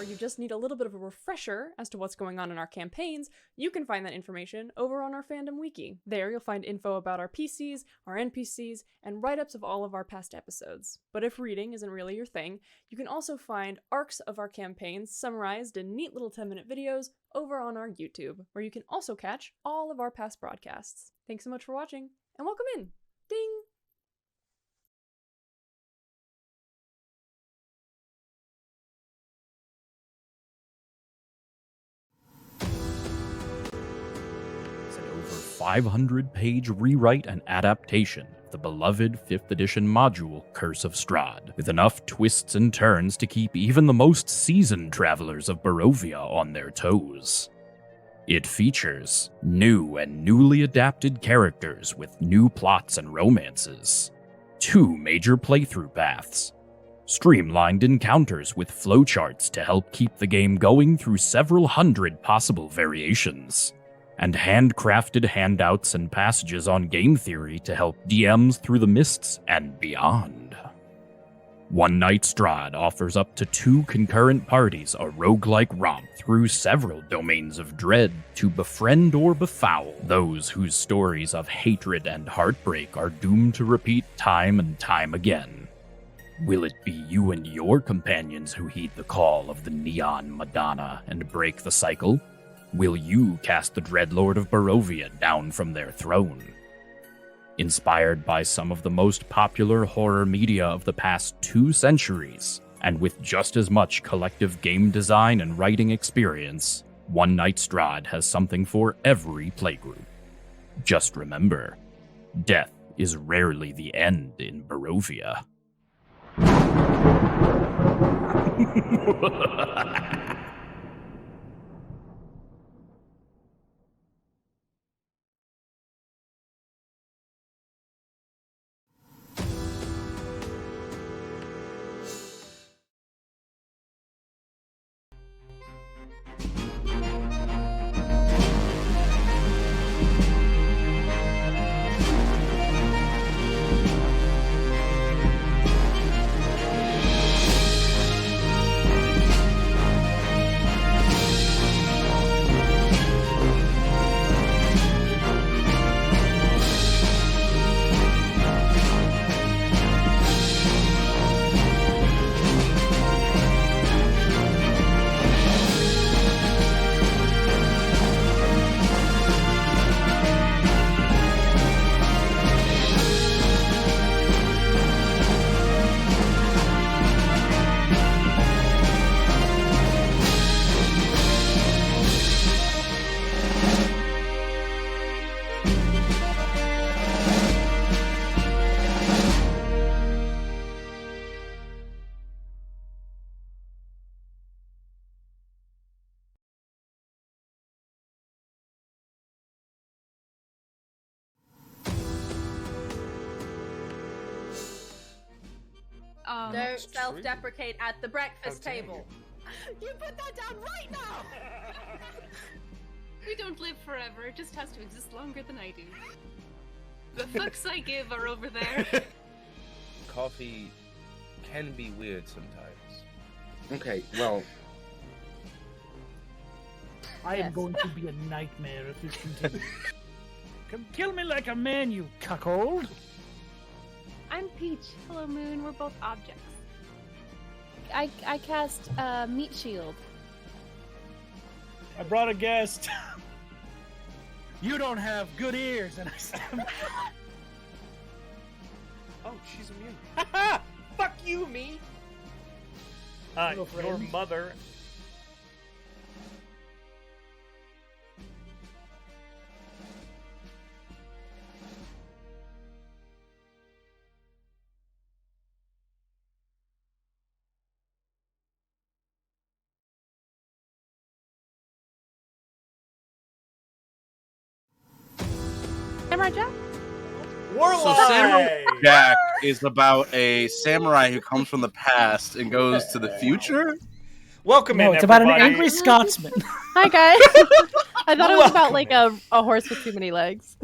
or you just need a little bit of a refresher as to what's going on in our campaigns, you can find that information over on our fandom wiki. There you'll find info about our PCs, our NPCs, and write-ups of all of our past episodes. But if reading isn't really your thing, you can also find arcs of our campaigns summarized in neat little 10-minute videos over on our YouTube, where you can also catch all of our past broadcasts. Thanks so much for watching, and welcome in! Ding! It's an over 500-page rewrite and adaptation of the beloved 5th edition module Curse of Strahd, with enough twists and turns to keep even the most seasoned travelers of Barovia on their toes. It features new and newly adapted characters with new plots and romances, 2 major playthrough paths, streamlined encounters with flowcharts to help keep the game going through several hundred possible variations, and handcrafted handouts and passages on game theory to help DMs through the mists and beyond. One Night Strahd offers up to 2 concurrent parties a roguelike romp through several domains of dread to befriend or befoul those whose stories of hatred and heartbreak are doomed to repeat time and time again. Will it be you and your companions who heed the call of the Neon Madonna and break the cycle? Will you cast the Dreadlord of Barovia down from their throne? Inspired by some of the most popular horror media of the past 2 centuries, and with just as much collective game design and writing experience, One Night Strahd has something for every playgroup. Just remember, death is rarely the end in Barovia. Don't self-deprecate at the breakfast table. You put that down right now! We don't live forever, it just has to exist longer than I do. The fucks I give are over there. Coffee can be weird sometimes. Okay, well... I am going to be a nightmare if this continues. Come kill me like a man, you cuckold! I'm Peach. Hello, Moon. We're both objects. I cast Meat Shield. I brought a guest. You don't have good ears, and I stab. Oh, she's immune. Haha! Fuck you, me! Hello, Your friend. mother. Samurai Jack? Warlock! So Samurai Jack is about a samurai who comes from the past and goes to the future? Welcome No, in, it's about an everybody. angry Scotsman. Hi, guys. I thought it was about like a horse with too many legs.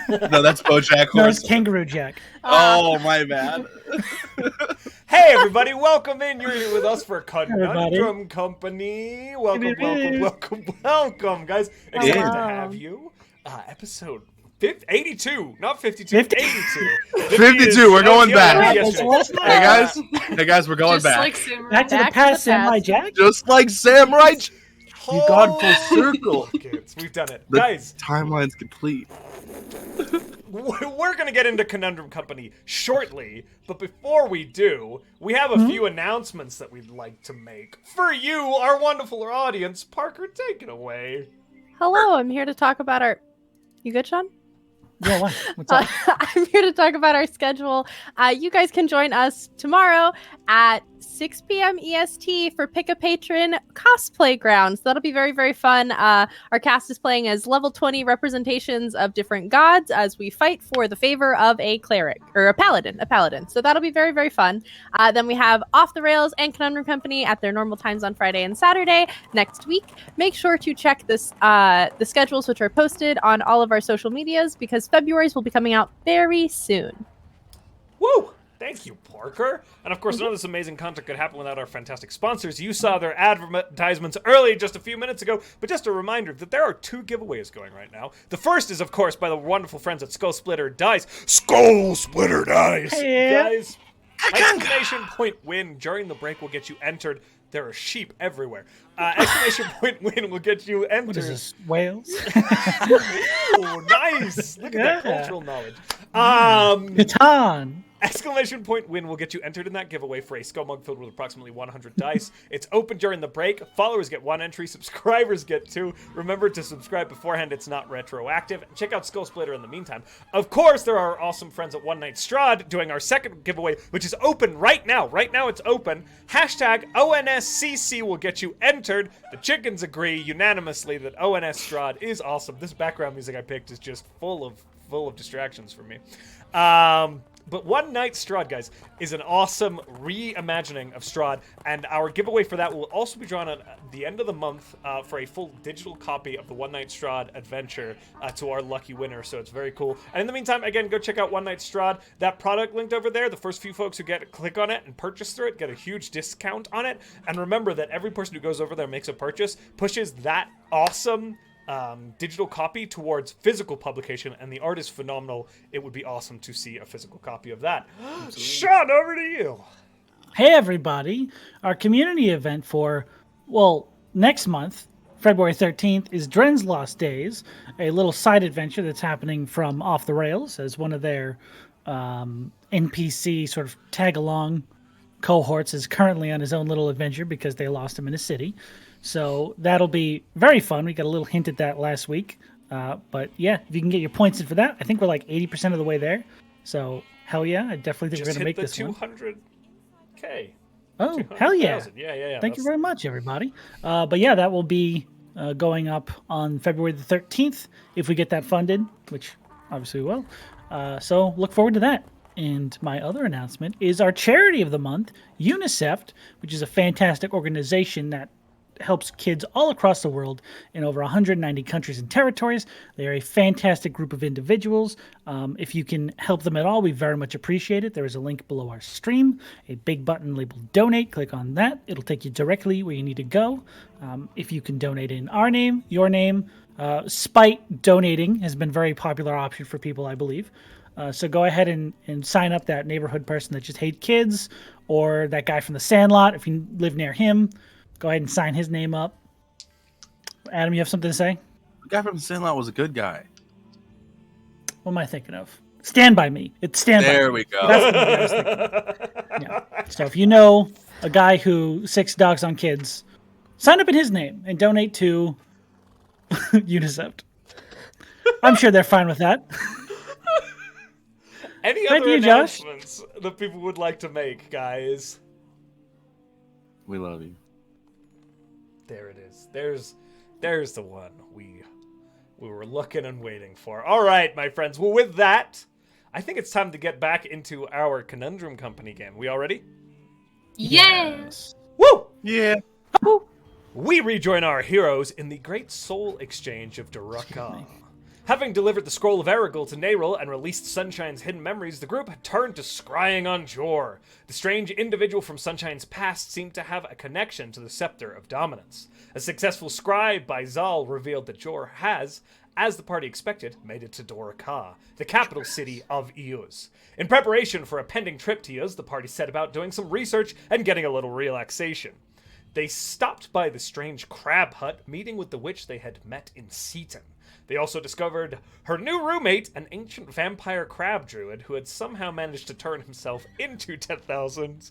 No, that's BoJack No, it's Horseman. Kangaroo Jack. Oh, my bad. Hey everybody, welcome in. You're here with us for Conundrum Company. Welcome, guys. Excited to have you. Episode 82, not 52, 82. 52, we're going back. Hey guys, we're going Just back. like Samurai. Back to the past, Samurai Jack. Just like Samurai. You've gone full circle. Kids, we've done it. The Guys, timeline's complete. we're going to get into Conundrum Company shortly, but before we do, we have a few announcements that we'd like to make. For you, our wonderful audience, Parker, take it away. Hello, I'm here to talk about our. You good, Sean? Yeah, what? What's up? I'm here to talk about our schedule. You guys can join us tomorrow at 6 p.m. EST for Pick a Patron cosplay grounds. That'll be very, very fun. Our cast is playing as level 20 representations of different gods as we fight for the favor of a cleric or a paladin. So that'll be very, very fun. Then we have Off the Rails and Conundrum Company at their normal times on Friday and Saturday next week. Make sure to check this the schedules, which are posted on all of our social medias, because February's will be coming out very soon. Woo! Thank you, Parker. And of course, none of this amazing content could happen without our fantastic sponsors. You saw their advertisements early just a few minutes ago, but just a reminder that there are 2 giveaways going right now. The first is, of course, by the wonderful friends at Skull Splitter Dice. Skull Splitter Dice! Yeah. Guys, exclamation point win during the break will get you entered. There are sheep everywhere. Exclamation point win will get you entered. What is this, Wales? Ooh, nice! Look at that cultural knowledge. Catan. Exclamation point win will get you entered in that giveaway for a skull mug filled with approximately 100 dice. It's open during the break. Followers get 1 entry. Subscribers get 2. Remember to subscribe beforehand. It's not retroactive. Check out Skull Splitter in the meantime. Of course, there are awesome friends at One Night Strahd doing our second giveaway, which is open right now. Right now it's open. Hashtag ONSCC will get you entered. The chickens agree unanimously that ONS Strahd is awesome. This background music I picked is just full of distractions for me. But One Night Strahd, guys, is an awesome reimagining of Strahd, and our giveaway for that will also be drawn at the end of the month for a full digital copy of the One Night Strahd adventure to our lucky winner, so it's very cool. And in the meantime, again, go check out One Night Strahd. That product linked over there, the first few folks who click on it and purchase through it get a huge discount on it. And remember that every person who goes over there and makes a purchase pushes that awesome digital copy towards physical publication, and the art is phenomenal. It would be awesome to see a physical copy of that. Sean, over to you. Hey, everybody. Our community event for, next month, February 13th, is Dren's Lost Days, a little side adventure that's happening from Off the Rails as one of their NPC sort of tag-along cohorts is currently on his own little adventure because they lost him in a city. So that'll be very fun. We got a little hint at that last week. But yeah, if you can get your points in for that, I think we're like 80% of the way there. So hell yeah, I definitely think we're going to make this one. 200K. Oh, hell yeah. Yeah. Thank you very much, everybody. But yeah, that will be going up on February the 13th if we get that funded, which obviously we will. So look forward to that. And my other announcement is our charity of the month, Unicef, which is a fantastic organization that helps kids all across the world in over 190 countries and territories. They are a fantastic group of individuals. If you can help them at all, we very much appreciate it. There is a link below our stream, a big button labeled donate. Click on that. It'll take you directly where you need to go. If you can donate in our name, your name, spite donating has been a very popular option for people, I believe. So go ahead and sign up that neighborhood person that just hates kids, or that guy from the Sandlot. If you live near him, go ahead and sign his name up. Adam, you have something to say? The guy from the Sandlot was a good guy. What am I thinking of? Stand By Me. It's Stand By Me. There we go. That's what I was thinking. Yeah. So if you know a guy who sicks dogs on kids, sign up in his name and donate to Unicef. I'm sure they're fine with that. Any other announcements that people would like to make, guys? We love you. There it is. There's the one we were looking and waiting for. All right, my friends. Well, with that, I think it's time to get back into our Conundrum Company game. We all ready? Yes. Woo! Yeah. We rejoin our heroes in the great soul exchange of Duraka. Having delivered the Scroll of Erigel to Neril and released Sunshine's hidden memories, the group had turned to scrying on Jor. The strange individual from Sunshine's past seemed to have a connection to the Scepter of Dominance. A successful scry by Zahl revealed that Jor has, as the party expected, made it to Dora-Ka, the capital city of Euz. In preparation for a pending trip to Euz, the party set about doing some research and getting a little relaxation. They stopped by the strange crab hut, meeting with the witch they had met in Seaton. They also discovered her new roommate, an ancient vampire crab druid who had somehow managed to turn himself into 10,000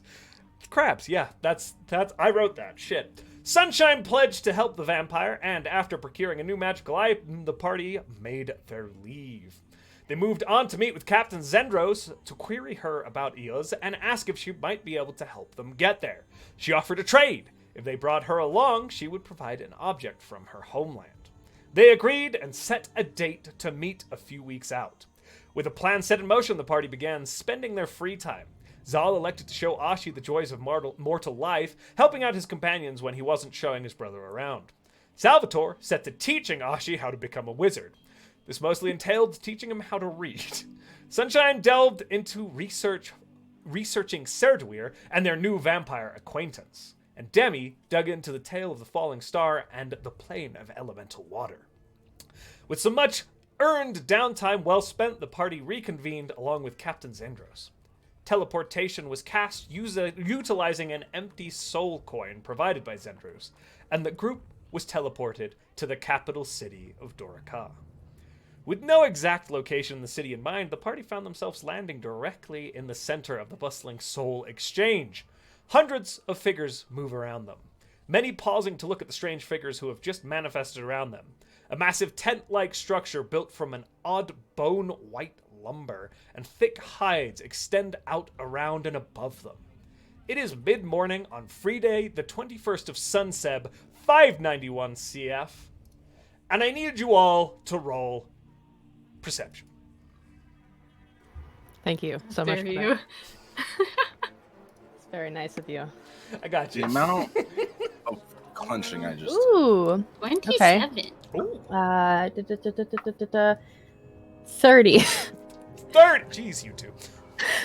crabs. Yeah, that's I wrote that. Shit. Sunshine pledged to help the vampire, and after procuring a new magical item, the party made their leave. They moved on to meet with Captain Zendros to query her about Eos and ask if she might be able to help them get there. She offered a trade. If they brought her along, she would provide an object from her homeland. They agreed and set a date to meet a few weeks out. With a plan set in motion, the party began spending their free time. Zahl elected to show Ashi the joys of mortal life, helping out his companions when he wasn't showing his brother around. Salvator set to teaching Ashi how to become a wizard. This mostly entailed teaching him how to read. Sunshine delved into researching Serduir and their new vampire acquaintance. And Demi dug into the tale of the falling star and the plane of elemental water. With some much earned downtime well spent, the party reconvened along with Captain Zendros. Teleportation was cast utilizing an empty soul coin provided by Zendros, and the group was teleported to the capital city of Dora-Ka. With no exact location in the city in mind, the party found themselves landing directly in the center of the bustling soul exchange. Hundreds of figures move around them, many pausing to look at the strange figures who have just manifested around them. A massive tent-like structure built from an odd bone-white lumber and thick hides extend out around and above them. It is mid-morning on Friday, the 21st of Sunseb, 591 CF, and I need you all to roll perception. Thank you so much for Dare that. you. It's very nice of you. I got The you. amount of clenching I just Ooh. 27. Ooh, 30. 30. Jeez, you two.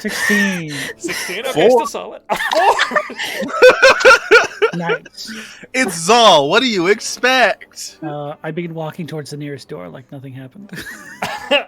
16. 16. Okay, still solid. A 4. Nice. It's Zahl. What do you expect? I begin walking towards the nearest door like nothing happened.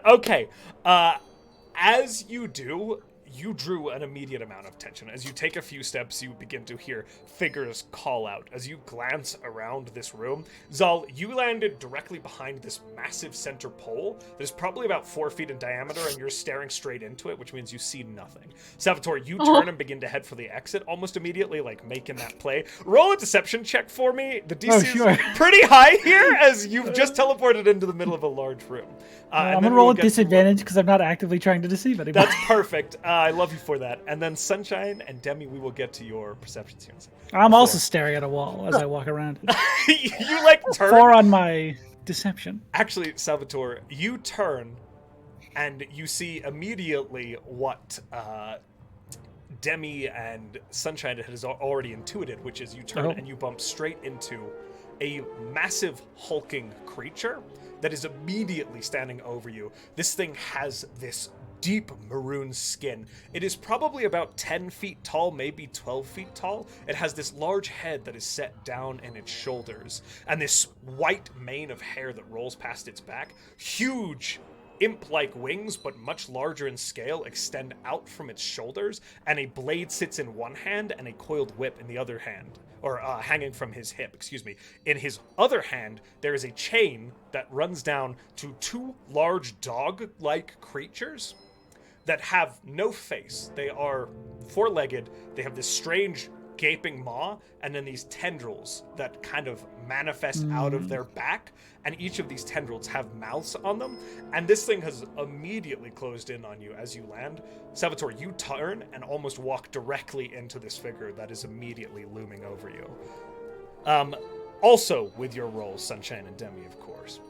Okay. As you do, you drew an immediate amount of tension. As you take a few steps, you begin to hear figures call out. As you glance around this room, Zahl, you landed directly behind this massive center pole that is probably about 4 feet in diameter, and you're staring straight into it, which means you see nothing. Salvatore, you turn and begin to head for the exit almost immediately, like making that play. Roll a deception check for me. The DC sure. is pretty high here, as you've just teleported into the middle of a large room. I'm going to roll a disadvantage because I'm not actively trying to deceive anybody. That's perfect. I love you for that. And then Sunshine and Demi, we will get to your perceptions here in a second. I'm also staring at a wall as I walk around. You like turn. 4 on my deception. Actually, Salvatore, you turn and you see immediately what Demi and Sunshine has already intuited, which is you turn and you bump straight into a massive hulking creature that is immediately standing over you. This thing has this deep maroon skin. It is probably about 10 feet tall, maybe 12 feet tall. It has this large head that is set down in its shoulders, and this white mane of hair that rolls past its back. Huge imp-like wings, but much larger in scale, extend out from its shoulders, and a blade sits in one hand and a coiled whip in the other hand. Or hanging from his hip, excuse me. In his other hand, there is a chain that runs down to 2 large dog-like creatures that have no face. They are 4-legged. They have this strange gaping maw, and then these tendrils that kind of manifest out of their back, and each of these tendrils have mouths on them, and this thing has immediately closed in on you as you land. Salvatore, you turn and almost walk directly into this figure that is immediately looming over you. Also with your rolls, Sunshine and Demi, of course.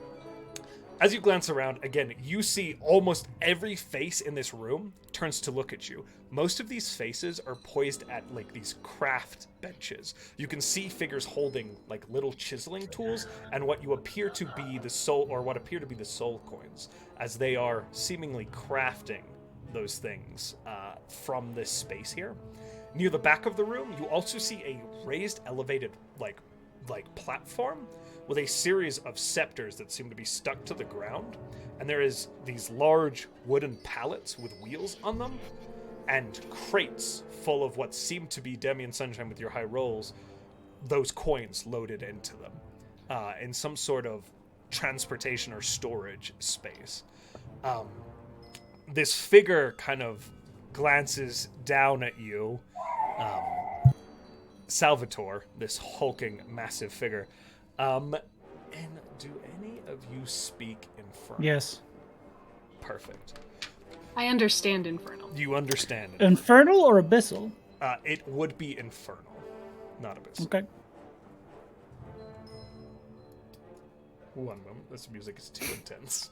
As you glance around, again, you see almost every face in this room turns to look at you. Most of these faces are poised at, like, these craft benches. You can see figures holding, like, little chiseling tools and what appear to be the soul coins, as they are seemingly crafting those things from this space here. Near the back of the room, you also see a raised, elevated, like platform with a series of scepters that seem to be stuck to the ground, and there is these large wooden pallets with wheels on them, and crates full of what seem to be, Demi and Sunshine with your high rolls, those coins loaded into them, in some sort of transportation or storage space. This figure kind of glances down at you, Salvator, this hulking, massive figure. And do any of you speak Infernal? Yes. Perfect. I understand Infernal. You understand it. Infernal or Abyssal? It would be Infernal, not Abyssal. Okay. One moment. This music is too intense.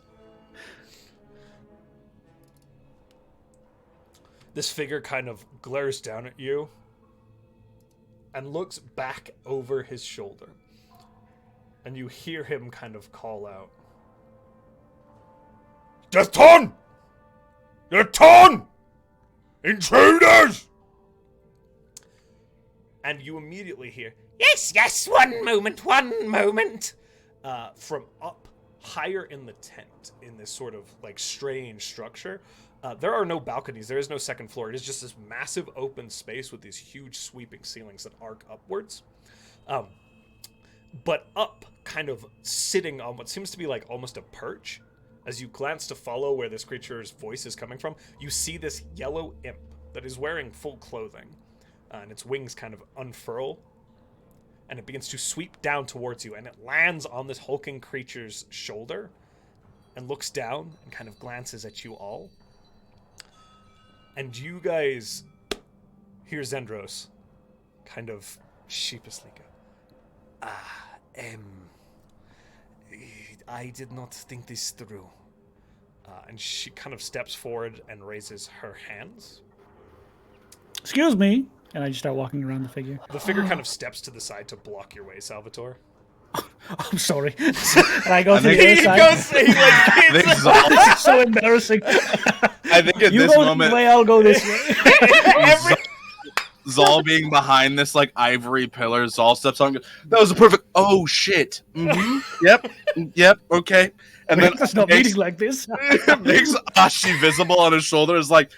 This figure kind of glares down at you and looks back over his shoulder. And you hear him kind of call out, "Deathton! Deathton! Intruders!" And you immediately hear, "Yes, one moment. From up higher in the tent, in this sort of, like, strange structure. There are no balconies. There is no second floor. It is just this massive open space with these huge sweeping ceilings that arc upwards. But up, kind of sitting on what seems to be like almost a perch, as you glance to follow where this creature's voice is coming from, you see this yellow imp that is wearing full clothing, and its wings kind of unfurl, and it begins to sweep down towards you, and it lands on this hulking creature's shoulder and looks down and kind of glances at you all. And you guys hear Zendros kind of sheepishly go, I did not think this through. And she kind of steps forward and raises her hands. Excuse me. And I just start walking around the figure. The figure kind of steps to the side to block your way, Salvator. I'm sorry. And I go to the other side. It's so embarrassing. I think at you this go moment, this way, I'll go this way. Zahl being behind this like ivory pillar, Zahl steps on. That was a perfect. Oh shit. Mm-hmm. Yep. Okay. And then there's no meeting like this. Makes Ashi visible on his shoulder. Is like,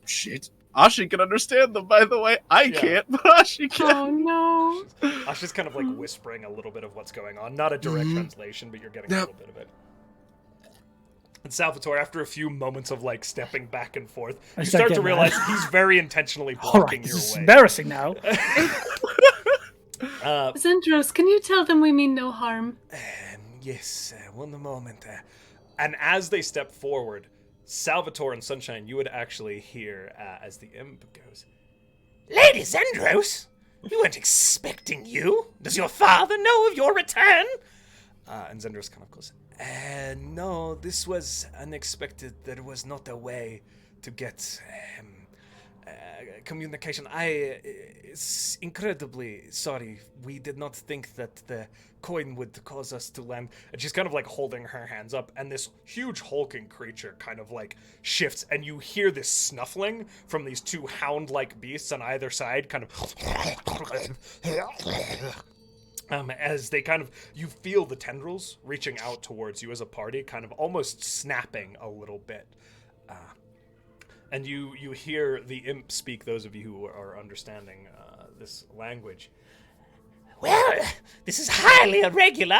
shit. Ashi can understand them, by the way. I can't, but Ashi can. Oh no. Ashi's kind of like whispering a little bit of what's going on. Not a direct translation, but you're getting a little bit of it. And Salvatore, after a few moments of like stepping back and forth, you start to realize he's very intentionally blocking your way. This is embarrassing now. Zendros, can you tell them we mean no harm? Yes, one moment. And as they step forward, Salvatore and Sunshine, you would actually hear as the imp goes, "Lady Zendros, we weren't expecting you. Does your father know of your return?" And Zendros kind of goes, "No, this was unexpected. There was not a way to get communication. It's incredibly sorry. We did not think that the coin would cause us to land." And she's kind of like holding her hands up, and this huge hulking creature kind of like shifts, and you hear this snuffling from these two hound-like beasts on either side, kind of as they kind of, you feel the tendrils reaching out towards you as a party, kind of almost snapping a little bit. And you hear the imp speak, those of you who are understanding this language. "Well, this is highly irregular,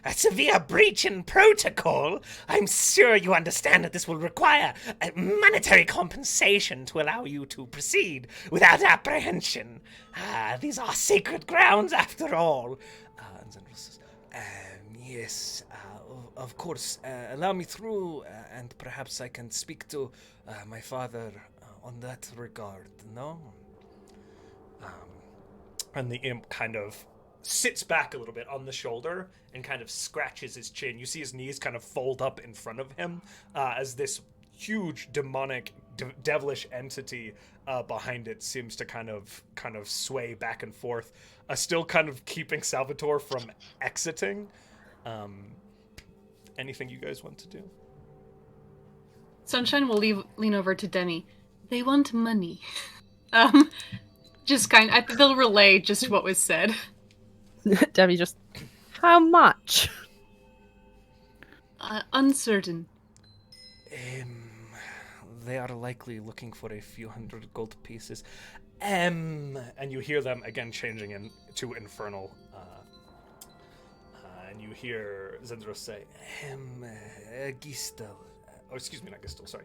a severe breach in protocol. I'm sure you understand that this will require a monetary compensation to allow you to proceed without apprehension. These are sacred grounds after all." And Zendros says, "Yes, of course. Allow me through, and perhaps I can speak to my father on that regard, no?" And the imp kind of sits back a little bit on the shoulder and kind of scratches his chin. You see his knees kind of fold up in front of him as this huge demonic devilish entity behind it seems to kind of sway back and forth, still kind of keeping Salvator from exiting. Anything you guys want to do? Sunshine will lean over to Demi. They want money. Just they'll relay just what was said. Debbie just, how much? Uncertain. They are likely looking for a few hundred gold pieces. And you hear them again changing into infernal. And you hear Zendros say, Gistel. Oh, excuse me, not Gistel, sorry.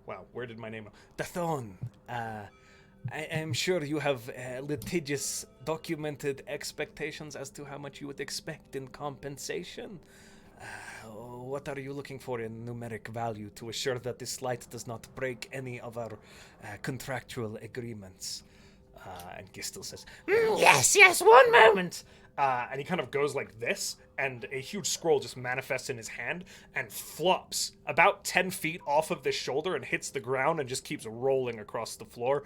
Wow, where did my name go? Dathon. I am sure you have litigious, documented expectations as to how much you would expect in compensation. What are you looking for in numeric value to assure that this slight does not break any of our contractual agreements? And Gistel says, yes, one moment. And he kind of goes like this, and a huge scroll just manifests in his hand and flops about 10 feet off of this shoulder and hits the ground and just keeps rolling across the floor,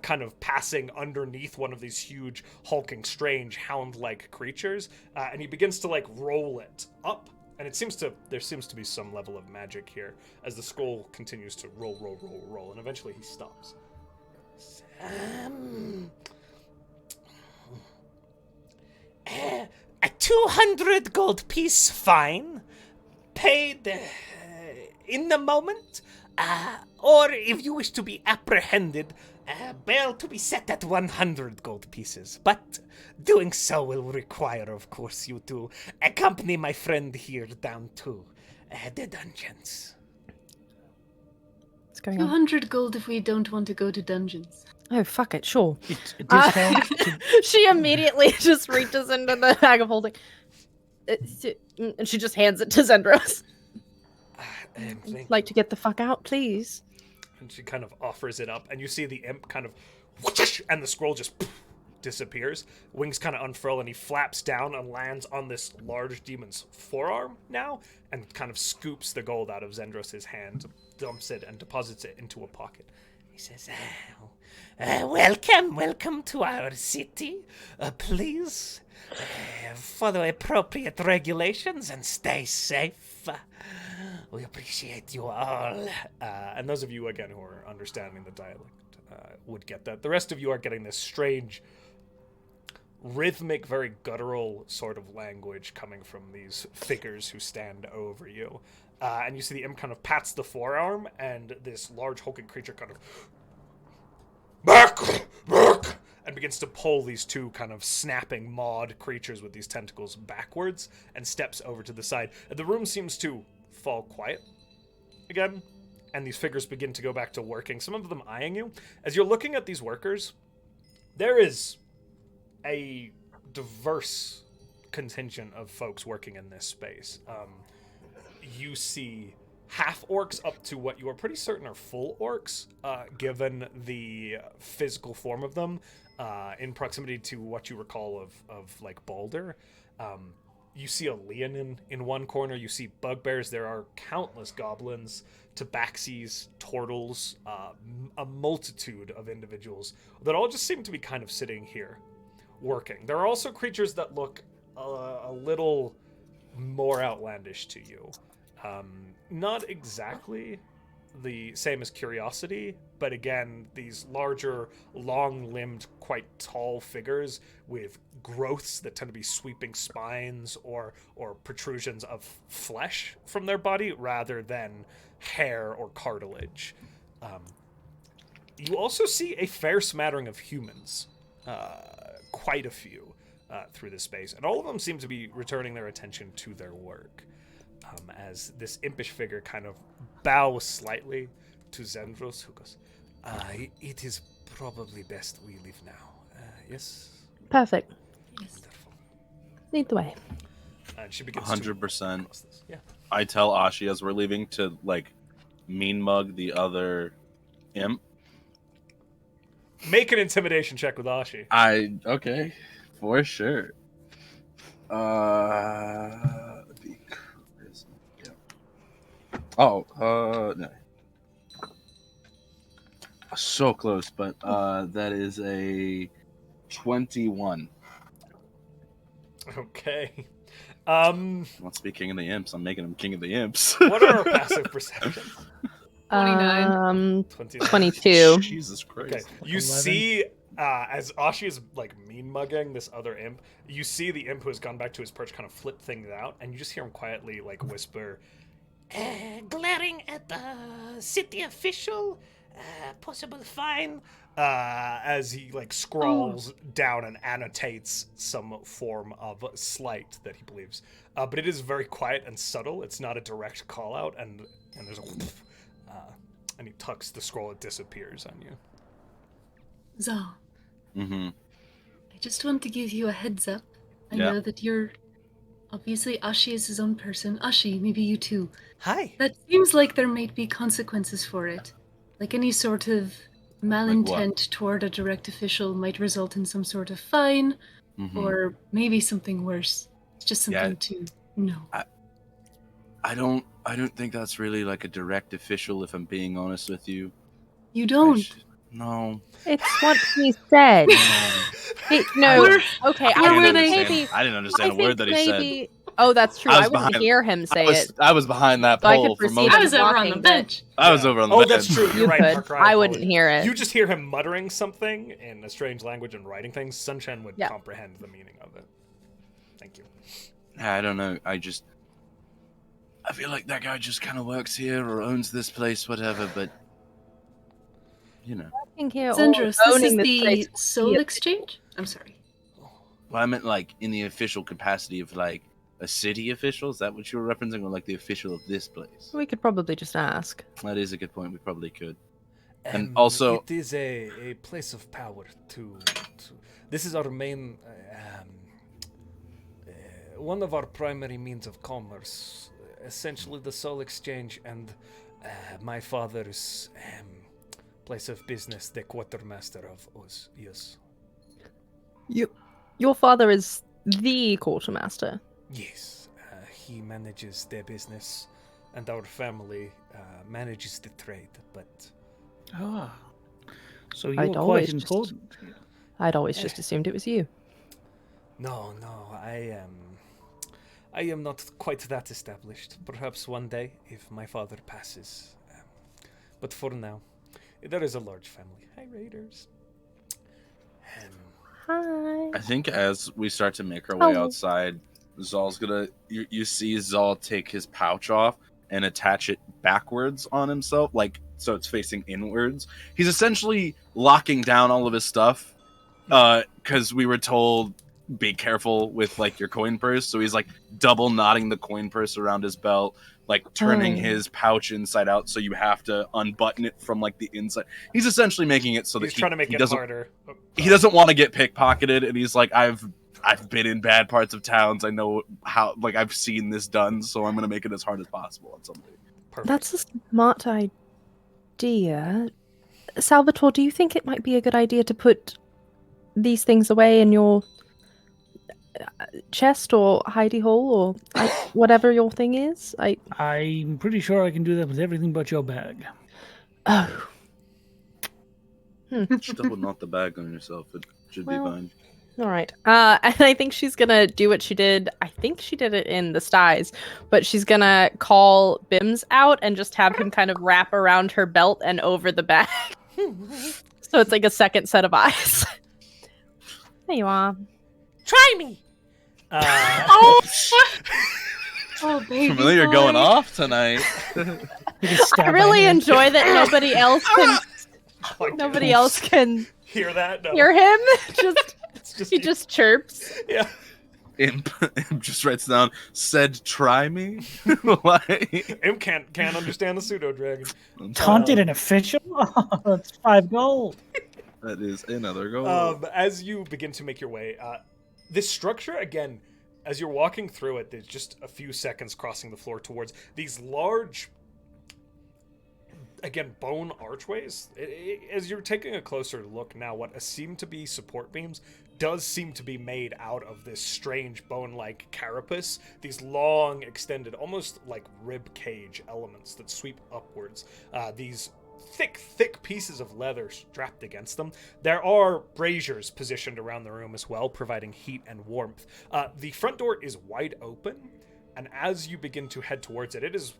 kind of passing underneath one of these huge, hulking, strange, hound-like creatures. And he begins to, like, roll it up. And there seems to be some level of magic here as the scroll continues to roll, and eventually he stops. 200 gold piece fine, paid in the moment, or if you wish to be apprehended, bail to be set at 100 gold pieces. But doing so will require, of course, you to accompany my friend here down to the dungeons. What's going on? 200 gold if we don't want to go to dungeons. Oh, fuck it, sure. She immediately just reaches into the bag of holding. And she just hands it to Zendros. Like to get the fuck out, please. And she kind of offers it up, and you see the imp kind of whoosh, and the scroll just disappears. Wings kind of unfurl, and he flaps down and lands on this large demon's forearm now, and kind of scoops the gold out of Zendros' hand, dumps it, and deposits it into a pocket. He says, welcome to our city. Please follow appropriate regulations and stay safe. We appreciate you all. And those of you, again, who are understanding the dialect would get that. The rest of you are getting this strange, rhythmic, very guttural sort of language coming from these figures who stand over you. And you see the imp kind of pats the forearm, and this large hulking creature kind of back, and begins to pull these two kind of snapping maud creatures with these tentacles backwards and steps over to the side. And the room seems to fall quiet again, and these figures begin to go back to working, some of them eyeing you. As you're looking at these workers, there is a diverse contingent of folks working in this space. You see half-orcs up to what you are pretty certain are full orcs, given the physical form of them, in proximity to what you recall of like Baldur. You see a Leonin in one corner, you see bugbears, there are countless goblins, tabaxis, turtles, a multitude of individuals that all just seem to be kind of sitting here, working. There are also creatures that look a little more outlandish to you. Not exactly the same as Curiosity, but again, these larger, long-limbed, quite tall figures with growths that tend to be sweeping spines or protrusions of flesh from their body rather than hair or cartilage. You also see a fair smattering of humans, quite a few, through this space, and all of them seem to be returning their attention to their work. As this impish figure kind of bows slightly to Zendros, who goes, it is probably best we leave now. Yes? Perfect. Yes. Wonderful. Lead the way. And she begins 100%. Yeah. I tell Ashi as we're leaving to, like, mean mug the other imp. Make an intimidation check with Ashi. Okay, for sure. No. So close, but that is a 21. Okay. Let's be king of the imps. I'm making him king of the imps. What are our passive perceptions? 29. 22. Jesus Christ. Okay. You 11. see, as Ashi is like mean mugging this other imp, you see the imp who has gone back to his perch kind of flip things out, and you just hear him quietly like whisper, glaring at the city official, possible fine, as he like scrawls down and annotates some form of slight that he believes. But it is very quiet and subtle. It's not a direct call out, and there's a and he tucks the scroll, it disappears on you. Zahl, Mm-hmm. I just want to give you a heads up. I Yeah. know that you're... Obviously, Ashi is his own person. Ashi, maybe you too. Hi. That seems like there might be consequences for it. Like any sort of malintent toward a direct official might result in some sort of fine, Mm-hmm. or maybe something worse. It's just something Yeah. to know. I don't think that's really like a direct official, if I'm being honest with you. You don't. No. It's what he said. No, Where- okay, where I were think they? maybe. I didn't understand I a word think that he said. maybe. Oh, that's true. I I, was wouldn't behind- hear him say it. I was behind that So I pole could for perceive most. I was over on the walking, but bench. I was over on the Oh, bench. that's true. You're You right, could. Parker. I wouldn't apologize. hear it. You just hear him muttering something in a strange language and writing things. Sunshine would Yeah. comprehend the meaning of it. Thank you. I don't know. I feel like that guy just kind of works here or owns this place, whatever. But you know, Working here or Zendros, this owning is this the place. soul exchange? I'm sorry. well, I meant like in the official capacity of like a city official. Is that what you were referencing, or like the official of this place? We could probably just ask. That is a good point. We probably could. And also- it is a place of power to this is our main one of our primary means of commerce, essentially the soul exchange, and my father's place of business, the quartermaster of us. Yes. Your father is the quartermaster. Yes, he manages their business, and our family manages the trade. But Ah. So you I'd were always quite just- important. I'd always just assumed it was you. no, I am not quite that established. Perhaps one day, if my father passes. But for now, there is a large family. Hi, Raiders. Hi. I think as we start to make our way Oh. outside, Zahl's gonna. You see Zahl take his pouch off and attach it backwards on himself, like so it's facing inwards. He's essentially locking down all of his stuff, because we were told be careful with like your coin purse. So he's like double knotting the coin purse around his belt, like turning Oh. his pouch inside out, so you have to unbutton it from like the inside. He's essentially making it so that He's trying to make he it doesn't harder. he doesn't want to get pickpocketed, and he's like, I've been in bad parts of towns. I know how, like, I've seen this done, so I'm gonna make it as hard as possible on somebody. Perfect. That's a smart idea. Salvatore, do you think it might be a good idea to put these things away in your chest or hidey hole or whatever your thing is? I'm pretty sure I can do that with everything but your bag. Oh. Just double knot the bag on yourself. It should be Well, fine. All right. And I think she's gonna do what she did. I think she did it in the styes, but she's gonna call Bims out and just have him kind of wrap around her belt and over the bag. So it's like a second set of eyes. There you are. Try me. Oh, baby. Familiar boy. going off tonight. You can stab I my really hand. enjoy that nobody else can. Like, Nobody else can hear that? No. hear him. Just It's just he just chirps. yeah. Imp just writes down, said try me. Like, Imp can't understand the pseudo dragon. Taunted an official? Oh, that's 5 gold. that is another goal. As you begin to make your way, this structure again, as you're walking through it, there's just a few seconds crossing the floor towards these large, again, bone archways. As you're taking a closer look now, what seem to be support beams does seem to be made out of this strange bone-like carapace, these long, extended, almost like rib cage elements that sweep upwards. These thick pieces of leather strapped against them. There are braziers positioned around the room as well, providing heat and warmth. The front door is wide open, and as you begin to head towards it, it is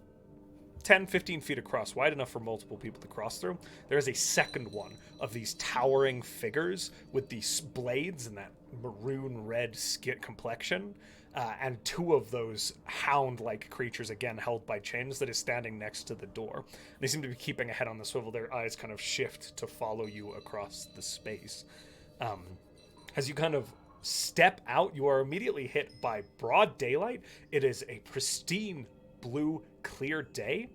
10-15 feet across, wide enough for multiple people to cross through. There is a second one of these towering figures with these blades and that maroon red skin complexion, and two of those hound-like creatures, again held by chains, that is standing next to the door. They seem to be keeping a head on the swivel. Their eyes kind of shift to follow you across the space. As you kind of step out, you are immediately hit by broad daylight. It is a pristine blue clear day,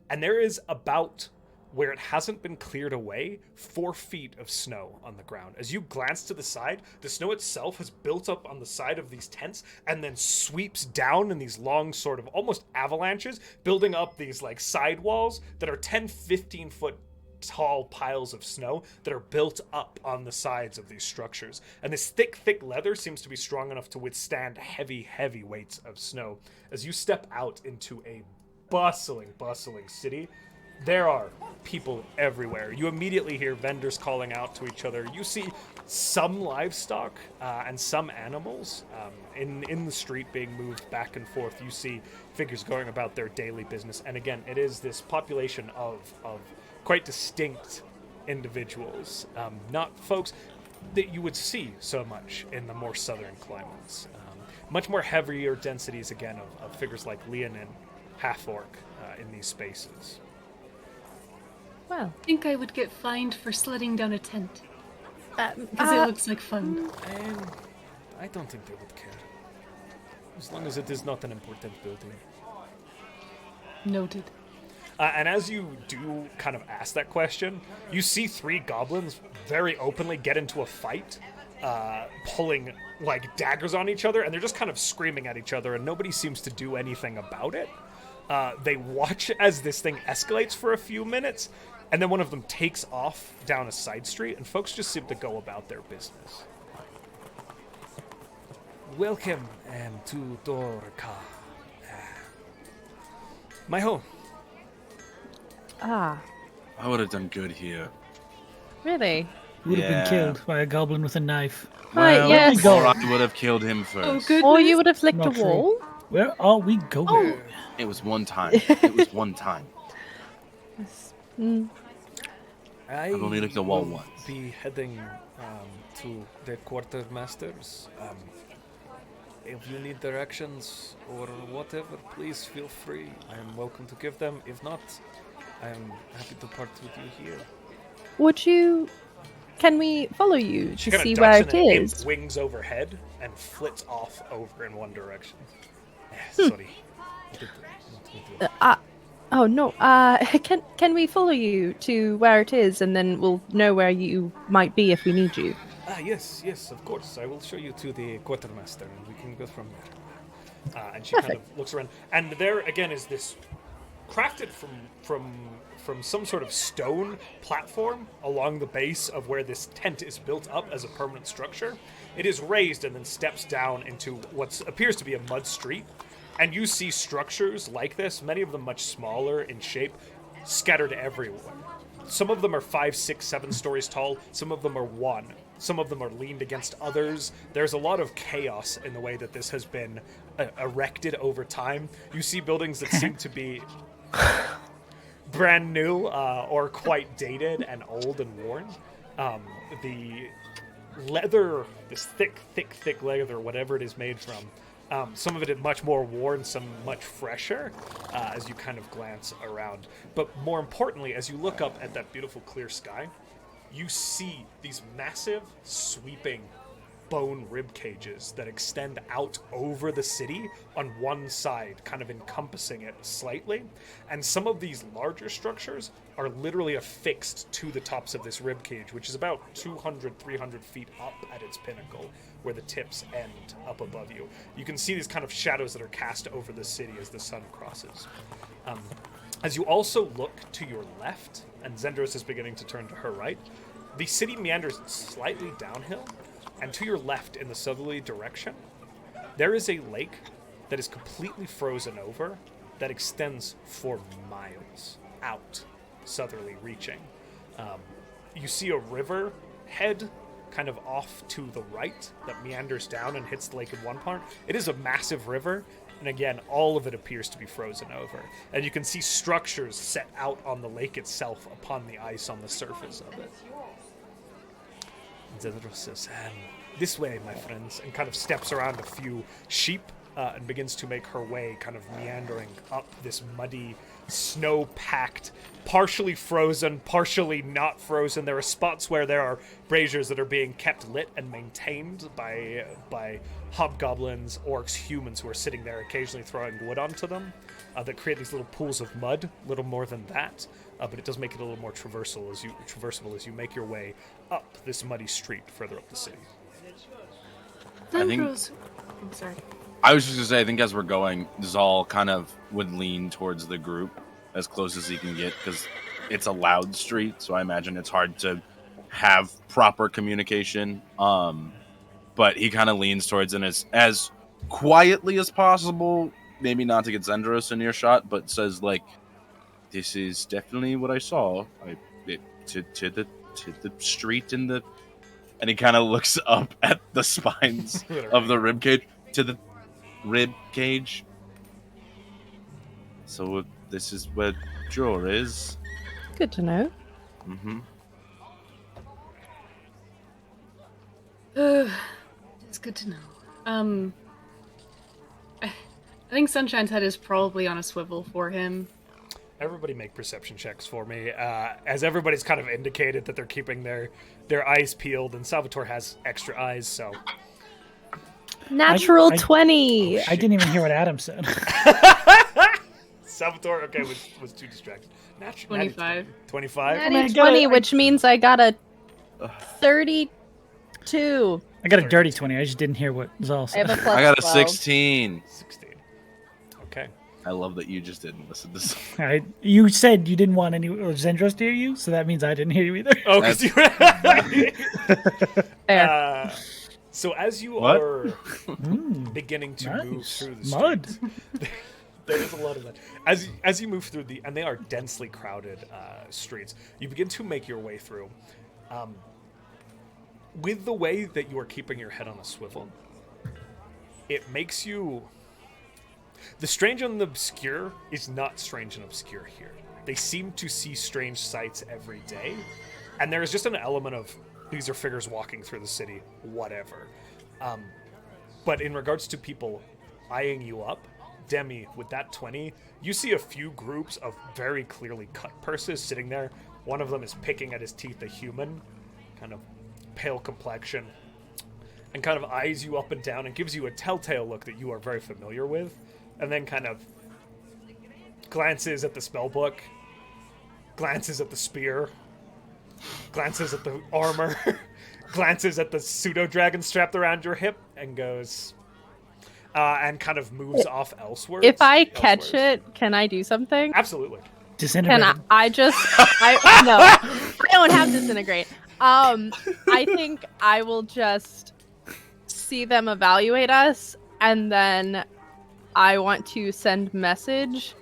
and there is, about where it hasn't been cleared away, 4 feet of snow on the ground. As you glance to the side, the snow itself has built up on the side of these tents and then sweeps down in these long sort of almost avalanches, building up these like sidewalls that are 10-15 foot tall piles of snow that are built up on the sides of these structures. And this thick leather seems to be strong enough to withstand heavy weights of snow. As you step out into a bustling city, there are people everywhere. You immediately hear vendors calling out to each other. You see some livestock and some animals in the street being moved back and forth. You see figures going about their daily business. And again, it is this population of quite distinct individuals, not folks that you would see so much in the more southern climates. Much more heavier densities, again, of figures like Leonin, half-orc in these spaces. Well, I think I would get fined for sledding down a tent. Because it looks like fun. I don't think they would care. As long as it is not an important building. Noted. And as you do kind of ask that question, you see 3 goblins very openly get into a fight, pulling like daggers on each other, and they're just kind of screaming at each other, and nobody seems to do anything about it. They watch as this thing escalates for a few minutes, and then one of them takes off down a side street, and folks just seem to go about their business. Welcome to Dorka. My home. I would have done good here. really? Would have been killed by a goblin with a knife. Right, yes. Or I would have killed him first. Oh, goodness. Or you would have licked Not a true. wall? Where are we going? It was one time. It was one time. I've only licked a wall once. Be heading to the quartermasters. If you need directions or whatever, please feel free. I am welcome to give them. If not, I am happy to part with you here. Would you... Can we follow you She to kinda see ducks where and it then imp is? wings overhead and flits off over in one direction. Sorry. Oh no. Can we follow you to where it is, and then we'll know where you might be if we need you? Yes, of course. I will show you to the quartermaster, and we can go from there. And she kind of looks around, and there again is this crafted from some sort of stone platform along the base of where this tent is built up as a permanent structure. It is raised and then steps down into what appears to be a mud street. And you see structures like this, many of them much smaller in shape, scattered everywhere. Some of them are 5, 6, 7 stories tall. Some of them are 1. Some of them are leaned against others. There's a lot of chaos in the way that this has been erected over time. You see buildings that seem to be brand new or quite dated and old and worn. The leather, this thick leather, whatever it is made from, some of it is much more worn, some much fresher, as you kind of glance around. But more importantly, as you look up at that beautiful clear sky, you see these massive, sweeping bone rib cages that extend out over the city on one side, kind of encompassing it slightly. And some of these larger structures are literally affixed to the tops of this rib cage, which is about 200, 300 feet up at its pinnacle, where the tips end up above you. You can see these kind of shadows that are cast over the city as the sun crosses. As you also look to your left, and Zendros is beginning to turn to her right, the city meanders slightly downhill, and to your left in the southerly direction, there is a lake that is completely frozen over that extends for miles out, southerly reaching. You see a river head kind of off to the right that meanders down and hits the lake in one part. It is a massive river, and again, all of it appears to be frozen over. And you can see structures set out on the lake itself upon the ice on the surface of it. And Zendros says, this way, my friends, and kind of steps around a few sheep and begins to make her way, kind of meandering up this muddy, snow-packed, partially frozen, partially not frozen. There are spots where there are braziers that are being kept lit and maintained by hobgoblins, orcs, humans who are sitting there occasionally throwing wood onto them that create these little pools of mud, little more than that, but it does make it a little more traversable as you make your way up this muddy street further up the city. I think... I'm sorry. I was just going to say, I think as we're going, Zahl kind of would lean towards the group as close as he can get, because it's a loud street, so I imagine it's hard to have proper communication. But he kind of leans towards it as quietly as possible, maybe not to get Zendros in earshot, but says, like, this is definitely what I saw. To the street in the... And he kind of looks up at the spines of the ribcage. To the rib cage. So this is where Jor is. Good to know. Mm-hmm. It's good to know. I think Sunshine's head is probably on a swivel for him. Everybody make perception checks for me. As everybody's kind of indicated that they're keeping their eyes peeled, and Salvator has extra eyes, so... Natural 20. I didn't even hear what Adam said. Salvatore, okay, was too distracted. 25. 25? Natty 20, which means I got a 32. I got a dirty 20. I just didn't hear what Zahl I said. have a plus I got a 12. 16. 16. Okay. I love that you just didn't listen to this. You said you didn't want any Zendros to hear you, so that means I didn't hear you either. Oh, because Fair. So as you What? are beginning to move through the Mud. streets, there is a lot of that. As you move through and they are densely crowded streets, you begin to make your way through. With the way that you are keeping your head on a swivel, it makes you... The strange and the obscure is not strange and obscure here. They seem to see strange sights every day, and there is just an element of these are figures walking through the city, whatever. But in regards to people eyeing you up, Demi, with that 20, you see a few groups of very clearly cut purses sitting there. One of them is picking at his teeth, a human, kind of pale complexion, and kind of eyes you up and down and gives you a telltale look that you are very familiar with, and then kind of glances at the spellbook, glances at the spear, glances at the armor, glances at the pseudo-dragon strapped around your hip, and goes... and kind of moves off elsewhere. If I catch it, can I do something? Absolutely. Disintegrate. Can I just... no, I don't have disintegrate. I think I will just see them evaluate us, and then I want to send message,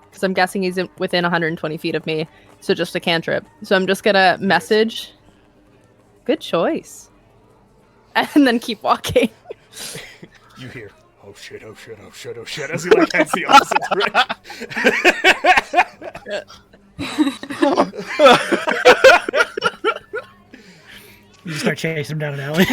because I'm guessing he's within 120 feet of me, so just a cantrip. So I'm just gonna message, good choice, and then keep walking. You hear, oh shit, oh shit, oh shit, oh shit, as he like heads the opposite direction. You just start chasing him down an alley.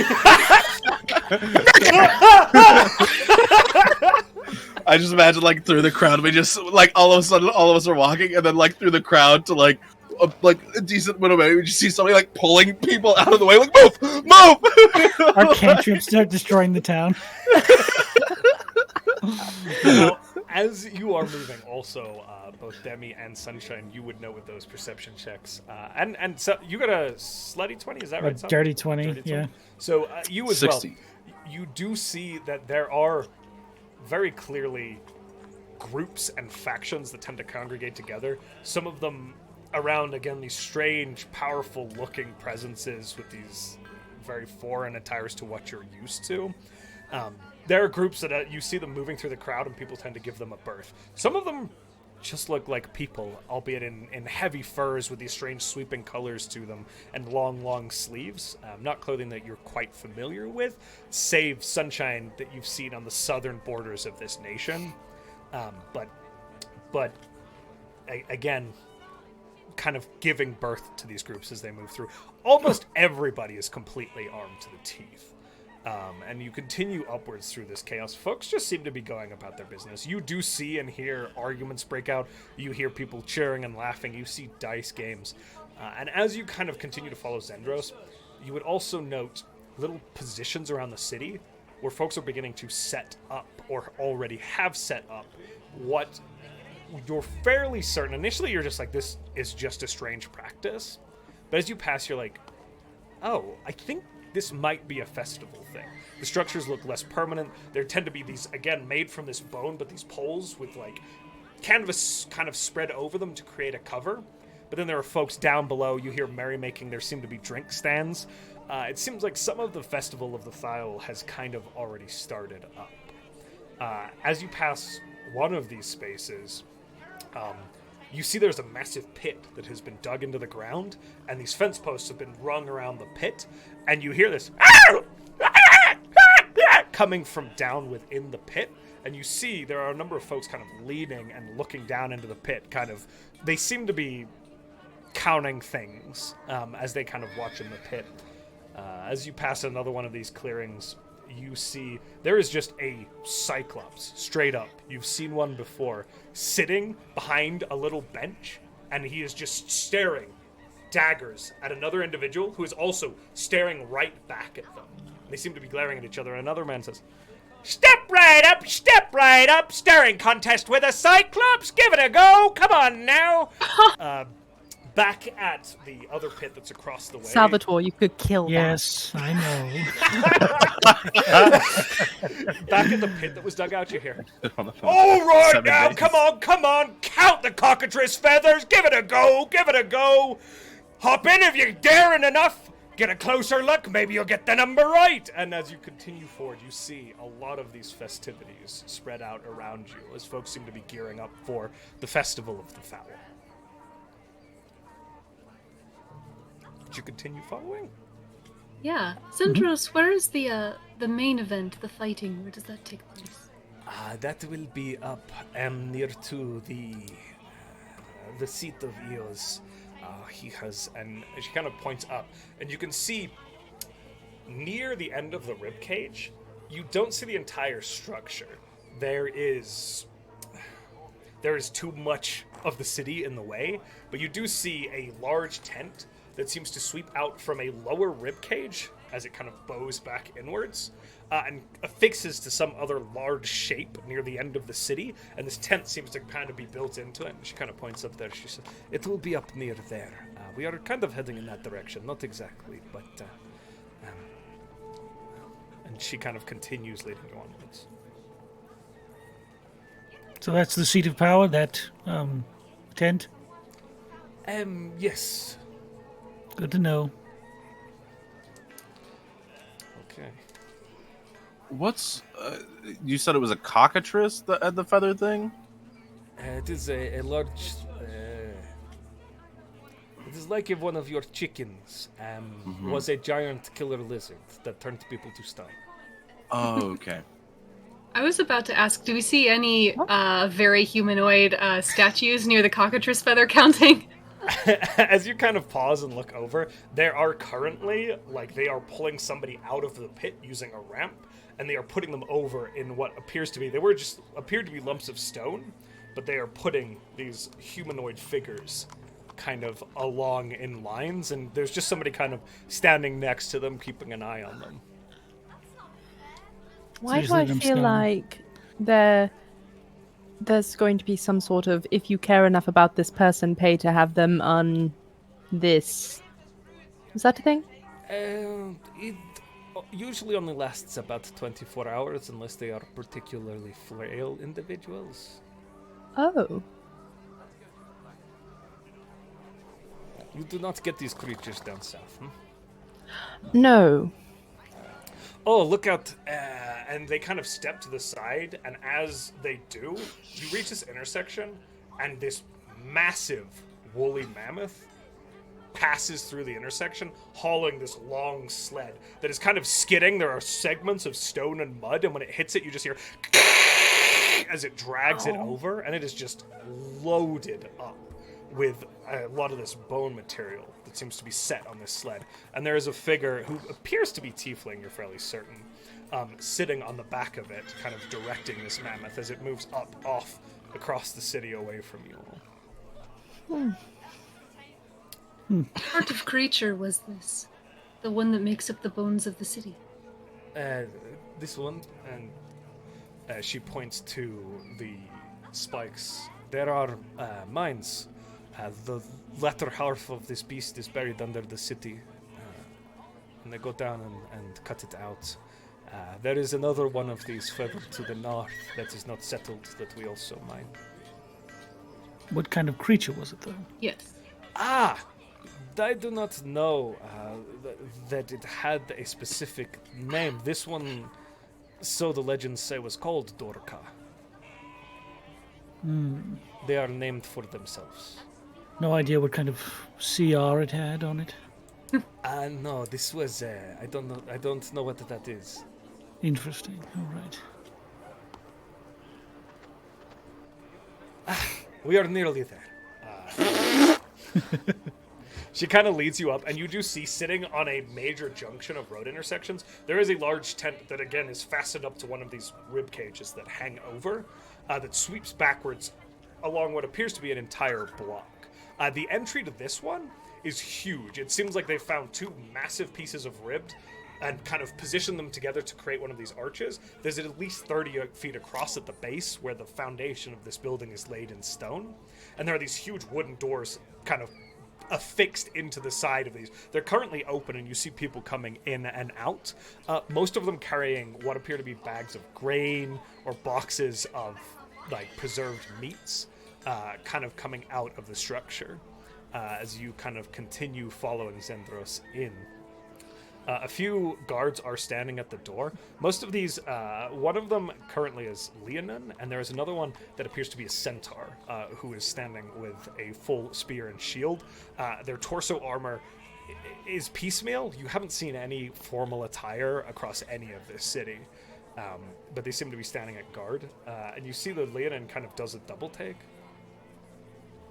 I just imagine, like, through the crowd, we just, like, all of a sudden, all of us are walking, and then, like, through the crowd to, like a decent bit away, we just see somebody, like, pulling people out of the way, like, move! Move! Our cantrips start destroying the town. Now, as you are moving, also, both Demi and Sunshine, you would know with those perception checks. And so you got a slutty 20, is that right? A dirty 20, yeah. So you as 60. well, you do see that there are very clearly groups and factions that tend to congregate together. Some of them around, again, these strange, powerful-looking presences with these very foreign attires to what you're used to. There are groups that you see them moving through the crowd, and people tend to give them a berth. Some of them just look like people, albeit in heavy furs with these strange sweeping colors to them and long sleeves. Not clothing that you're quite familiar with, save sunshine that you've seen on the southern borders of this nation. But again, kind of giving birth to these groups as they move through. Almost everybody is completely armed to the teeth. And you continue upwards through this chaos. Folks just seem to be going about their business. You do see and hear arguments break out. You hear people cheering and laughing. You see dice games. And as you kind of continue to follow Zendros, you would also note little positions around the city where folks are beginning to set up or already have set up what you're fairly certain. Initially, you're just like, this is just a strange practice. But as you pass, you're like, oh, I think this might be a festival thing. The structures look less permanent. There tend to be these, again, made from this bone, but these poles with, like, canvas kind of spread over them to create a cover. But then there are folks down below. You hear merrymaking. There seem to be drink stands. It seems like some of the Festival of the File has kind of already started up. As you pass one of these spaces, you see there's a massive pit that has been dug into the ground, and these fence posts have been rung around the pit, and you hear this coming from down within the pit, and you see there are a number of folks kind of leaning and looking down into the pit, kind of, they seem to be counting things as they kind of watch in the pit. As you pass another one of these clearings, you see there is just a cyclops straight up. You've seen one before, sitting behind a little bench, and he is just staring daggers at another individual who is also staring right back at them. They seem to be glaring at each other, and another man says, step right up, staring contest with a cyclops, give it a go, come on now. Back at the other pit that's across the way. Salvator, you could kill Yes, I know. Back at the pit that was dug out, you hear, all right now, days. come on, count the cockatrice feathers, give it a go. Hop in if you're daring enough. Get a closer look, maybe you'll get the number right. And as you continue forward, you see a lot of these festivities spread out around you as folks seem to be gearing up for the Festival of the Fowl. Did you continue following? Yeah. Zendros, where is the main event, the fighting? Where does that take place? That will be up near to the seat of Eos. He has, and she kind of points up, and you can see near the end of the ribcage, you don't see the entire structure. There is too much of the city in the way, but you do see a large tent that seems to sweep out from a lower ribcage as it kind of bows back inwards and affixes to some other large shape near the end of the city, and this tent seems to kind of be built into it. And she kind of points up there. She says, it will be up near there. We are kind of heading in that direction, not exactly, but and she kind of continues leading you onwards. So that's the seat of power, that tent? Yes. Good to know. Okay. What's you said it was a cockatrice at the feather thing? It is a large. It is like if one of your chickens was a giant killer lizard that turned people to stone. Oh, okay. I was about to ask, do we see any very humanoid statues near the cockatrice feather counting? As you kind of pause and look over, there are currently, like, they are pulling somebody out of the pit using a ramp, and they are putting them over in what appeared to be lumps of stone, but they are putting these humanoid figures kind of along in lines, and there's just somebody kind of standing next to them, keeping an eye on them. Why do I feel like there's going to be some sort of, if you care enough about this person, pay to have them on this? Is that a thing? It usually only lasts about 24 hours unless they are particularly frail individuals. Oh. You do not get these creatures down south, hmm? No. Oh, look out. And they kind of step to the side, and as they do, you reach this intersection, and this massive woolly mammoth passes through the intersection, hauling this long sled that is kind of skidding. There are segments of stone and mud, and when it hits it, you just hear as it drags it over, and it is just loaded up with a lot of this bone material that seems to be set on this sled. And there is a figure who appears to be tiefling, you're fairly certain, sitting on the back of it, kind of directing this mammoth as it moves up, off, across the city away from you all. What sort of creature was this? The one that makes up the bones of the city? This one, and she points to the spikes. There are mines. The latter half of this beast is buried under the city. And they go down and cut it out. There is another one of these further to the north that is not settled that we also mine. What kind of creature was it, though? Yes. I do not know that it had a specific name. This one, so the legends say, was called Dorka. They are named for themselves. No idea what kind of CR it had on it. No, this was, I don't know what that is. Interesting. All right. We are nearly there. She kind of leads you up, and you do see, sitting on a major junction of road intersections, there is a large tent that, again, is fastened up to one of these rib cages that hang over, that sweeps backwards along what appears to be an entire block. The entry to this one is huge. It seems like they found two massive pieces of ribbed and kind of positioned them together to create one of these arches. There's at least 30 feet across at the base where the foundation of this building is laid in stone. And there are these huge wooden doors kind of affixed into the side of these. They're currently open, and you see people coming in and out, most of them carrying what appear to be bags of grain or boxes of like preserved meats, kind of coming out of the structure as you kind of continue following Zendros in. A few guards are standing at the door. Most of these, one of them currently is Leonin, and there is another one that appears to be a centaur, who is standing with a full spear and shield. Their torso armor is piecemeal. You haven't seen any formal attire across any of this city, but they seem to be standing at guard. And you see that Leonin kind of does a double take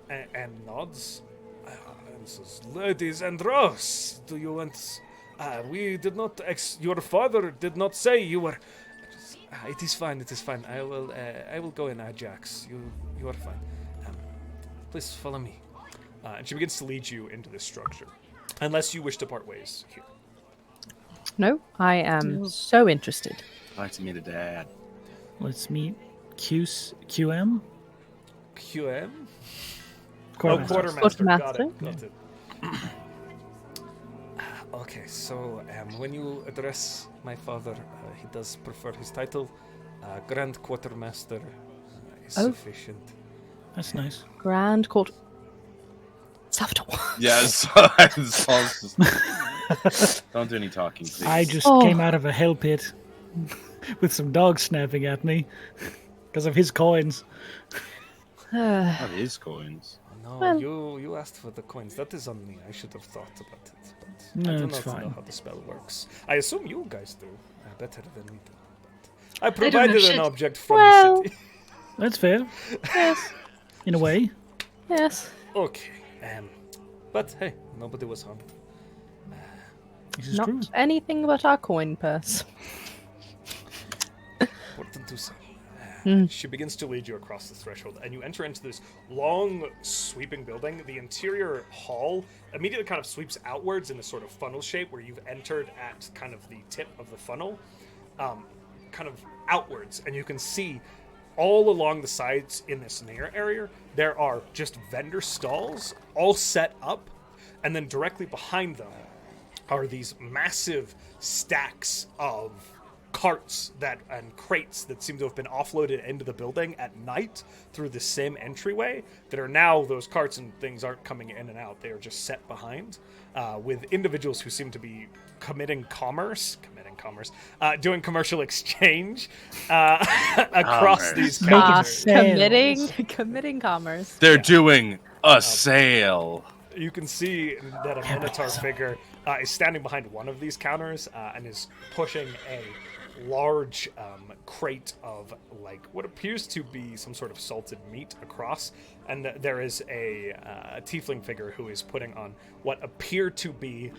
and nods and says, "Ladies and Ross, do you want... we did not... your father did not say you were... it is fine, it is fine. I will go in, Ajax. You are fine. Please follow me." And she begins to lead you into this structure. Unless you wish to part ways here. No, I am so interested. I'd like to meet a dad. Let's meet QM? QM? Quartermaster. Quartermaster. Got Quartermaster. it. Got it. Okay, so when you address my father, he does prefer his title. Grand Quartermaster is sufficient. That's nice. Grand Court. Salvator. Yes. Don't do any talking, please. I just came out of a hell pit with some dogs snapping at me because of his coins. Not his coins. No, Well- you asked for the coins. That is on me. I should have thought about it. But No, I do it's not fine. know how the spell works. I assume you guys do. Better than me do. But I don't know provided an shit. object from Well- the city. That's fair, Yes. in a way. Yes. Okay. But hey, nobody was harmed. This is Not true. anything but our coin purse. Important to say. She begins to lead you across the threshold, and you enter into this long, sweeping building. The interior hall immediately kind of sweeps outwards in a sort of funnel shape where you've entered at kind of the tip of the funnel, kind of outwards, and you can see all along the sides in this near area, there are just vendor stalls all set up, and then directly behind them are these massive stacks of carts and crates that seem to have been offloaded into the building at night through the same entryway that are now, those carts and things aren't coming in and out. They are just set behind with individuals who seem to be doing commercial exchange across these counters. Committing commerce. They're doing a sale. You can see that a Minotaur figure is standing behind one of these counters and is pushing a large crate of like what appears to be some sort of salted meat across, and there is a tiefling figure who is putting on what appear to be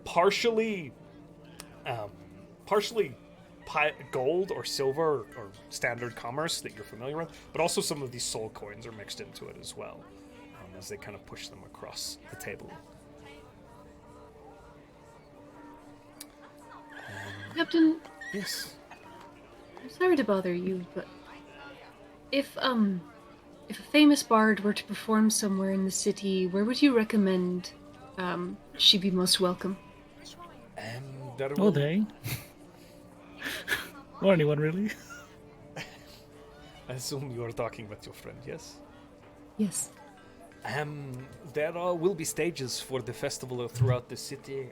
partially gold or silver or standard commerce that you're familiar with, but also some of these soul coins are mixed into it as well, as they kind of push them across the table. Captain, Yes. I'm sorry to bother you, but if a famous bard were to perform somewhere in the city, where would you recommend she be most welcome? Oh, they. Or anyone, really. I assume you are talking with your friend, yes? Yes. There will be stages for the festival throughout the city.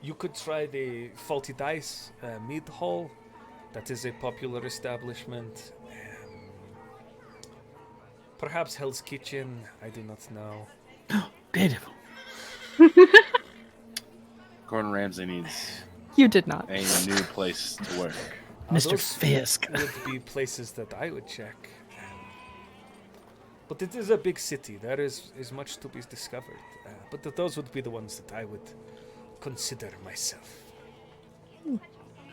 You could try the Faulty Dice Mead Hall. That is a popular establishment. Perhaps Hell's Kitchen. I do not know. Beautiful. Gordon Ramsay needs You did not. a new place to work. Mr. Those Fisk. would be places that I would check. But it is a big city. There is much to be discovered. But those would be the ones that I would consider myself.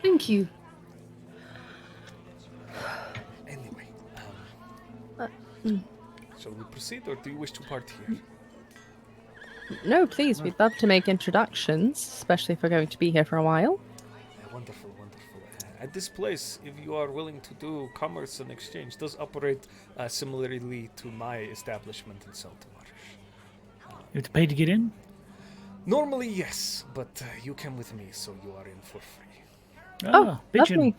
Thank you. Anyway, shall we proceed, or do you wish to part here? No, please. We'd love to make introductions, especially if we're going to be here for a while. Wonderful, wonderful. At this place, if you are willing to do commerce and exchange, does operate similarly to my establishment in Saltmarsh. You have to pay to get in? Normally, yes, but you came with me, so you are in for free. Ah, bitchin'. lovely.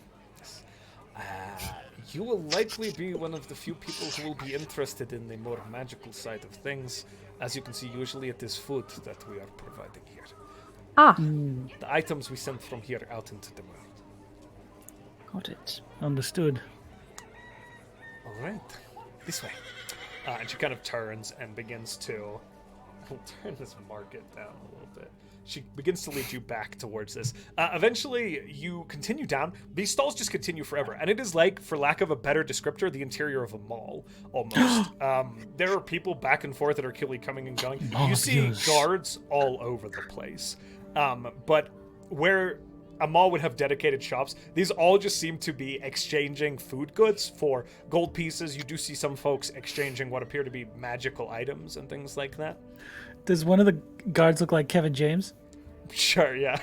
You will likely be one of the few people who will be interested in the more magical side of things. As you can see, usually it is food that we are providing here. The items we send from here out into the world. Got it. Understood. All right, this way. And she kind of turns and begins to... We'll turn this market down a little bit. She begins to lead you back towards this. Eventually, you continue down. These stalls just continue forever. And it is like, for lack of a better descriptor, the interior of a mall, almost. There are people back and forth that are coming and going. You see guards all over the place. But where a mall would have dedicated shops, these all just seem to be exchanging food goods for gold pieces. You do see some folks exchanging what appear to be magical items and things like that. Does one of the guards look like Kevin James? Sure, yeah.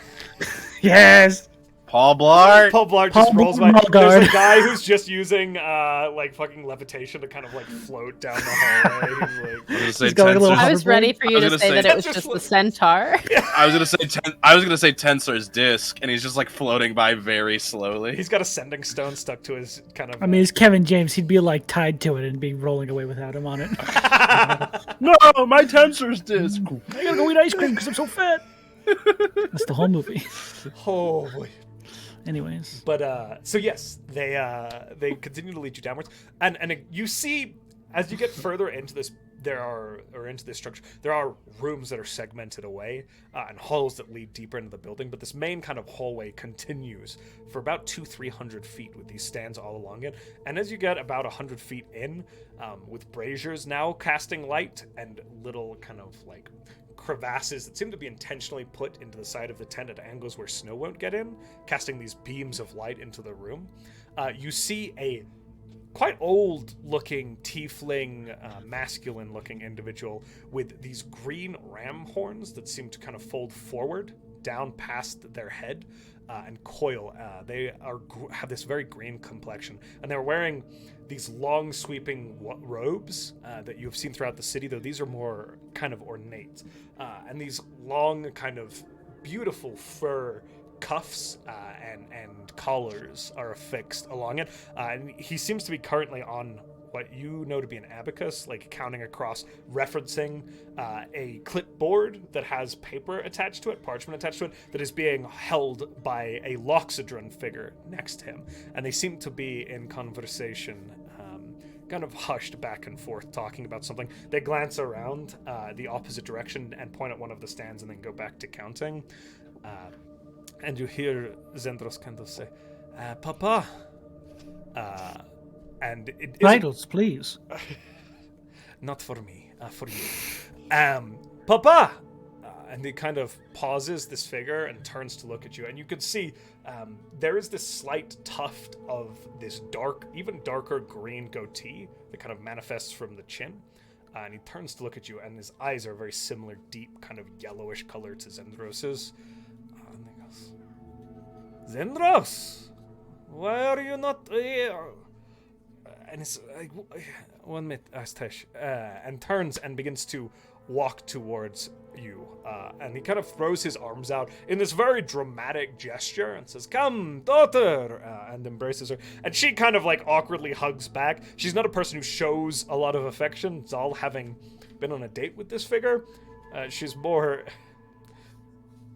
Yes! Paul Blart. Paul Blart Paul just rolls by. Blart. There's a guy who's just using like fucking levitation to kind of like float down the hallway. He's like, He's got like a little I was hoverboard. ready for you I was to gonna say say- that it was Just just like- the centaur. I was gonna say Tensor's disc, and he's just like floating by very slowly. he's got a sending stone stuck to his kind of. I mean, it's Kevin James. He'd be like tied to it and be rolling away without him on it. No, my Tensor's disc. I gotta go eat ice cream because I'm so fat. That's the whole movie. Oh boy. Anyways. But so yes, they continue to lead you downwards, and you see as you get further into this, into this structure, there are rooms that are segmented away and halls that lead deeper into the building. But this main kind of hallway continues for about 200-300 feet with these stands all along it. And as you get about 100 feet in, with braziers now casting light and little kind of like crevasses that seem to be intentionally put into the side of the tent at angles where snow won't get in, casting these beams of light into the room. You see a quite old-looking tiefling, masculine-looking individual with these green ram horns that seem to kind of fold forward down past their head and coil. They have this very green complexion, and they're wearing these long sweeping robes that you have seen throughout the city, though these are more kind of ornate. And these long kind of beautiful fur cuffs and collars are affixed along it. And he seems to be currently on what you know to be an abacus, like counting across, referencing a clipboard that has paper attached to it, parchment attached to it, that is being held by a Loxodron figure next to him. And they seem to be in conversation, kind of hushed back and forth, talking about something. They glance around the opposite direction and point at one of the stands and then go back to counting. And you hear Zendros kind of say, Papa. And it Titles, please. Not for me, for you. Papa! And he kind of pauses, this figure, and turns to look at you. And you can see there is this slight tuft of this dark, even darker green goatee that kind of manifests from the chin. And he turns to look at you, and his eyes are very similar, deep, kind of yellowish color to Zendros's. And he goes, Zendros! Why are you not here? And it's like, 1 minute, Astesh, and turns and begins to walk towards you. And he kind of throws his arms out in this very dramatic gesture and says, Come, daughter, and embraces her. And she kind of like awkwardly hugs back. She's not a person who shows a lot of affection. Zahl, having been on a date with this figure, she's more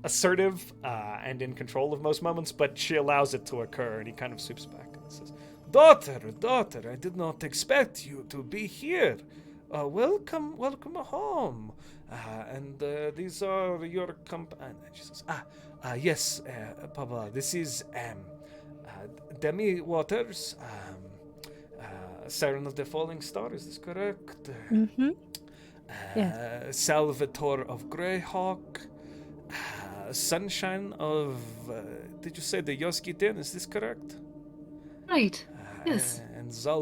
assertive and in control of most moments, but she allows it to occur, and he kind of swoops back and says, Daughter, I did not expect you to be here. Welcome home. And these are your companions. And she says, yes, Papa, this is Demi Waters, Siren of the Falling Star, is this correct? Mm-hmm. Yeah. Salvator of Greyhawk, Sunshine of, did you say the Yoski-Den, is this correct? Right. Yes. And Zahl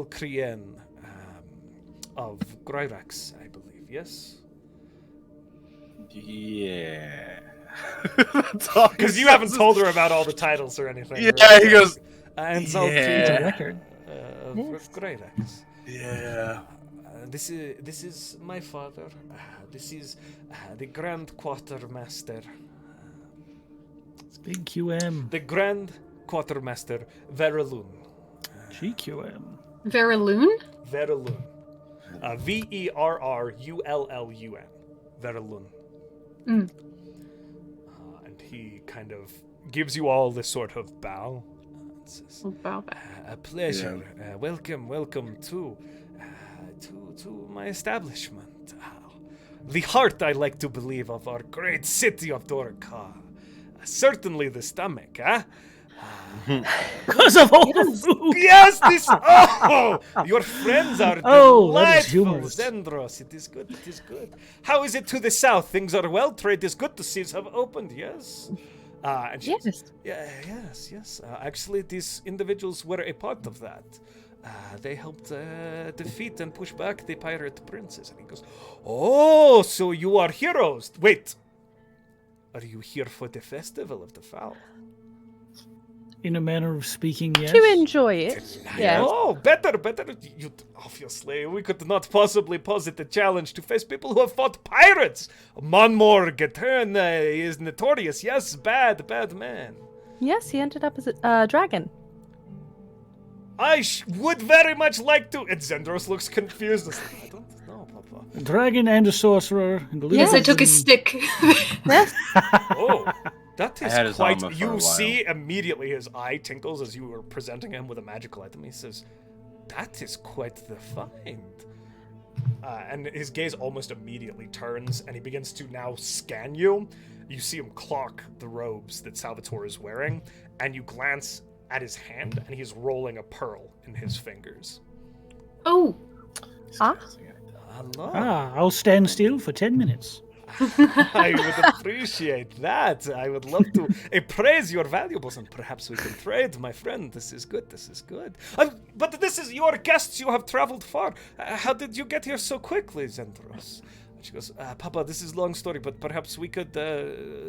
of Gryrax, I believe, yes? Yeah. Because you haven't told her about all the titles or anything. Yeah, right? he goes, And Zahl It's a record. of Gryrax. yeah. This is my father. This is the Grand Quartermaster. It's big QM. The Grand Quartermaster Veraloon. GQM. Veraloon? Veraloon. Verrulun. Veraloon. Mm. And he kind of gives you all this sort of bow. Says, Oh, bow back. a pleasure. Welcome to my establishment. The heart, I like to believe, of our great city of Dorka. Certainly the stomach, huh? Because of all the food. Yes, this. Oh, your friends are Oh, that is delightful, humorous. Zendros. It is good. It is good. How is it to the south? Things are well. Trade is good. The seas have opened. Yes. And she, Yes. Yeah. Yes. Actually, these individuals were a part of that. They helped defeat and push back the pirate princes. And he goes, "Oh, so you are heroes? Wait, are you here for the festival of the fowl?" In a manner of speaking, yes. To enjoy it. Yeah. Oh, better. You obviously, we could not possibly posit the challenge to face people who have fought pirates. Monmor Getern is notorious. Yes, bad man. Yes, he ended up as a dragon. I would very much like to. And Zendros looks confused. I don't know, Papa. A dragon and a sorcerer. And a Yes, I took a and- stick. Yes. Oh, that I had his is quite. armor for a You while. see immediately his eye tinkles as you were presenting him with a magical item. He says, "That is quite the find." And his gaze almost immediately turns, and he begins to now scan you. You see him clock the robes that Salvator is wearing, and you glance at his hand, and he's rolling a pearl in his fingers. Oh, Hello. I'll stand still for 10 minutes. I would appreciate that. I would love to appraise your valuables, and perhaps we can trade, my friend. This is good. But this is your guests. You have traveled far. How did you get here so quickly, Zendros? And she goes, Papa, this is a long story, but perhaps we could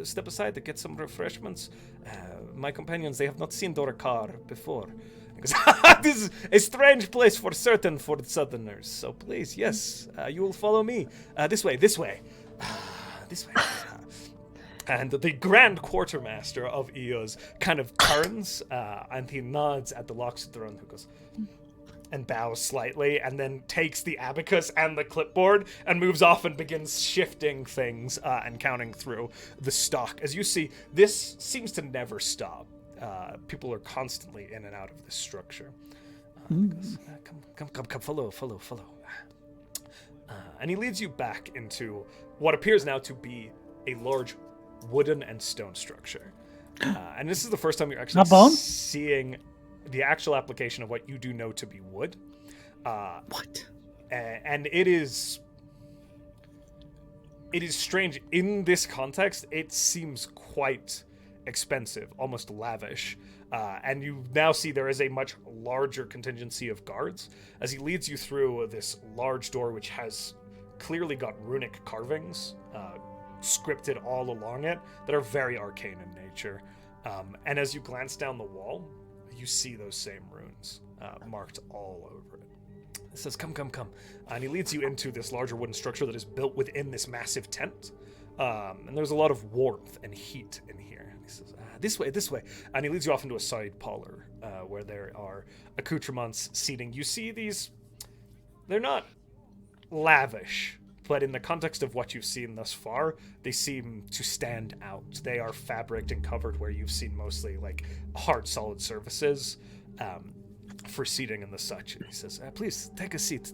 step aside to get some refreshments. My companions, they have not seen Dorkar before. He goes, this is a strange place for certain for the southerners. So please, yes, you will follow me. This way. This way. And the Grand Quartermaster of Eos kind of turns and he nods at the Loxodron who goes and bows slightly and then takes the abacus and the clipboard and moves off and begins shifting things and counting through the stock. As you see, this seems to never stop. People are constantly in and out of this structure. He goes, come, follow. And he leads you back into what appears now to be a large wooden and stone structure. And this is the first time you're actually seeing the actual application of what you do know to be wood. What? And it is strange. In this context, it seems quite expensive, almost lavish. And you now see there is a much larger contingency of guards as he leads you through this large door, which has clearly got runic carvings scripted all along it that are very arcane in nature. And as you glance down the wall, you see those same runes marked all over it. It says, come. And he leads you into this larger wooden structure that is built within this massive tent. And there's a lot of warmth and heat in here. And he says, this way. And he leads you off into a side parlor where there are accoutrements seating. You see these, they're not lavish, but in the context of what you've seen thus far, they seem to stand out. They are fabriced and covered where you've seen mostly like hard, solid surfaces for seating and the such. And he says, please, take a seat.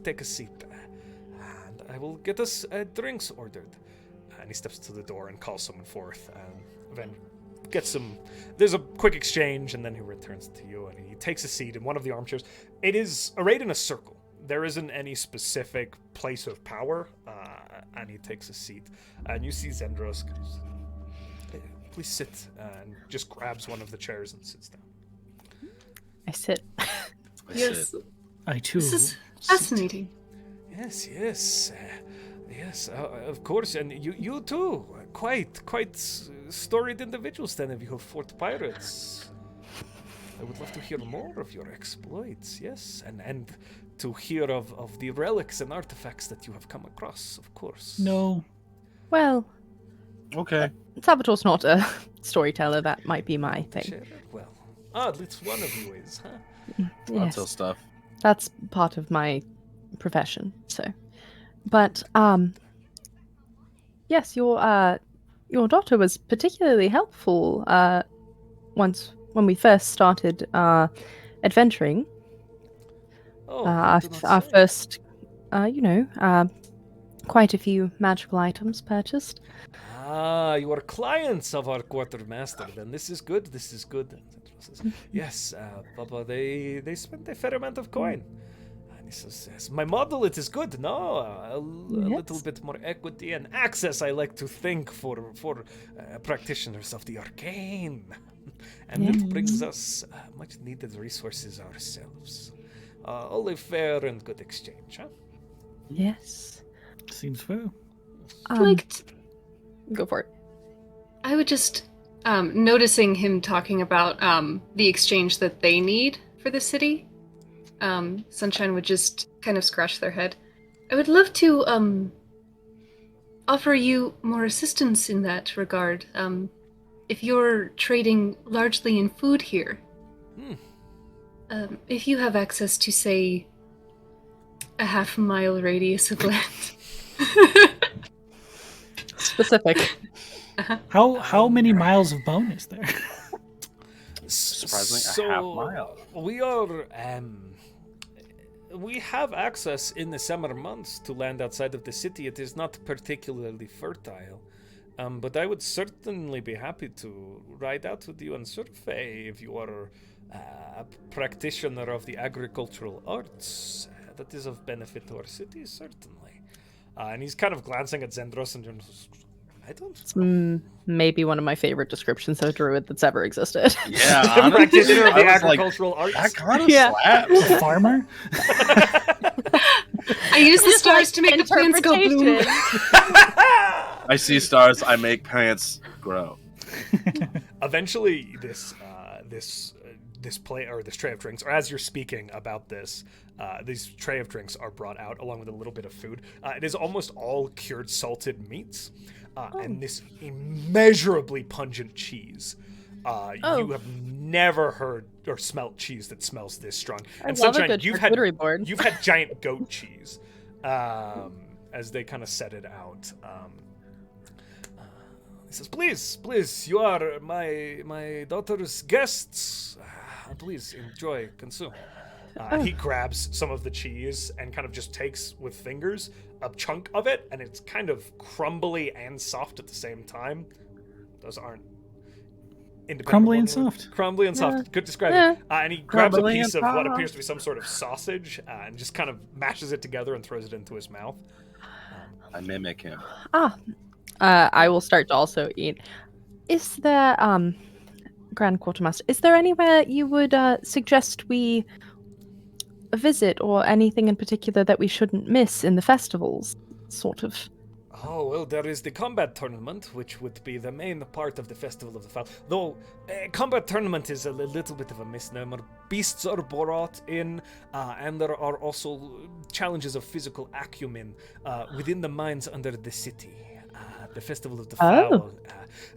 And I will get us drinks ordered. And he steps to the door and calls someone forth. And then gets some... There's a quick exchange, and then he returns to you, and he takes a seat in one of the armchairs. It is arrayed in a circle. There isn't any specific place of power, and he takes a seat. And you see Zendros goes, hey, please sit, and just grabs one of the chairs and sits down. I sit. Yes. I too. This is fascinating. Yes, of course, and you too. Quite storied individuals then if you have fought pirates. I would love to hear more of your exploits, yes, and to hear of the relics and artifacts that you have come across, of course. No. Well, Okay. Salvator's not a storyteller. That might be my thing. Sure. Well, at least one of you is, huh? Lots of Yes, stuff. that's part of my profession. So, but yes, your daughter was particularly helpful once when we first started adventuring. Oh, Our do not say. first, quite a few magical items purchased. You are clients of our quartermaster, then this is good. Yes, Papa, they spent a fair amount of coin. And he says, yes, my model, it is good, no? A little bit more equity and access, I like to think, for practitioners of the arcane. And it brings us much needed resources ourselves. All a fair and good exchange, huh? Yes. Seems fair. Go for it. I would just, noticing him talking about the exchange that they need for the city, Sunshine would just kind of scratch their head. I would love to offer you more assistance in that regard. If you're trading largely in food here, if you have access to, say, a half-mile radius of land. Specific. How many miles of bone is there? Surprisingly, a half mile. We have access in the summer months to land outside of the city. It is not particularly fertile. But I would certainly be happy to ride out with you and survey if you are a practitioner of the agricultural arts. That is of benefit to our city, certainly. And he's kind of glancing at Zendros and just, I don't know. Maybe one of my favorite descriptions of a druid that's ever existed. Yeah, The honestly, practitioner of the I was like, agricultural arts. that kind of Yeah. slaps. A farmer? I use the stars to make the plants go bloom. I see stars, I make pants grow. Eventually, this tray of drinks, or as you're speaking about this tray of drinks are brought out along with a little bit of food. It is almost all cured salted meats. and this immeasurably pungent cheese. You have never heard or smelt cheese that smells this strong. And love a Sunshine, good you've had charcuterie board. you've had giant goat cheese. As they kind of set it out. He says, please, you are my daughter's guests. Please enjoy, consume. He grabs some of the cheese and kind of just takes with fingers a chunk of it, and it's kind of crumbly and soft at the same time. Those aren't independent. Crumbly and soft. Crumbly and soft. Good describing. And he grabs a piece of what appears to be some sort of sausage and just kind of mashes it together and throws it into his mouth. I mimic him. I will start to also eat. Is there, Grand Quartermaster, is there anywhere you would suggest we visit, or anything in particular that we shouldn't miss in the festivals, sort of? Oh, well, there is the combat tournament, which would be the main part of the Festival of the Fowl. Though, combat tournament is a little bit of a misnomer. Beasts are brought in, and there are also challenges of physical acumen within the mines under the city. The Festival of the Fowl.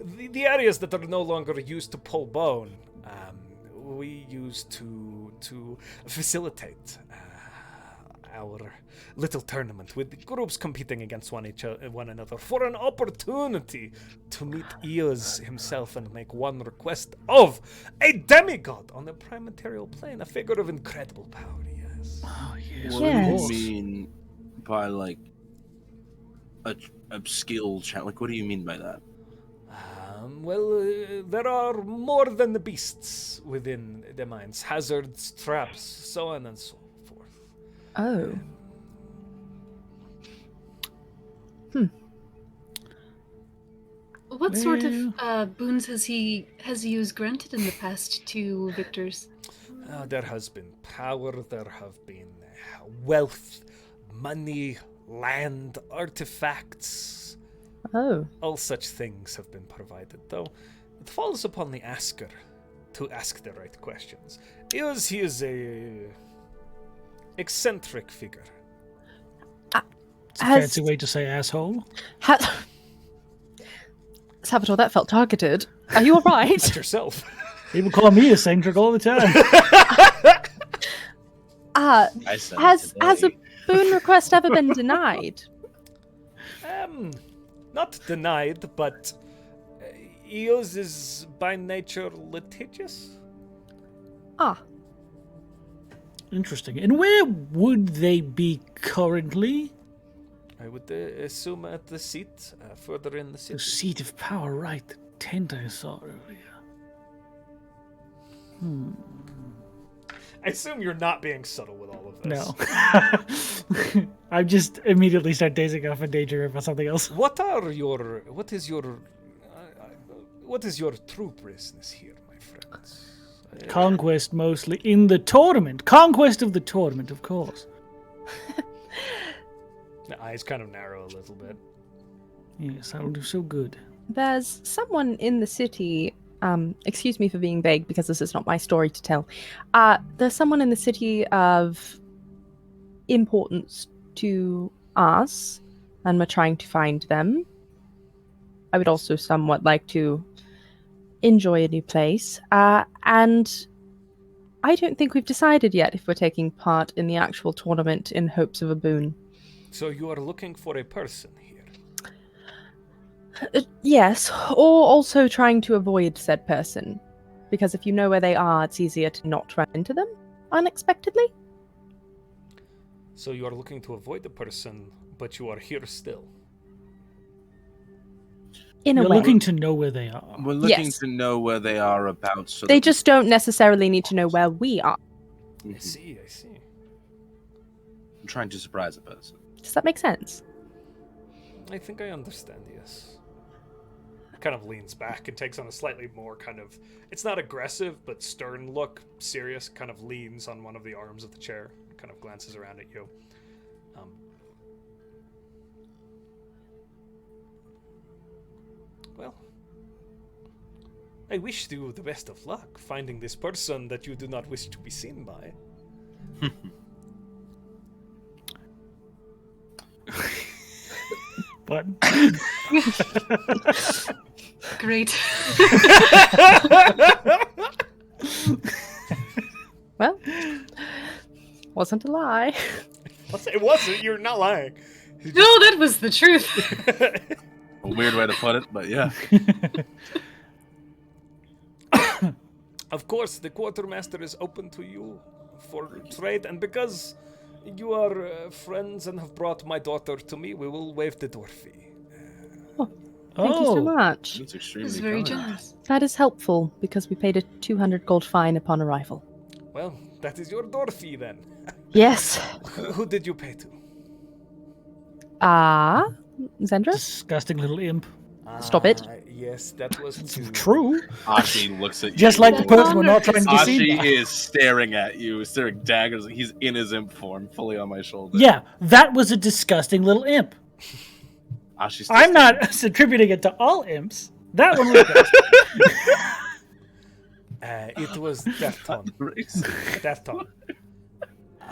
The areas that are no longer used to pull bone, we use to facilitate our little tournament with groups competing against one another for an opportunity to meet Eos himself and make one request of a demigod on the prime material plane, a figure of incredible power. Yes. Oh, yes. What do you mean by like a skill challenge? Like, what do you mean by that? Well, there are more than the beasts within the mines. Hazards, traps, so on and so forth. Oh. What sort of boons has he used granted in the past to victors? There has been power, there have been wealth, money, land, artifacts. Oh. All such things have been provided, though it falls upon the asker to ask the right questions. He is a eccentric figure. It's a fancy way to say asshole. Salvator, that felt targeted. Are you alright? At yourself. People call me eccentric all the time. Has a boon request ever been denied? Not denied, but Eos is by nature litigious. Interesting. And where would they be currently? I would assume at the seat, further in the city. The seat of power, right. The tent I saw earlier. I assume you're not being subtle with all of this. No. I just immediately start dazing off and daydreaming about something else. What is your true business here, my friends? Conquest mostly in the tournament. Conquest of the tournament, of course. The eyes kind of narrow a little bit. Yes, that'll do so good. There's someone in the city, excuse me for being vague because this is not my story to tell. There's someone in the city of importance to us, and we're trying to find them. I would also somewhat like to enjoy a new place. And I don't think we've decided yet if we're taking part in the actual tournament in hopes of a boon. So you are looking for a person here? Yes, or also trying to avoid said person. Because if you know where they are, it's easier to not run into them unexpectedly. So you are looking to avoid the person, but you are here still? In a We're way. looking to know where they are. We're looking Yes. to know where they are about. So They that just don't necessarily need to know where we are. I see. I'm trying to surprise a person. Does that make sense? I think I understand, yes. Kind of leans back and takes on a slightly more kind of, it's not aggressive, but stern look, serious, kind of leans on one of the arms of the chair, kind of glances around at you. Well, I wish you the best of luck finding this person that you do not wish to be seen by. button. Great. Well, wasn't a lie. It wasn't. You're not lying. No, that was the truth. A weird way to put it, but yeah. Of course, the quartermaster is open to you for trade, and because you are friends and have brought my daughter to me, we will waive the door fee. Thank you so much. That's extremely That's very kind. generous. That is helpful because we paid a 200 gold fine upon arrival. Well, that is your door fee then. Yes. Who did you pay to? Zendra? Disgusting little imp. Stop it. Yes, that was to... True. Ashi looks at you. Just like the person we're not trying to deceive. Ashi is staring at you, staring daggers. He's in his imp form, fully on my shoulder. Yeah, that was a disgusting little imp. Ashi's I'm not attributing it to all imps. That one was it was Defton. Defton.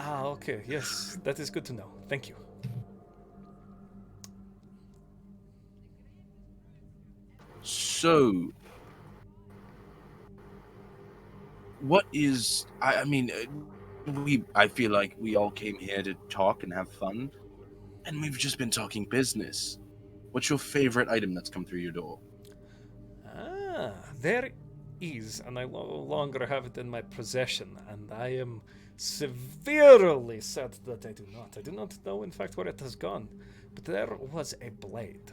Okay. Yes, that is good to know. Thank you. So, what is? I mean, I feel like we all came here to talk and have fun, and we've just been talking business. What's your favorite item that's come through your door? There is, and I no longer have it in my possession, and I am severely sad that I do not. I do not know, in fact, where it has gone, but there was a blade,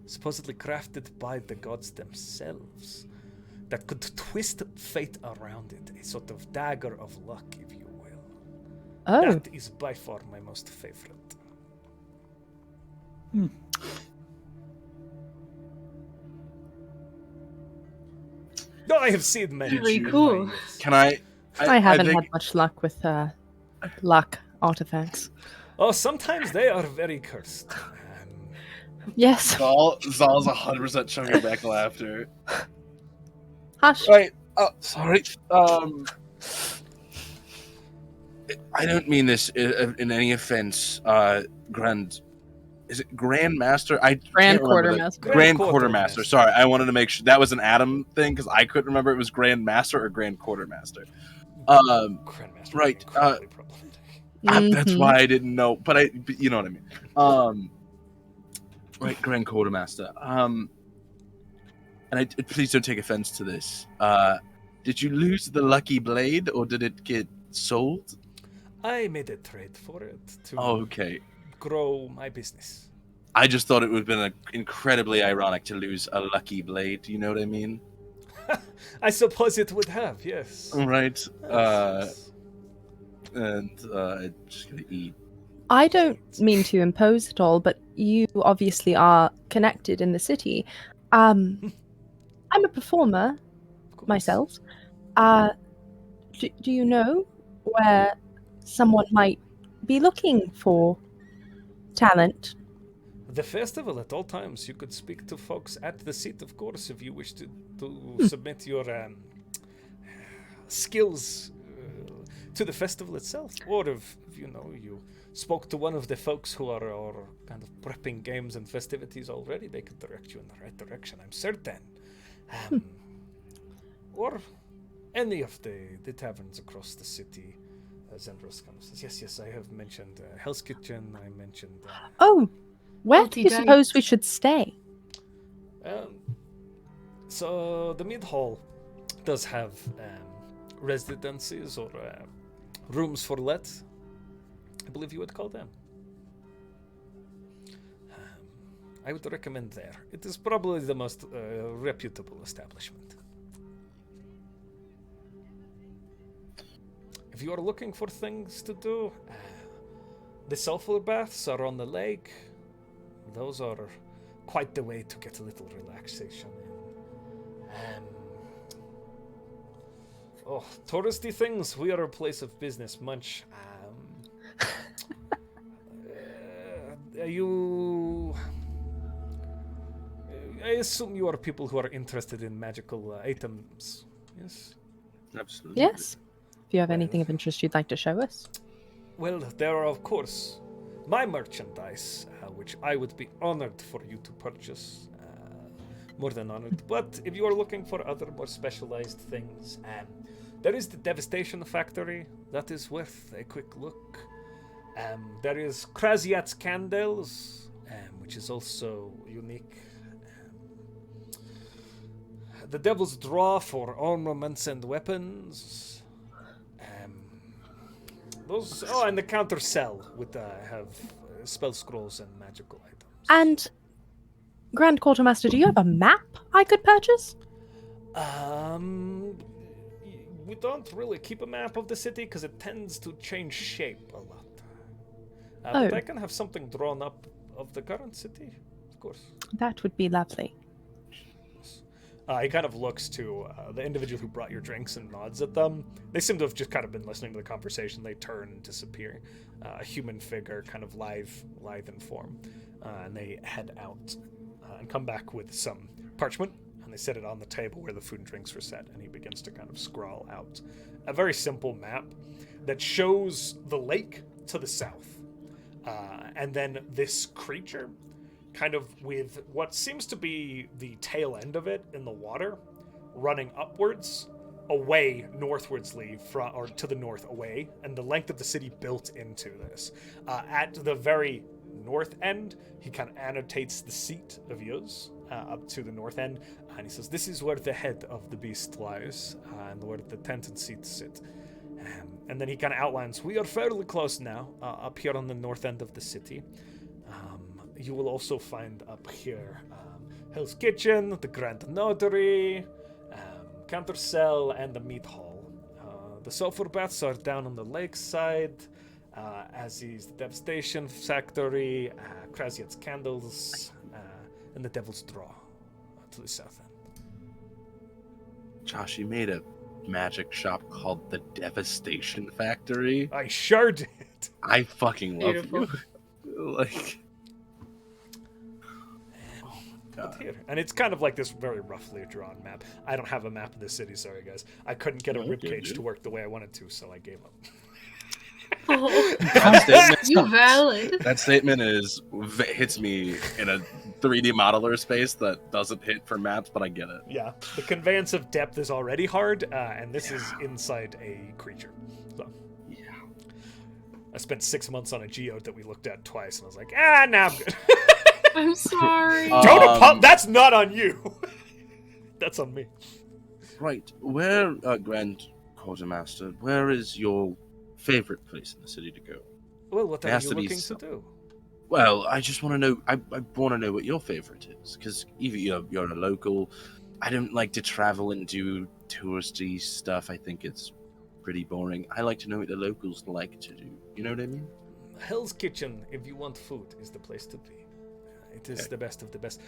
supposedly crafted by the gods themselves, that could twist fate around it, a sort of dagger of luck, if you will. Oh. That is by far my most favorite. No, I have seen many. Very cool. Can I haven't think, had much luck with luck artifacts. Oh, sometimes they are very cursed. Yes. Zahl's 100% choking back laughter. Hush. Right. Oh, sorry. I don't mean this in any offense, Grand. Is it Grand Master? Grand Quartermaster. Grand Quartermaster. Sorry, I wanted to make sure that was an Adam thing because I couldn't remember it was Grand Master or Grand Quartermaster. Grandmaster Right. incredibly problematic. That's why I didn't know, but you know what I mean. Right, Grand Quartermaster. And please don't take offense to this. Did you lose the lucky blade, or did it get sold? I made a trade for it to Okay. grow my business. I just thought it would have been incredibly ironic to lose a lucky blade. You know what I mean? I suppose it would have, yes. Right. Yes. And just gonna eat. I don't mean to impose at all, but you obviously are connected in the city. I'm a performer Of course. myself. Do you know where someone might be looking for talent? The festival at all times. You could speak to folks at the seat, of course, if you wish to submit your skills to the festival itself. Or if you spoke to one of the folks who are kind of prepping games and festivities already, they could direct you in the right direction, I'm certain. Or any of the taverns across the city. Zendros kind of says, yes, I have mentioned Hell's Kitchen, I mentioned... Where do you suppose we should stay? So the Mid Hall does have residencies or rooms for let, I believe you would call them. I would recommend there. It is probably the most reputable establishment. If you are looking for things to do, the sulfur baths are on the lake. Those are quite the way to get a little relaxation in. Touristy things. We are a place of business, Munch. I assume you are people who are interested in magical items, yes? Absolutely. Yes. If you have anything of interest you'd like to show us. Well, there are, of course, my merchandise which I would be honored for you to purchase. More than honored. But if you are looking for other more specialized things, there is the Devastation Factory. That is worth a quick look. There is Kraziat's Candles, which is also unique. The Devil's Draw for ornaments and weapons. And the Counter Cell with have spell scrolls and magical items. And Grand Quartermaster, do you have a map I could purchase? We don't really keep a map of the city because it tends to change shape a lot. But I can have something drawn up of the current city, of course. That would be lovely. He kind of looks to the individual who brought your drinks and nods at them. They seem to have just kind of been listening to the conversation. They turn and disappear. A human figure, kind of lithe in form. And they head out and come back with some parchment. And they set it on the table where the food and drinks were set. And he begins to kind of scrawl out a very simple map that shows the lake to the south. And then this creature, kind of with what seems to be the tail end of it in the water, running upwards, away northwardsly, or to the north away, and the length of the city built into this. At the very north end, he kind of annotates the seat of Yuz up to the north end, and he says, this is where the head of the beast lies, and where the tent and seats sit. And then he kind of outlines, we are fairly close now, up here on the north end of the city. You will also find up here Hell's Kitchen, the Grand Notary, Counter Cell, and the Meat Hall. The sulfur baths are down on the lakeside, as is the Devastation Factory, Kraziat's Candles, and the Devil's Draw to the south end. Josh, you made a magic shop called the Devastation Factory. I sure did. I fucking love Beautiful. you. Like, Here. And it's kind of like this very roughly drawn map. I don't have a map of the city, sorry guys. I couldn't get a ribcage to work the way I wanted to, so I gave up. Oh, that you valid. That statement hits me in a 3D modeler space that doesn't hit for maps, but I get it. Yeah, the conveyance of depth is already hard, and this is inside a creature. So, yeah. I spent 6 months on a geode that we looked at twice, and I was like, nah, I'm good. I'm sorry. That's not on you. That's on me. Right. Where, Grand Quartermaster, where is your favorite place in the city to go? Well, what It are has you to be looking to do? Well, I just want to know. I want to know what your favorite is, because even you're a local. I don't like to travel and do touristy stuff. I think it's pretty boring. I like to know what the locals like to do. You know what I mean? Hell's Kitchen, if you want food, is the place to be. It is the best of the best.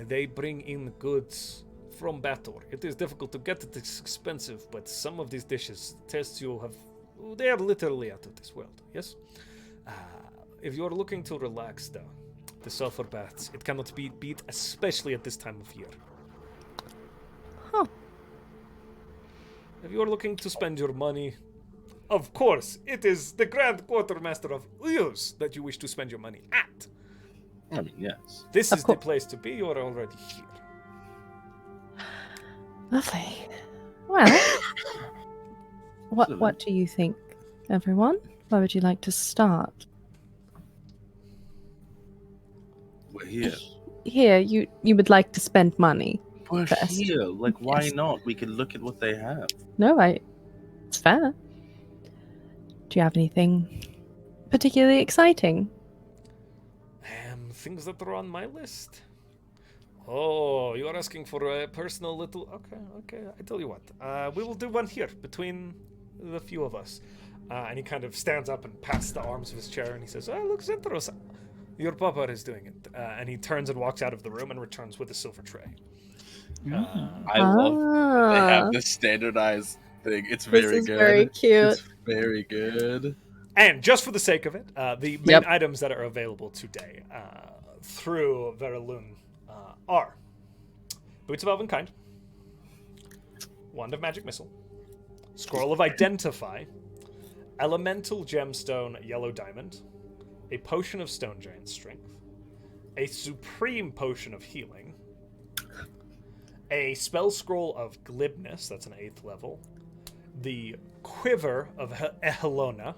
They bring in goods from Bator. It is difficult to get it. It's expensive, but some of these dishes, tests you have, they are literally out of this world. Yes. If you are looking to relax, though, the sulfur baths, it cannot be beat, especially at this time of year. Huh. If you are looking to spend your money, of course, it is the Grand Quartermaster of Uyos that you wish to spend your money at. I mean, yes. This is the place to be. You are already here. Lovely. Well, what do you think, everyone? Where would you like to start? We're here. Here, you would like to spend money. We're first. here. Like, why Yes. not? We can look at what they have. No, it's fair. Do you have anything particularly exciting? Things that are on my list. Oh, you are asking for a personal little... Okay. I tell you what. We will do one here between the few of us. And he kind of stands up and pats the arms of his chair and he says, "Oh, looks interesting. Your papa is doing it." And he turns and walks out of the room and returns with a silver tray. I love they have this standardized thing. It's very This is good. very cute. It's very good. And just for the sake of it, the main items that are available today through Veraloon are Boots of Elvenkind, Wand of Magic Missile, Scroll of Identify, Elemental Gemstone Yellow Diamond, a Potion of Stone Giant Strength, a supreme potion of healing, a spell scroll of glibness, that's an 8th level, the quiver of Ehelona,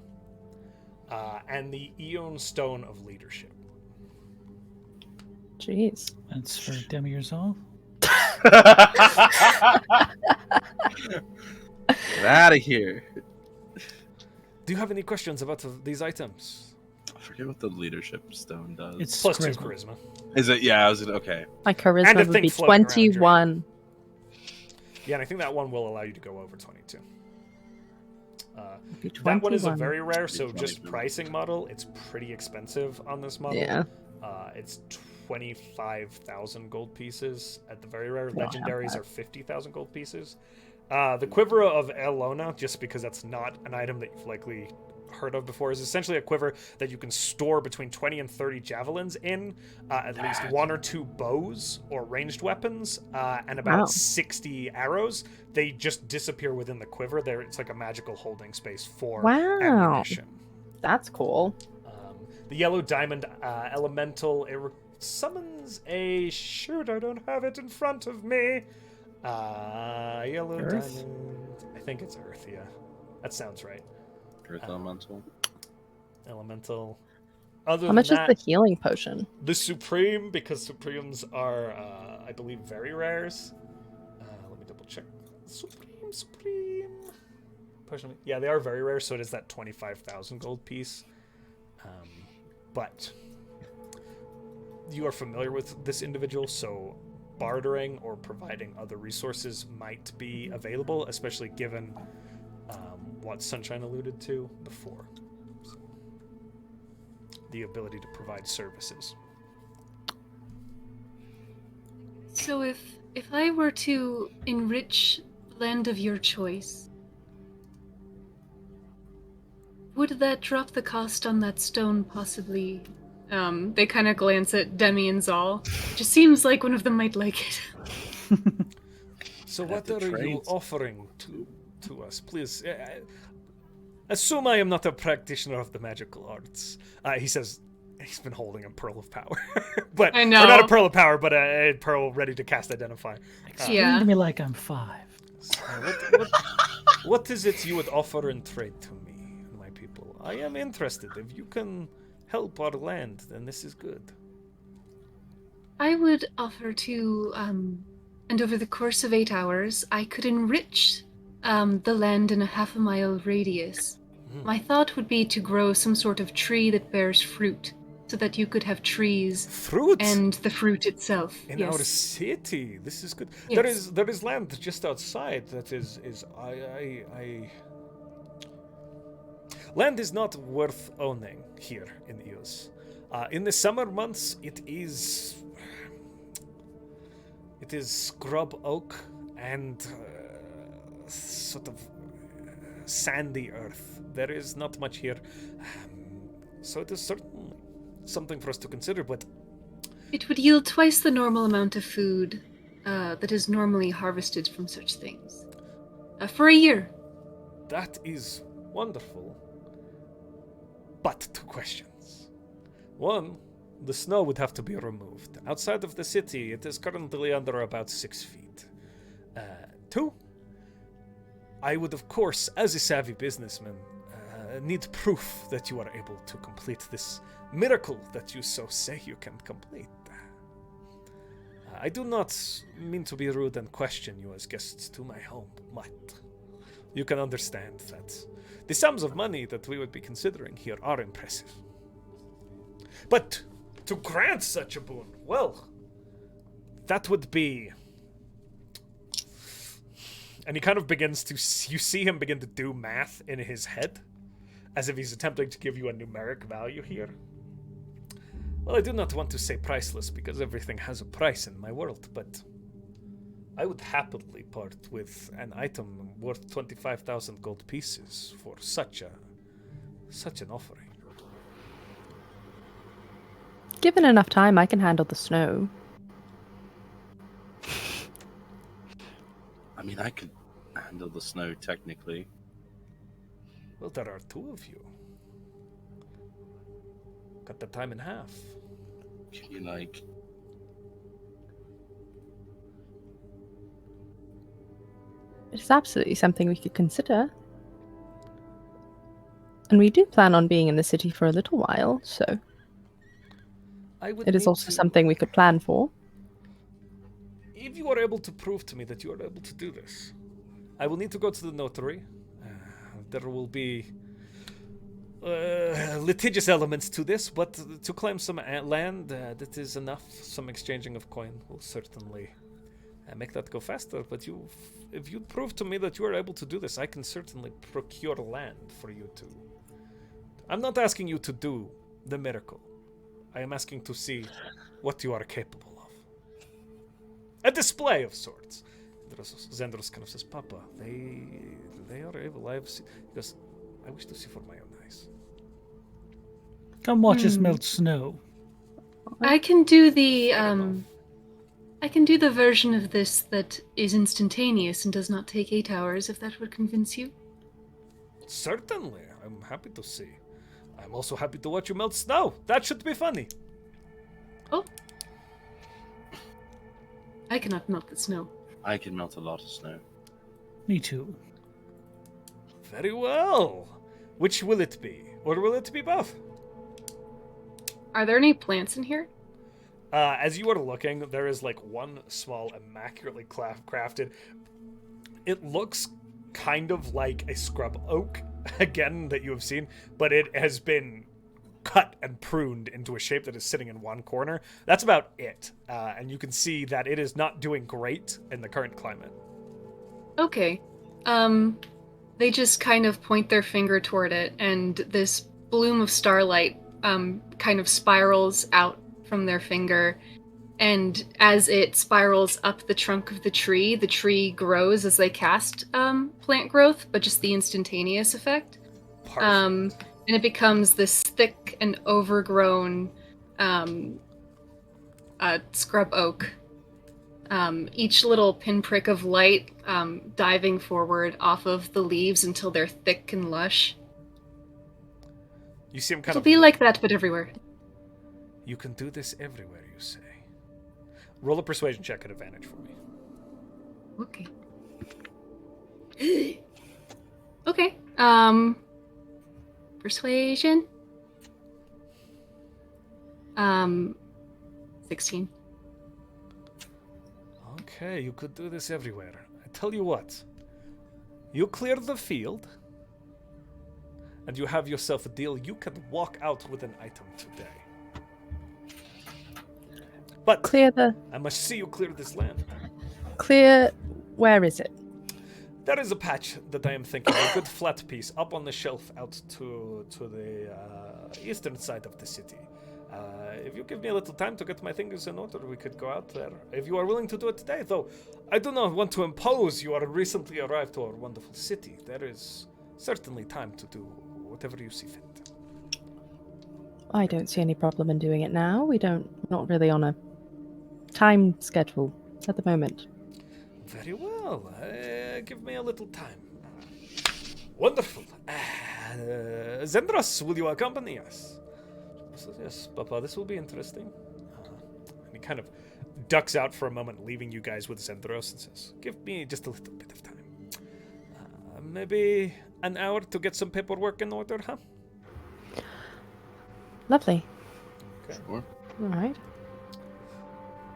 and the Eon Stone of Leadership. Jeez. That's for Demi or Zahl. Get out of here. Do you have any questions about these items? I forget what the leadership stone does. It's Plus 2 charisma. charisma. Is it? Yeah, I was okay. My And charisma a would thing be floating around your 21. Yeah, and I think that one will allow you to go over 22. Be That one is a 21. very rare, so Be just 22. pricing model, it's pretty expensive on this model. Yeah. It's 25,000 gold pieces at the very rare. Wow, Legendaries not are 50,000 gold pieces. The Quiver of Elona, just because that's not an item that you've likely heard of before, is essentially a quiver that you can store between 20 and 30 javelins in, at least 1 or 2 bows or ranged weapons, and about Wow. 60 arrows. They just disappear within the quiver. It's like a magical holding space for Wow. ammunition. That's cool. The yellow diamond elemental, it summons a... Shoot, I don't have it in front of me. Yellow Earth? diamond... I think it's Earth, yeah. That sounds right. Earth elemental. Elemental. Other How than much is that, the healing potion? the Supreme, because Supremes are, I believe, very rares. Let me double check. Supreme. Potion. Yeah, they are very rare, so it is that 25,000 gold piece. But you are familiar with this individual, so bartering or providing other resources might be available, especially given what Sunshine alluded to before. So, the ability to provide services. So if I were to enrich land of your choice, would that drop the cost on that stone possibly? They kind of glance at Demi and Zahl. Just seems like one of them might like it. So Have what to are you trade. offering to us? Please, assume I am not a practitioner of the magical arts. He says he's been holding a pearl of power. But, I know. Or not a pearl of power, but a pearl ready to cast Identify. Explain Yeah. to me like I'm 5. What is it you would offer in trade to me, my people? I am interested. If you can help our land, then this is good. I would offer to, and over the course of 8 hours, I could enrich the land in a half a mile radius. My thought would be to grow some sort of tree that bears fruit, so that you could have trees Fruit and the fruit itself. in Yes. our city. This is good. Yes. There is land just outside that is land is not worth owning here in Eos. In the summer months, it is scrub oak and sort of sandy earth. There is not much here, so it is certainly something for us to consider. But It would yield twice the normal amount of food that is normally harvested from such things. For a year. that is wonderful. But 2 questions. One, the snow would have to be removed. Outside of the city, it is currently under about 6 feet. 2, I would, of course, as a savvy businessman, need proof that you are able to complete this miracle that you so say you can complete. I do not mean to be rude and question you as guests to my home, but you can understand that the sums of money that we would be considering here are impressive. But to grant such a boon, well, that would be... And he kind of begins to... You see him begin to do math in his head, as if he's attempting to give you a numeric value here. Well, I do not want to say priceless, because everything has a price in my world, but I would happily part with an item worth 25,000 gold pieces for such an offering. Given enough time, I can handle the snow. I mean, I could handle the snow technically. Well, there are 2 of you. Cut the time in half. Can you like? It's absolutely something we could consider. And we do plan on being in the city for a little while, so it is also something we could plan for. If you are able to prove to me that you are able to do this, I will need to go to the notary. There will be litigious elements to this, but to claim some land, that is enough. Some exchanging of coin will certainly make that go faster. But if you prove to me that you are able to do this, I can certainly procure land for you to. I'm not asking you to do the miracle. I am asking to see what you are capable of. A display of sorts. Zendros kind of says, Papa, they are able. I have seen. Because I wish to see for my own eyes. Come watch us melt snow. I can do the version of this that is instantaneous and does not take 8 hours, if that would convince you. Certainly. I'm happy to see. I'm also happy to watch you melt snow. That should be funny. Oh. I cannot melt the snow. I can melt a lot of snow. Me too. Very well. Which will it be? Or will it be both? Are there any plants in here? As you are looking, there is like one small, immaculately crafted. It looks kind of like a scrub oak, again, that you have seen, but it has been cut and pruned into a shape that is sitting in one corner. That's about it. And you can see that it is not doing great in the current climate. Okay. They just kind of point their finger toward it, and this bloom of starlight kind of spirals out from their finger, and as it spirals up the trunk of the tree grows as they cast plant growth, but just the instantaneous effect. And it becomes this thick and overgrown scrub oak. Each little pinprick of light diving forward off of the leaves until they're thick and lush. You see him kind It'll of... be like that, but everywhere. You can do this everywhere, you say. Roll a persuasion check at advantage for me. Okay. Okay. Persuasion. 16. Okay, you could do this everywhere. I tell you what. You clear the field, and you have yourself a deal. You can walk out with an item today. But I must see you clear this land. Clear... Where is it? There is a patch that I am thinking, a good flat piece, up on the shelf out to the eastern side of the city. If you give me a little time to get my fingers in order, we could go out there. If you are willing to do it today, though, I do not want to impose. You are recently arrived to our wonderful city. There is certainly time to do whatever you see fit. I don't see any problem in doing it now. Not really on a time schedule at the moment. Very well. Give me a little time. Wonderful. Zendros, will you accompany us? Yes, Papa, this will be interesting. And he kind of ducks out for a moment, leaving you guys with Zendros, and says, give me just a little bit of time. Maybe an hour to get some paperwork in order, huh? Lovely. Okay. Sure. All right.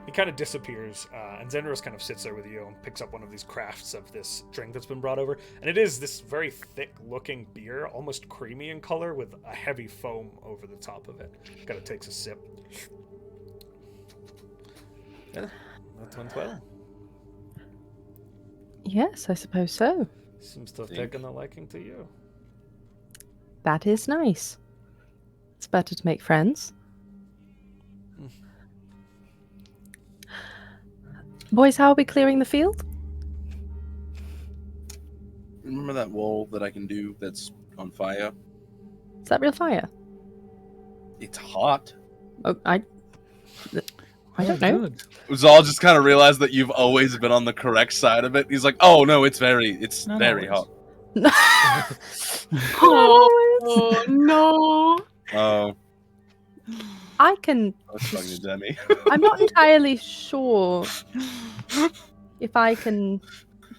He kind of disappears, and Zendros kind of sits there with you and picks up one of these crafts of this drink that's been brought over. And it is this very thick-looking beer, almost creamy in color, with a heavy foam over the top of it. Kind of takes a sip. Yeah, that went well. Yes, I suppose so. Seems to have taken a liking to you. That is nice. It's better to make friends. Boys, how are we clearing the field? Remember that wall that I can do that's on fire? Is that real fire? It's hot. Oh, I don't know. Good. Zahl just kind of realized that you've always been on the correct side of it. He's like, oh no, it's very hot. Oh no! Oh. I can. I was talking to Demi. I'm not entirely sure if I can.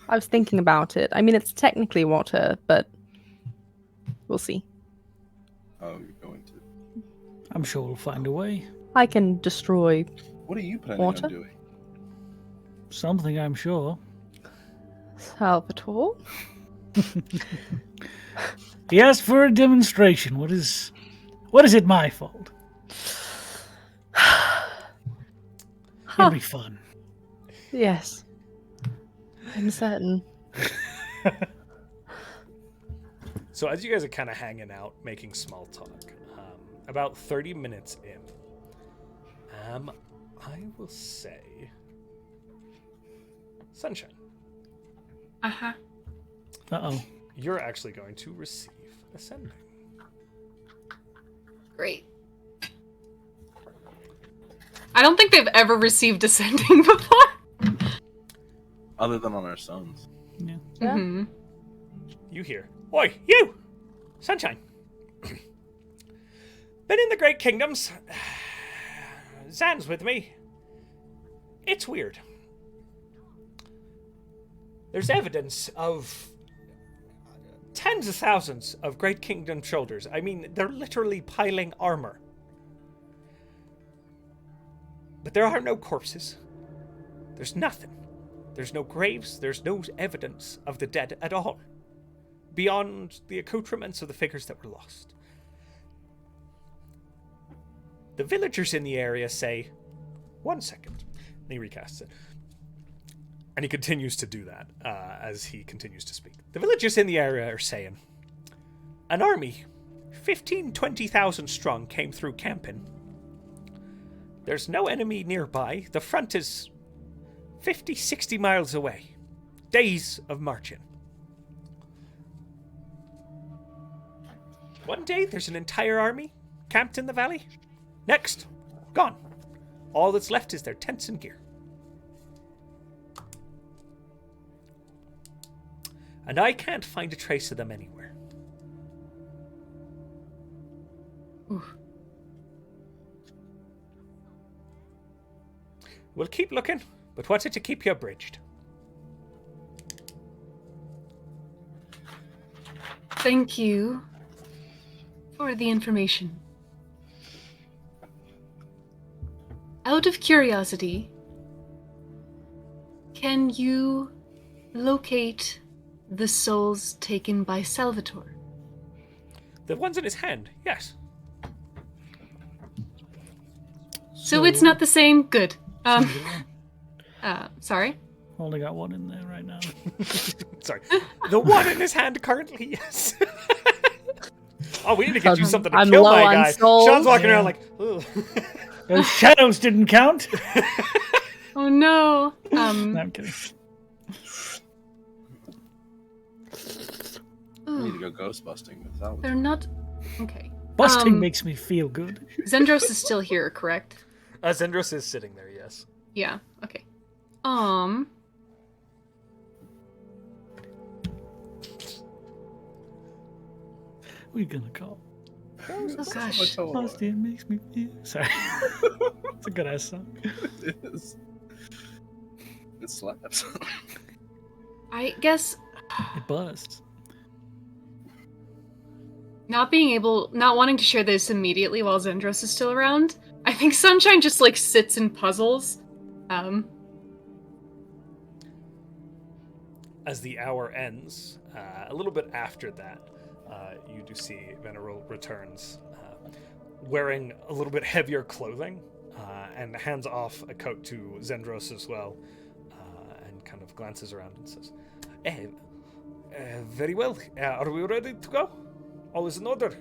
I was thinking about it. I mean, it's technically water, but we'll see. Oh, you're going to. I'm sure we'll find a way. I can destroy. What are you planning Water? on doing? Something, I'm sure. Salvator? He asked for a demonstration. What is it my fault? It'll be fun. Yes. I'm certain. So as you guys are kind of hanging out, making small talk, about 30 minutes in, I will say, Sunshine, Uh-huh. Uh-oh. you're actually going to receive Ascending. Great. I don't think they've ever received Ascending before. Other than on our sons. Yeah. Yeah. Mm-hmm. You hear, "Oi, you! Sunshine! Been in the Great Kingdoms. Zan's with me. It's weird. There's evidence of tens of thousands of Great Kingdom soldiers. I mean, they're literally piling armor. But there are no corpses. There's nothing. There's no graves. There's no evidence of the dead at all. Beyond the accoutrements of the figures that were lost. The villagers in the area say, 1 second. And he recasts it. And he continues to do that as he continues to speak. The villagers in the area are saying, an army, 20,000 strong, came through camping. There's no enemy nearby. The front is 50, 60 miles away. Days of marching. One day, there's an entire army camped in the valley. Next, gone. All that's left is their tents and gear. And I can't find a trace of them anywhere. Oof. We'll keep looking, but what's it to keep you abridged? Thank you for the information. Out of curiosity, can you locate the souls taken by Salvator? The ones in his hand, yes. So it's not the same? Good. Sorry? Only got one in there right now. Sorry. The one in his hand currently, yes. Oh, we need to get you something to I'm kill low my on guy. souls. Sean's walking around like, ugh. Those shadows didn't count. Oh no. No, I'm kidding. We need to go ghost busting with that one. They're not. Okay. Busting makes me feel good. Zendros is still here, correct? Zendros is sitting there, yes. Yeah. Okay. We're gonna call. Oh gosh. Busting makes me feel. Sorry. It's a good ass song. It is. It slaps. I guess It busts. not wanting to share this immediately while Zendros is still around, I think Sunshine just like sits and puzzles. As the hour ends, a little bit after that, you do see Veneral returns, wearing a little bit heavier clothing, and hands off a coat to Zendros as well, and kind of glances around and says, very well, are we ready to go? All is in order.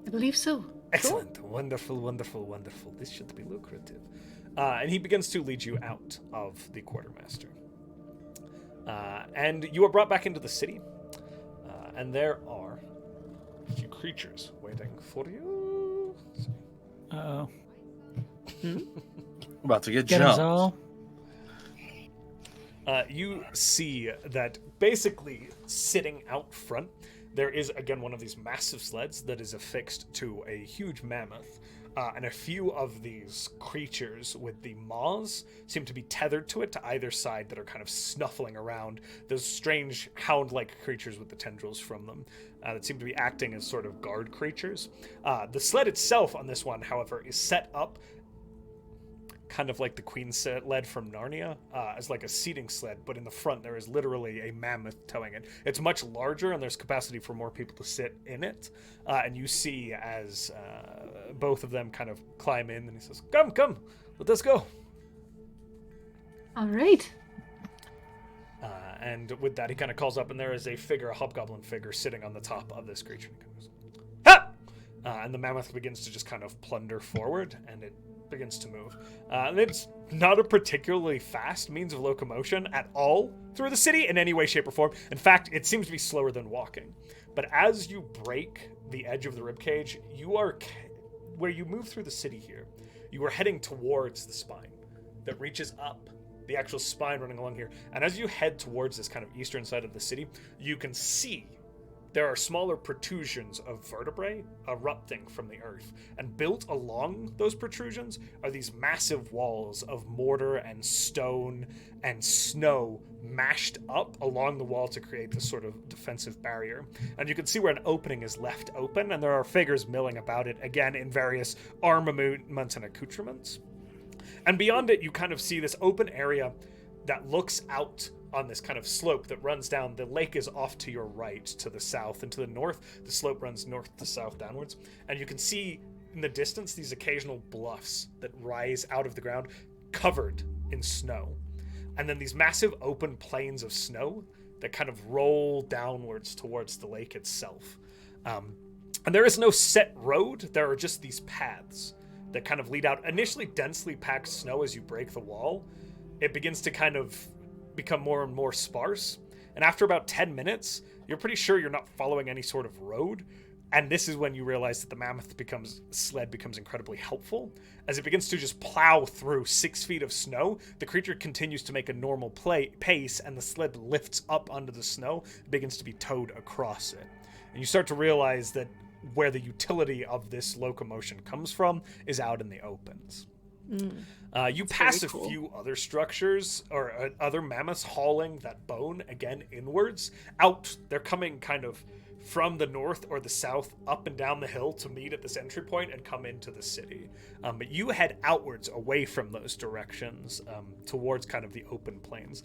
I believe so. Excellent. Wonderful, wonderful, wonderful. This should be lucrative. And he begins to lead you out of the quartermaster. And you are brought back into the city. And there are a few creatures waiting for you. Uh-oh. About to get Get us jumped. all. You see that basically sitting out front, there is again one of these massive sleds that is affixed to a huge mammoth. And a few of these creatures with the maws seem to be tethered to it to either side that are kind of snuffling around. Those strange hound-like creatures with the tendrils from them that seem to be acting as sort of guard creatures. The sled itself on this one, however, is set up kind of like the Queen's sled from Narnia, as like a seating sled, but in the front there is literally a mammoth towing it. It's much larger, and there's capacity for more people to sit in it. And you see as both of them kind of climb in, and he says, Come, let us go. All right. And with that, he kind of calls up, and there is a hobgoblin figure, sitting on the top of this creature. And he goes, ha! And the mammoth begins to just kind of plunder forward, and it begins to move. And it's not a particularly fast means of locomotion at all through the city in any way, shape, or form. In fact, it seems to be slower than walking. But as you break the edge of the ribcage, where you move through the city here, you are heading towards the spine that reaches up, the actual spine running along here. And as you head towards this kind of eastern side of the city, you can see there are smaller protrusions of vertebrae erupting from the earth. And built along those protrusions are these massive walls of mortar and stone and snow mashed up along the wall to create this sort of defensive barrier. And you can see where an opening is left open, and there are figures milling about it, again in various armaments and accoutrements. And beyond it, you kind of see this open area that looks out on this kind of slope that runs down. The lake is off to your right, to the south, and to the north, the slope runs north to south downwards. And you can see in the distance these occasional bluffs that rise out of the ground covered in snow. And then these massive open plains of snow that kind of roll downwards towards the lake itself. And there is no set road. There are just these paths that kind of lead out. Initially densely packed snow. As you break the wall, it begins to kind of become more and more sparse, and after about 10 minutes you're pretty sure you're not following any sort of road. And this is when you realize that the mammoth sled becomes incredibly helpful. As it begins to just plow through 6 feet of snow, the creature continues to make a normal pace, and the sled lifts up onto the snow, begins to be towed across it. And you start to realize that where the utility of this locomotion comes from is out in the opens. You pass a few other structures, or other mammoths hauling that bone, again, inwards. Out, they're coming kind of from the north or the south, up and down the hill to meet at this entry point and come into the city. But you head outwards, away from those directions, towards kind of the open plains.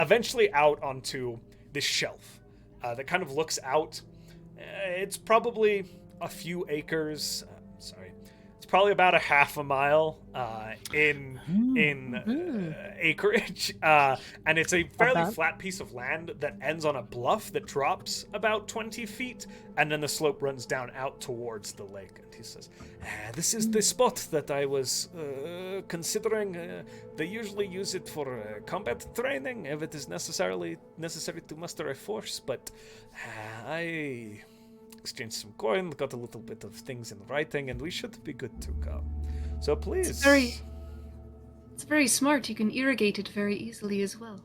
Eventually out onto this shelf that kind of looks out. It's probably a few acres. It's probably about a half a mile in acreage, and it's a fairly flat piece of land that ends on a bluff that drops about 20 feet, and then the slope runs down out towards the lake. And he says, "This is the spot that I was considering. They usually use it for combat training if it is necessary to muster a force, but I exchanged some coin, got a little bit of things in writing, and we should be good to go. So please." It's very smart. You can irrigate it very easily as well.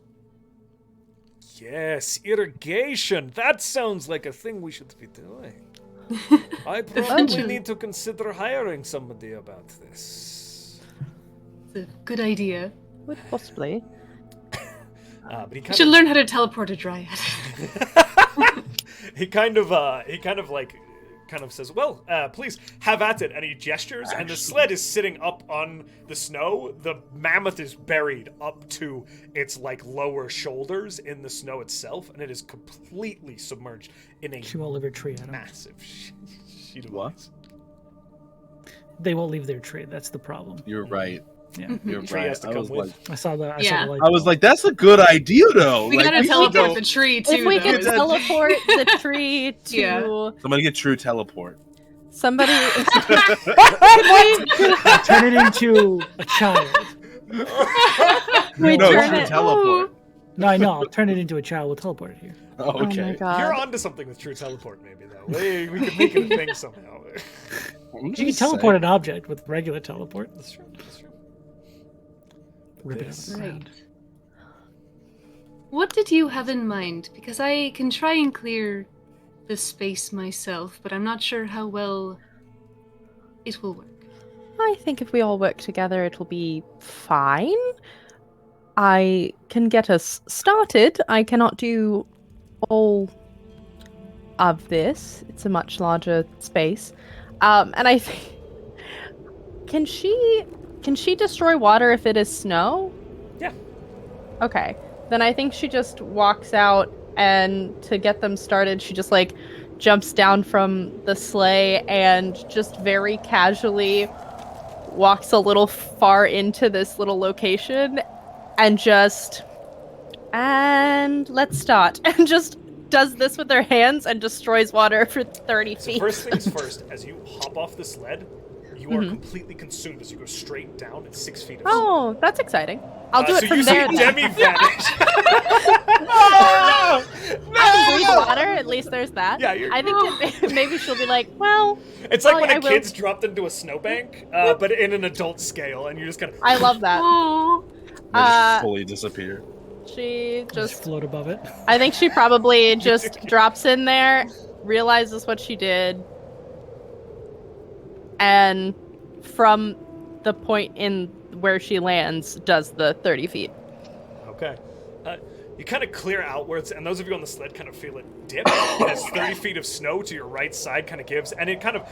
Yes, irrigation. That sounds like a thing we should be doing. I probably need to consider hiring somebody about this. It's a good idea. Would possibly. But he should learn how to teleport a dryad. He kind of says, "Well, please have at it," and he gestures, and the sled is sitting up on the snow. The mammoth is buried up to its lower shoulders in the snow itself, and it is completely submerged in a She won't leave her tree. massive sheet of What? ice. They won't leave their tree. That's the problem. You're right. Yeah. You're The tree right. has to I come was with. like, I saw the Yeah. light. I was like, that's a good idea, though. We Like, gotta should teleport go- the tree too. If we though. could teleport the tree to Yeah. Somebody get true teleport. somebody. Turn it into a child. We No, turn true it. teleport. No, I know. I'll turn it into a child. We'll teleport it here. Oh, Oh my okay. god. You're onto something with true teleport, maybe though. We could make it a thing somehow. I'm You can just teleport saying. an object with regular teleport. That's true. That's true. Rip it out of This- the ground. Right. What did you have in mind? Because I can try and clear the space myself, but I'm not sure how well it will work. I think if we all work together, it will be fine. I can get us started. I cannot do all of this. It's a much larger space. And I think... Can she destroy water if it is snow? Yeah. Okay. Then I think she just walks out, and to get them started, she just, like, jumps down from the sleigh and just very casually walks a little far into this little location and let's start. And just does this with her hands and destroys water for 30 feet. So first things first, as you hop off the sled, you are completely consumed as you go straight down at 6 feet of snow. Oh, that's exciting. I'll do it from you there. See Demi vanish. I can breathe water. At least there's that. Yeah, I think maybe she'll be like, well. It's like when a kid's dropped into a snowbank, but in an adult scale, and you're just gonna. I love that. They just fully disappear. She just float above it. I think she probably just drops in there, realizes what she did, and from the point in where she lands, does the 30 feet. Okay. You kind of clear outwards, and those of you on the sled kind of feel it dip as 30 feet of snow to your right side kind of gives, and it kind of,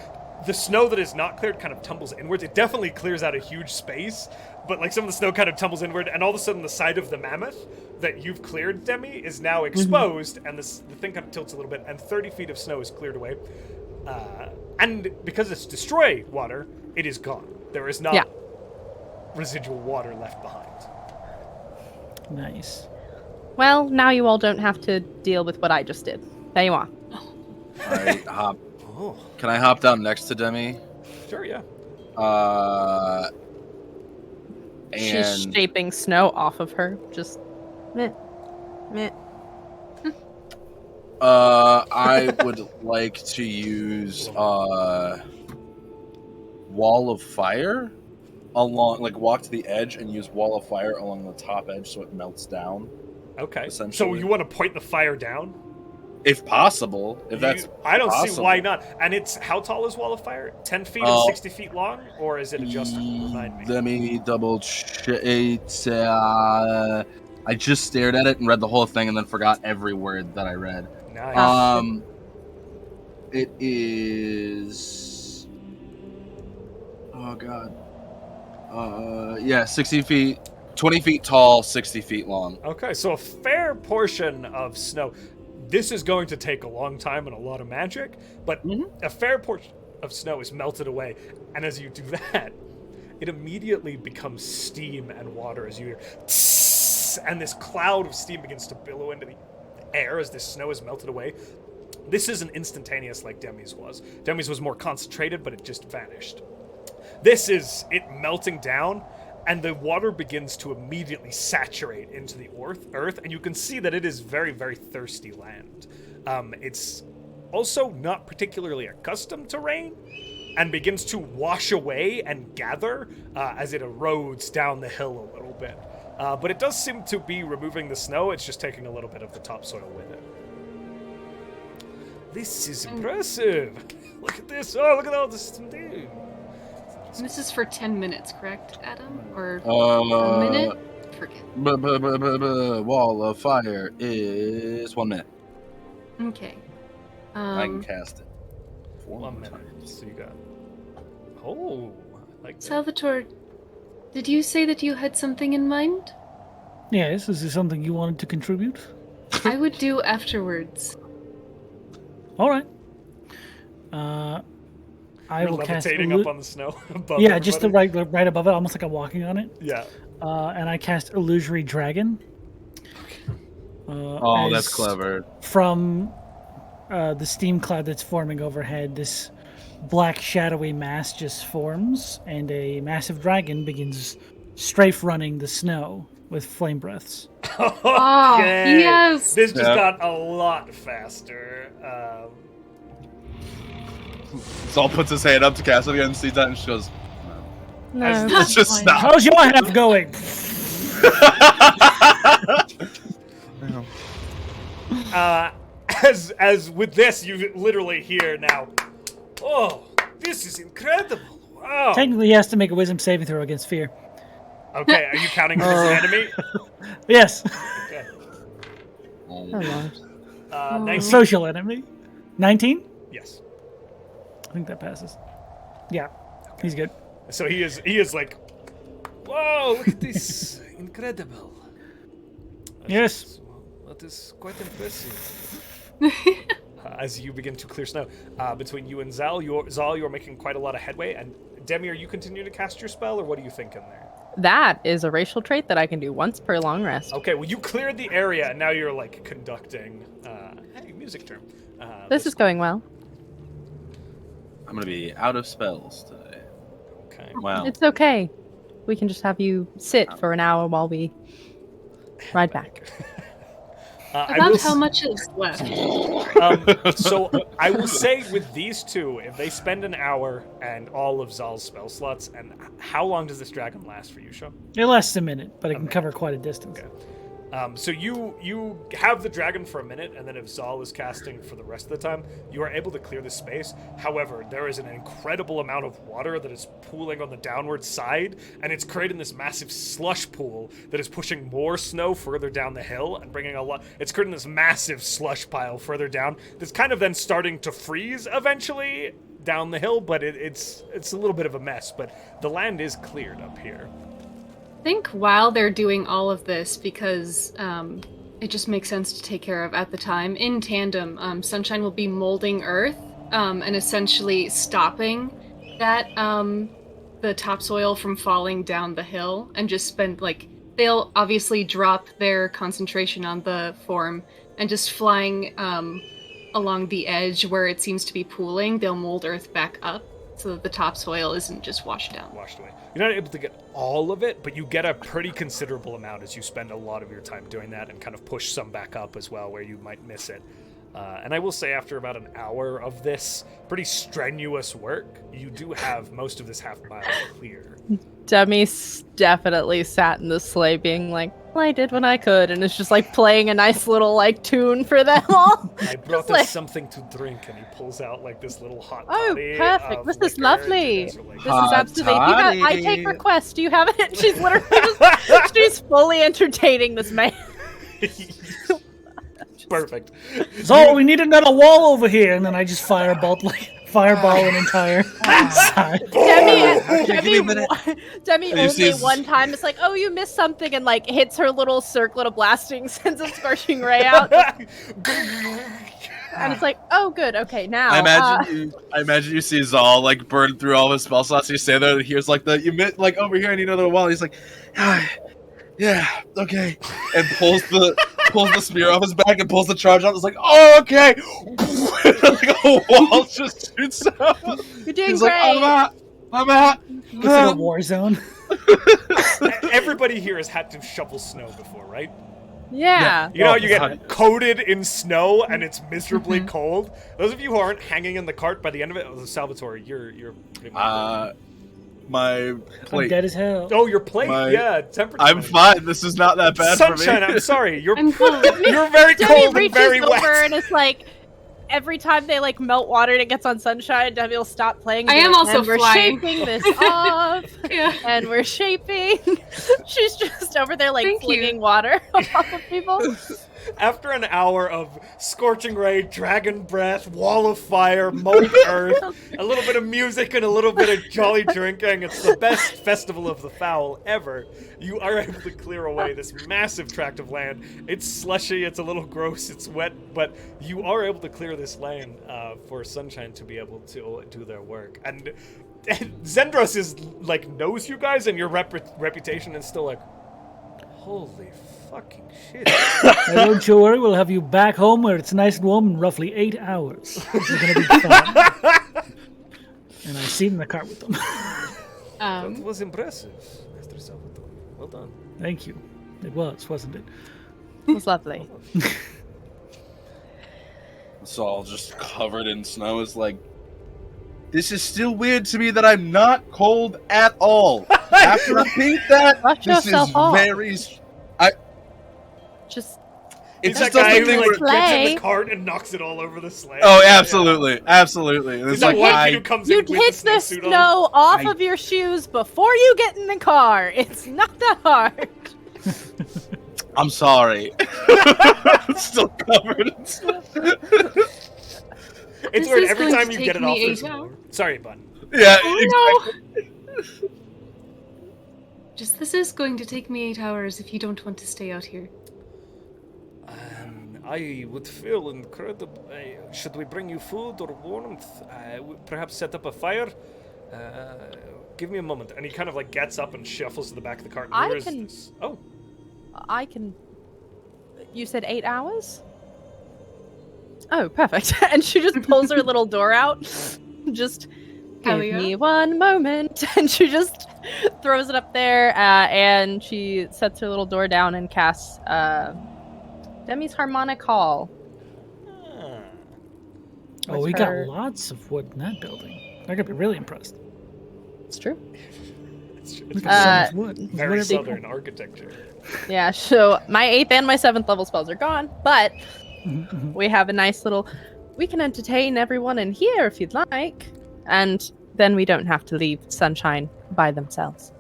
the snow that is not cleared kind of tumbles inwards. It definitely clears out a huge space, but like some of the snow kind of tumbles inward, and all of a sudden the side of the mammoth that you've cleared, Demi, is now exposed, and the thing kind of tilts a little bit, and 30 feet of snow is cleared away. And because it's destroy water, it is gone. There is not residual water left behind. Nice. Well, now you all don't have to deal with what I just did. There you are. Alright, Can I hop down next to Demi? Sure, yeah. She's shaping snow off of her. Just meh. I would like to use Wall of Fire along, like walk to the edge and use Wall of Fire along the top edge so it melts down. Okay. So you want to point the fire down? If possible. That's I don't possible. see why not. And it's, how tall is Wall of Fire? 10 feet or 60 feet long? Or is it adjustable? Remind me. Let me double check. I just stared at it and read the whole thing and then forgot every word that I read. Nice. It is... Oh, God. 60 feet... 20 feet tall, 60 feet long. Okay, so a fair portion of snow. This is going to take a long time and a lot of magic, but a fair portion of snow is melted away. And as you do that, it immediately becomes steam and water as you hear tss, and this cloud of steam begins to billow into the air as this snow is melted away. This isn't instantaneous like Demi's was. Demi's was more concentrated, but it just vanished. This is it melting down, and the water begins to immediately saturate into the earth, and you can see that it is very, very thirsty land. It's also not particularly accustomed to rain, and begins to wash away and gather as it erodes down the hill a little bit. But it does seem to be removing the snow, it's just taking a little bit of the topsoil with it. This is impressive! Look at this! Oh, look at all this dude! This is for 10 minutes, correct, Adam? Or a minute? Forget. Wall of Fire is 1 minute. Okay. I can cast it. 1 minute. So you got... Oh, I like that. Salvator, did you say that you had something in mind? Yes, is this something you wanted to contribute? I would do afterwards. All right. I You're will cast levitating up on the snow above yeah, just everybody? right above it, almost like I'm walking on it. Yeah. And I cast Illusory Dragon. That's clever. From the steam cloud that's forming overhead, this black shadowy mass just forms, and a massive dragon begins strafe running the snow with flame breaths. Okay. Yes! This just got a lot faster. Zahl puts his hand up to cast it again and sees that and she goes, No. let's just stop. How's your half going? as with this, you literally hear now, oh, this is incredible. Wow. Technically, he has to make a wisdom saving throw against fear. Okay, are you counting him as an enemy? Yes. Okay. Oh, Lord. 19? Social enemy. 19? Yes. I think that passes. Yeah, he's good. So he is like, whoa, look at this. Incredible. Yes. That is quite impressive. As you begin to clear snow. Between you and Zahl, you're making quite a lot of headway. And Demi, are you continuing to cast your spell, or what are you thinking there? That is a racial trait that I can do once per long rest. Okay, well, you cleared the area, and now you're, like, conducting... hey, music term. This is going well. I'm gonna be out of spells today. Okay. Wow. It's okay. We can just have you sit for an hour while we ride back. About how much is left? So I will say with these two, if they spend an hour and all of Zahl's spell slots, and how long does this dragon last for you, Sean? It lasts a minute, but it can cover quite a distance. Okay. So you have the dragon for a minute, and then if Zahl is casting for the rest of the time, you are able to clear the space. However, there is an incredible amount of water that is pooling on the downward side, and it's creating this massive slush pool that is pushing more snow further down the hill and bringing a lot. It's creating this massive slush pile further down that's kind of then starting to freeze eventually down the hill, but it's a little bit of a mess. But the land is cleared up here. I think while they're doing all of this, because it just makes sense to take care of at the time, in tandem, Sunshine will be molding Earth and essentially stopping that the topsoil from falling down the hill, and just they'll obviously drop their concentration on the form and just flying along the edge where it seems to be pooling, they'll mold Earth back up so that the topsoil isn't just washed down. Washed away. You're not able to get all of it, but you get a pretty considerable amount as you spend a lot of your time doing that and kind of push some back up as well where you might miss it. And I will say after about an hour of this pretty strenuous work, you do have most of this half mile clear. Demi definitely sat in the sleigh being like, well, I did what I could, and it's just like playing a nice little like tune for them all. I brought us something to drink, and he pulls out like this little hot toddy. Perfect. This is lovely. This is Hot absolutely. toddy. I take requests. Do you have it? She's literally she's fully entertaining this man. Perfect. So we need another wall over here, and then I just fireball an entire side. Demi only one time it's like, oh, you missed something, and like hits her little circlet of blasting, sends a scorching ray out. And it's like, oh, good, okay, now. I imagine you see Zahl like burn through all his spell slots. You stand there and hears like like over here, and you know the wall. He's like, yeah, okay, and pulls the spear off his back and pulls the charge out. It's like, oh, okay. Like a wall just shoots out. You're doing He's great. like, I'm out. It's like a war zone. Everybody here has had to shovel snow before, right? Yeah. You know, you get coated in snow and it's miserably cold. Those of you who aren't hanging in the cart by the end of it, Salvator, you're pretty much my plate. I'm dead as hell. Oh, your plate? Yeah, temperature. I'm fine. This is not that bad Sunshine, for me. I'm sorry. You're I'm cold. you're very Demi cold and reaches very over wet. and it's like every time they like melt water and it gets on Sunshine, Demi will stop playing. I am also and we're flying. shaping this off. Yeah. And we're shaping. She's just over there like Thank you. flinging water off of people. After an hour of scorching ray, dragon breath, wall of fire, molten earth, a little bit of music and a little bit of jolly drinking, it's the best festival of the fowl ever. You are able to clear away this massive tract of land. It's slushy, it's a little gross, it's wet, but you are able to clear this land for Sunshine to be able to do their work. And Zendros is like knows you guys, and your reputation is still like, holy fucking shit. Don't you worry, we'll have you back home where it's nice and warm in roughly 8 hours. You're gonna be fine. And I sit in the car with them. That was impressive, Mr. Salvator. Well done. Thank you. It was, wasn't it? It was lovely. It's all just covered in snow. Is like, this is still weird to me that I'm not cold at all. I have to repeat that. Brush This is yourself off. very. Just He's just that guy doesn't who think like gets in Sleigh. the cart and knocks it all over the sleigh. Oh, absolutely, absolutely. And He's it's that like, one I, kid who comes in You'd with hit the the snowsuit on. snow off I- of your shoes before you get in the car. It's not that hard. I'm sorry. It's still covered in snow. It's This weird. is Every going time to you take get it me off, 8 there's hours. more. Sorry, Bun. Yeah, Oh exactly. no! This is going to take me 8 hours if you don't want to stay out here. I would feel incredible. Should we bring you food or warmth? Perhaps set up a fire? Give me a moment. And he kind of like gets up and shuffles to the back of the cart. I Where is can- this? Oh, I can. You said 8 hours? Oh, perfect. And she just pulls her little door out. Just Hell give yeah. me one moment. And she just throws it up there. And she sets her little door down and casts Demi's Harmonic Hall. Oh, with we her- got lots of wood in that building. They're gonna be really impressed. It's true. it's Look at so much wood. very Whatever- southern architecture. Yeah, so my 8th and my 7th level spells are gone, but we have a nice little. We can entertain everyone in here if you'd like, and then we don't have to leave Sunshine by themselves.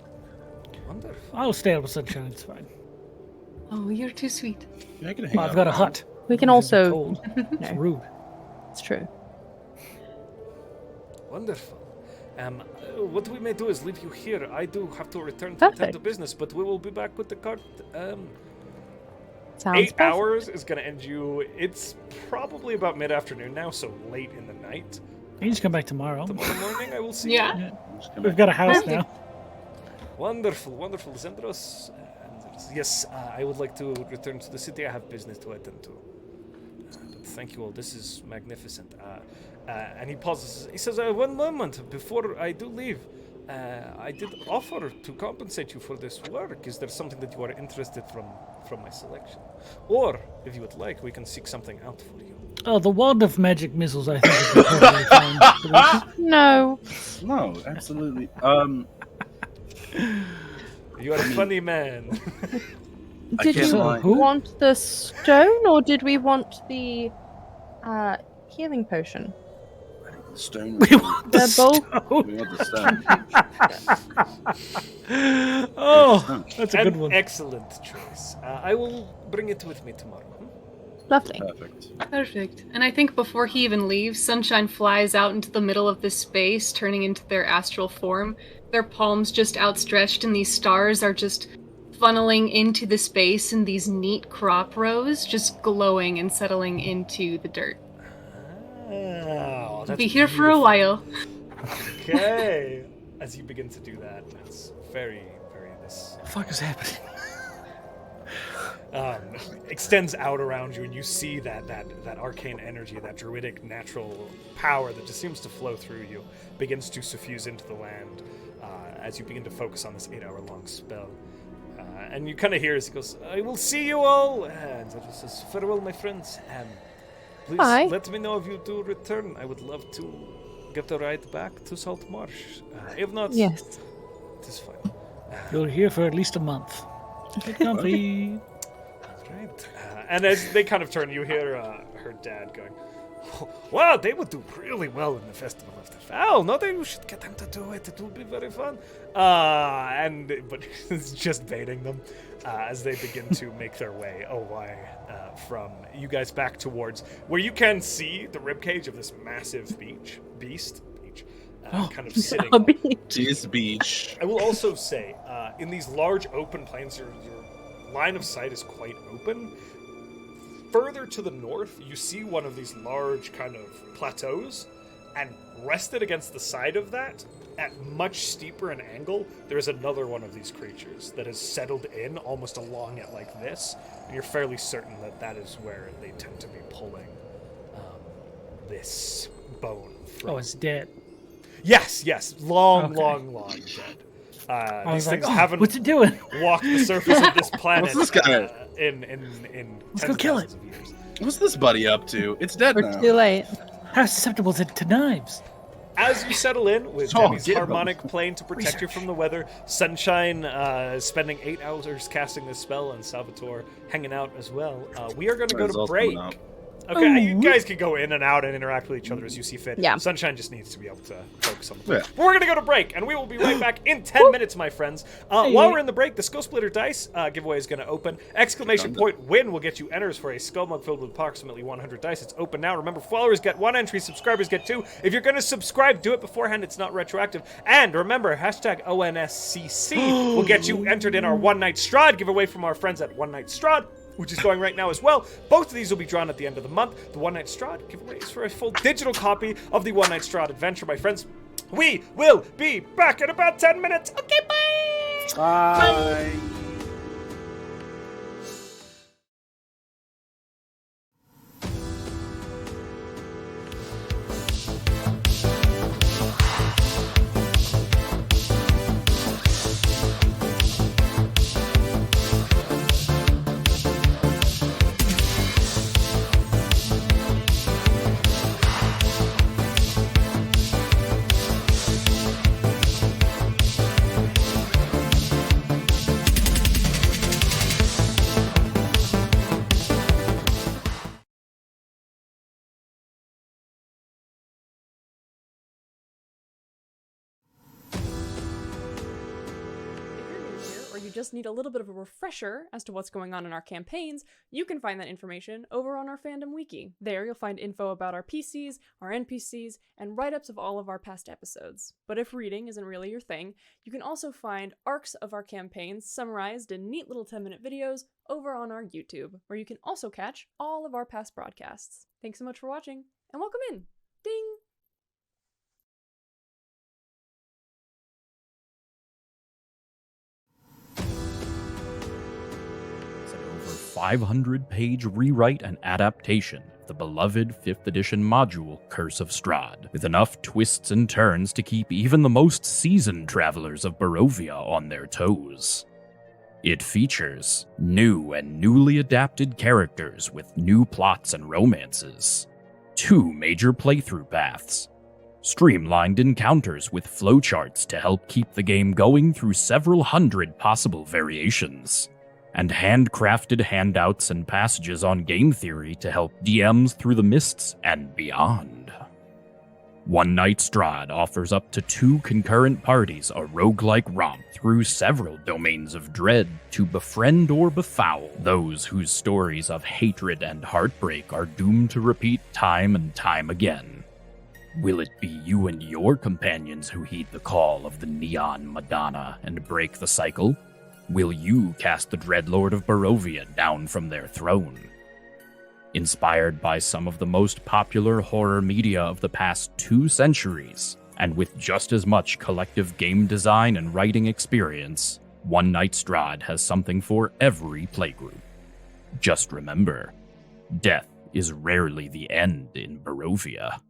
Wonderful. I'll stay out with sunshine. It's fine. Oh, you're too sweet. I can hang Well, I've out. got a hut. We can It's also. cold. It's No, rude. it's true. Wonderful. What we may do is leave you here. I do have to return to attend to Perfect. business, but we will be back with the cart. Sounds 8 perfect. hours is going to end you. It's probably about mid-afternoon now, so late in the night. You can just come back tomorrow. Tomorrow morning, I will see Yeah. you. We've got a house Perfect. now. Wonderful, wonderful. Zendros. Yes, I would like to return to the city. I have business to attend to. But thank you all. This is magnificent. And he pauses. He says, one moment before I do leave. I did offer to compensate you for this work. Is there something that you are interested from my selection? Or, if you would like, we can seek something out for you. Oh, the wand of magic missiles, I think, is perfectly fine. No. No, absolutely. You are a funny man. I Did can't you lie. Who? want the stone, or did we want the healing potion? Stone. We want the They're both- stone. We want the stone. Oh, that's a An good one. excellent choice. I will bring it with me tomorrow. Lovely. Perfect. Perfect. And I think before he even leaves, Sunshine flies out into the middle of this space, turning into their astral form. Their palms just outstretched, and these stars are just funneling into the space in these neat crop rows, just glowing and settling into the dirt. Oh, that's Be here for a beautiful. while. Okay. As you begin to do that, that's very, very this. What the fuck is happening? Extends out around you, and you see that arcane energy, that druidic natural power that just seems to flow through you, begins to suffuse into the land as you begin to focus on this 8-hour-long spell. And you kind of hear as he goes, "I will see you all," and it says, "Farewell, my friends. Please Bye. let me know if you do return. I would love to get a ride back to Salt Marsh. If not, Yes. it is fine." You're here for at least a month. Get comfy. Right. And as they kind of turn, you hear her dad going, "Wow, they would do really well in the Festival of the Fowl. No, you should get them to do it. It will be very fun." But it's just baiting them as they begin to make their way away from you guys back towards where you can see the ribcage of this massive beast, kind of sitting. A beach. Jeez, beach. I will also say, in these large open plains, your line of sight is quite open. Further to the north, you see one of these large kind of plateaus, and rested against the side of that, at much steeper an angle, there is another one of these creatures that has settled in almost along it like this, and you're fairly certain that that is where they tend to be pulling this bone from. Oh, it's dead. Yes, long dead. I These was like, things oh, haven't what's it doing? walked the surface of this planet What's this guy? in Let's tens go of kill thousands of years. What's this buddy up to? It's dead We're now. too late. How susceptible is it to knives? As you settle in with Oh, Demi's get 'em. harmonic plane to protect you from the weather, Sunshine spending 8 hours casting this spell, and Salvator hanging out as well, we are going to go to Results break. coming out. Okay, you guys can go in and out and interact with each other as you see fit. Yeah. Sunshine just needs to be able to focus on the play. Yeah. But we're going to go to break, and we will be right back in 10 minutes, my friends. While we're in the break, the Skull Splitter Dice giveaway is going to open. Exclamation point win will get you enters for a skull mug filled with approximately 100 dice. It's open now. Remember, followers get 1 entry, subscribers get 2. If you're going to subscribe, do it beforehand. It's not retroactive. And remember, hashtag ONSCC will get you entered in our One Night Strahd giveaway from our friends at One Night Strahd, which is going right now as well. Both of these will be drawn at the end of the month. The One Night Strahd giveaway is for a full digital copy of the One Night Strahd adventure, my friends. We will be back in about 10 minutes. Okay, bye! Bye. If you're new here, or you just need a little bit of a refresher as to what's going on in our campaigns, you can find that information over on our fandom wiki. There you'll find info about our PCs, our NPCs, and write-ups of all of our past episodes. But if reading isn't really your thing, you can also find arcs of our campaigns summarized in neat little 10-minute videos over on our YouTube, where you can also catch all of our past broadcasts. Thanks so much for watching, and welcome in! Ding! It's an over 500-page rewrite and adaptation of the beloved 5th edition module Curse of Strahd, with enough twists and turns to keep even the most seasoned travelers of Barovia on their toes. It features new and newly adapted characters with new plots and romances, 2 major playthrough paths, streamlined encounters with flowcharts to help keep the game going through several hundred possible variations, and handcrafted handouts and passages on game theory to help DMs through the mists and beyond. One Night Strahd offers up to 2 concurrent parties a roguelike romp through several domains of dread to befriend or befoul those whose stories of hatred and heartbreak are doomed to repeat time and time again. Will it be you and your companions who heed the call of the Neon Madonna and break the cycle? Will you cast the Dreadlord of Barovia down from their throne? Inspired by some of the most popular horror media of the past 2 centuries, and with just as much collective game design and writing experience, One Night Strahd has something for every playgroup. Just remember, death is rarely the end in Barovia.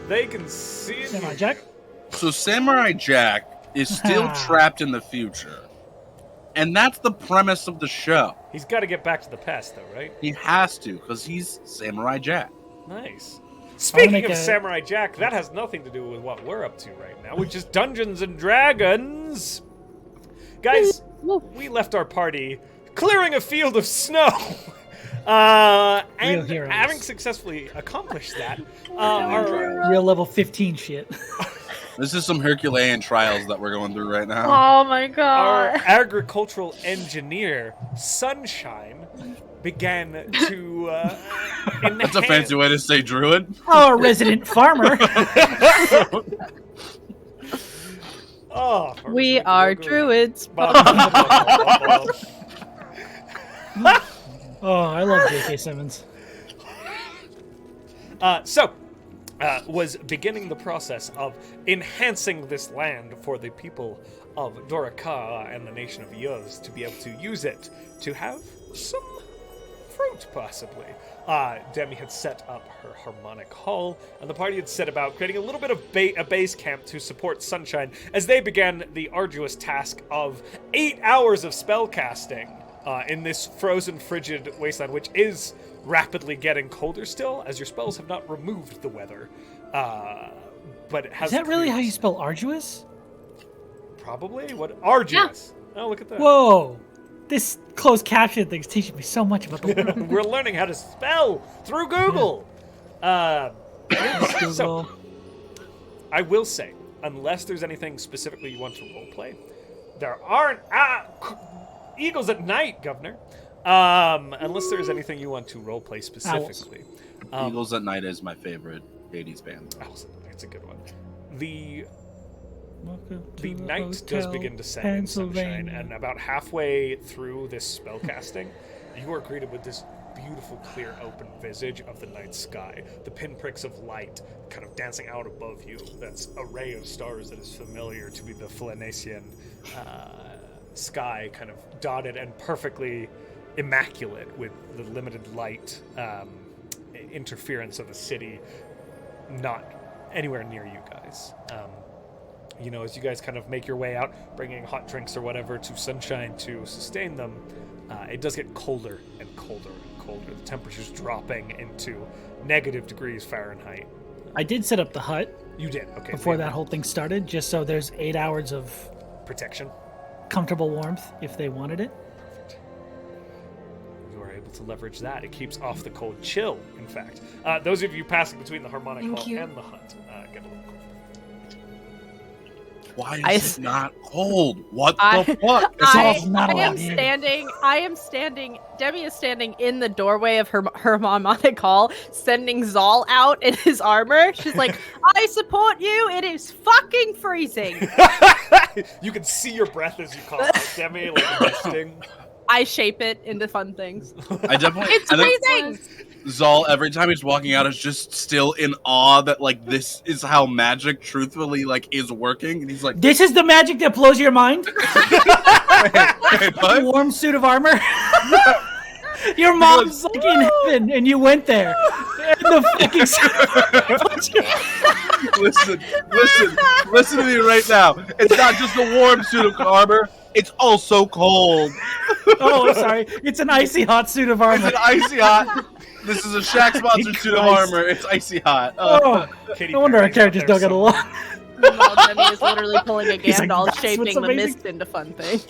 They can see Samurai you. Jack? So Samurai Jack is still trapped in the future. And that's the premise of the show. He's got to get back to the past, though, right? He has to, because he's Samurai Jack. Nice. Speaking of a- Samurai Jack, that has nothing to do with what we're up to right now, which is Dungeons and Dragons. Guys, we left our party clearing a field of snow. And heroes. having successfully accomplished that, Real level 15 shit. This is some Herculean trials that we're going through right now. Oh my our god. agricultural engineer, Sunshine, began to That's a fancy way to say druid. Oh, resident farmer. Oh, We are druids. Oh, I love J.K. Simmons. Was beginning the process of enhancing this land for the people of Doraka and the nation of Yuz to be able to use it to have some fruit, possibly. Demi had set up her harmonic hall, and the party had set about creating a little bit of a base camp to support Sunshine as they began the arduous task of 8 hours of spell casting in this frozen, frigid wasteland, which is rapidly getting colder still, as your spells have not removed the weather. But it has. Is that really created- how you spell arduous? Probably. What? Arduous. Oh, look at that. Whoa. This closed caption thing's teaching me so much about the world. We're learning how to spell through Google. So, I will say, unless there's anything specifically you want to roleplay, there aren't eagles at night, Governor. Unless there's anything you want to roleplay specifically. Eagles at Night is my favorite 80s band. Owls at Night's a good one. The night does begin descending, Sunshine, and about halfway through this spellcasting, you are greeted with this beautiful, clear, open visage of the night sky. The pinpricks of light kind of dancing out above you. That's a ray of stars that is familiar to be the Phalanesian sky, kind of dotted and perfectly immaculate with the limited light interference of the city not anywhere near you guys. As you guys kind of make your way out, bringing hot drinks or whatever to Sunshine to sustain them, it does get colder and colder and colder. The temperature's dropping into negative degrees Fahrenheit. I did set up the hut You did, okay. before that whole thing started, just so there's 8 hours of protection. comfortable warmth if they wanted it. You are able to leverage that. It keeps off the cold chill, in fact. Those of you passing between the harmonic Thank hall you. and the hut get a little cold. Why is it not cold? What the fuck? It's I all not am allowed in. standing. Demi is standing in the doorway of her harmonic hall, sending Zahl out in his armor. She's like, "I support you. It is fucking freezing." You can see your breath as you call out, Demi, like resting. I shape it into fun things. I definitely. It's I think freezing. Zahl, every time he's walking out, is just still in awe that like this is how magic, truthfully, like is working, and he's like, This is the magic that blows your mind? "Wait, what?" Warm suit of armor? Your mom's like in heaven and you went there. And the fucking Listen to me right now. It's not just a warm suit of armor. It's also cold. Oh, I'm sorry. It's an icy hot suit of armor. It's an icy hot. This is a Shaq sponsored suit of Christ. armor. It's icy hot. Oh, Katy no wonder our Perry's out characters there don't get along. No, Demi is literally pulling a He's like, Gandalf, "That's what's shaping the amazing." mist into fun things.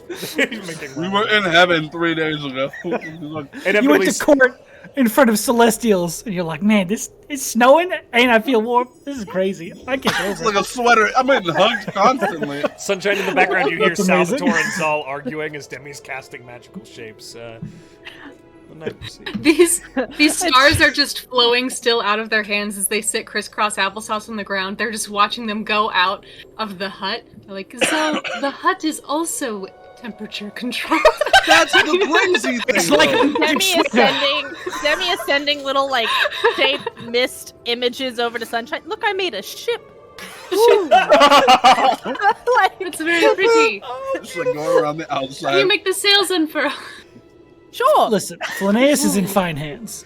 We were in heaven 3 days ago. You went to court in front of Celestials and you're like, man, it's snowing and I feel warm. This is crazy. I can't get It's over like it. a sweater. I'm getting hugged constantly. Sunshine in the background, you hear That's amazing. Salvator and Zahl arguing as Demi's casting magical shapes. These stars are just flowing still out of their hands as they sit crisscross applesauce on the ground. They're just watching them go out of the hut. They're like, so the hut is also temperature controlled. That's the crazy thing. It's like though. Demi is sending little like shape mist images over to Sunshine. Look, I made a ship. Like, It's very pretty. Just like going around the How do outside. you make the sails unfurl? sure. Listen, Phineas is in fine hands.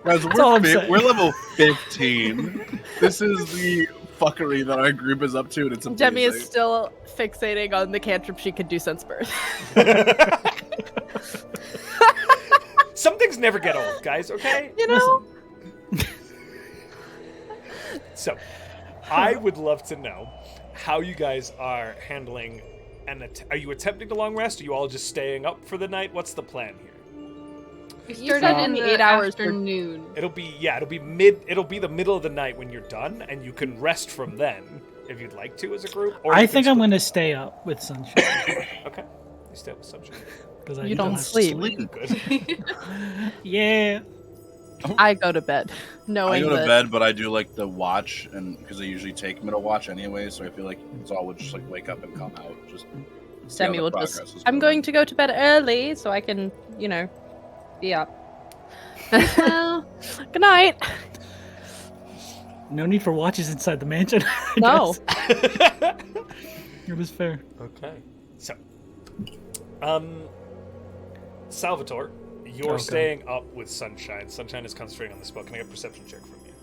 Guys, all I'm saying. we're level 15. This is the fuckery that our group is up to, and it's amazing. Demi is still fixating on the cantrip she could do since birth. Some things never get old, guys, okay? You know? So, I would love to know how you guys are handling are you attempting the long rest? Are you all just staying up for the night? What's the plan here? We You started said in the 8 hours for- afternoon. It'll be the middle of the night when you're done, and you can rest from then if you'd like to as a group. Or I you think can I'm split- going to stay up with Sunshine. Okay. You stay with Sunshine. Because You don't have to sleep. Good. Yeah. I go to bed, I knowing go to that bed, but I do like the watch, and because I usually take middle watch anyway, so I feel like Zahl would just like wake up and come out. Just see how Demi the will progress just. is I'm going to go to bed early so I can, be up. Well, Good night. No need for watches inside the mansion. I No. guess. It was fair. Okay. So, Salvator, you're Okay. staying up with Sunshine. Sunshine is concentrating on the spell. Can I get a perception check from you?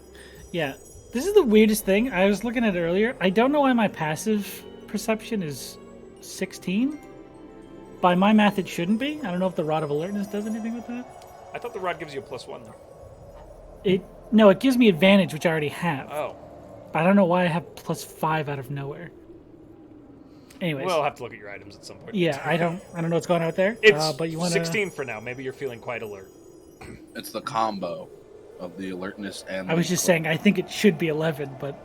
Yeah. This is the weirdest thing. I was looking at it earlier. I don't know why my passive perception is 16. By my math, it shouldn't be. I don't know if the Rod of Alertness does anything with that. I thought the rod gives you a +1 though. No, it gives me advantage, which I already have. Oh. I don't know why I have +5 out of nowhere. Anyways. We'll have to look at your items at some point. Yeah, I don't know what's going on out there. It's but you want 16 for now. Maybe you're feeling quite alert. It's the combo of the alertness and. I was just saying, I think it should be 11, but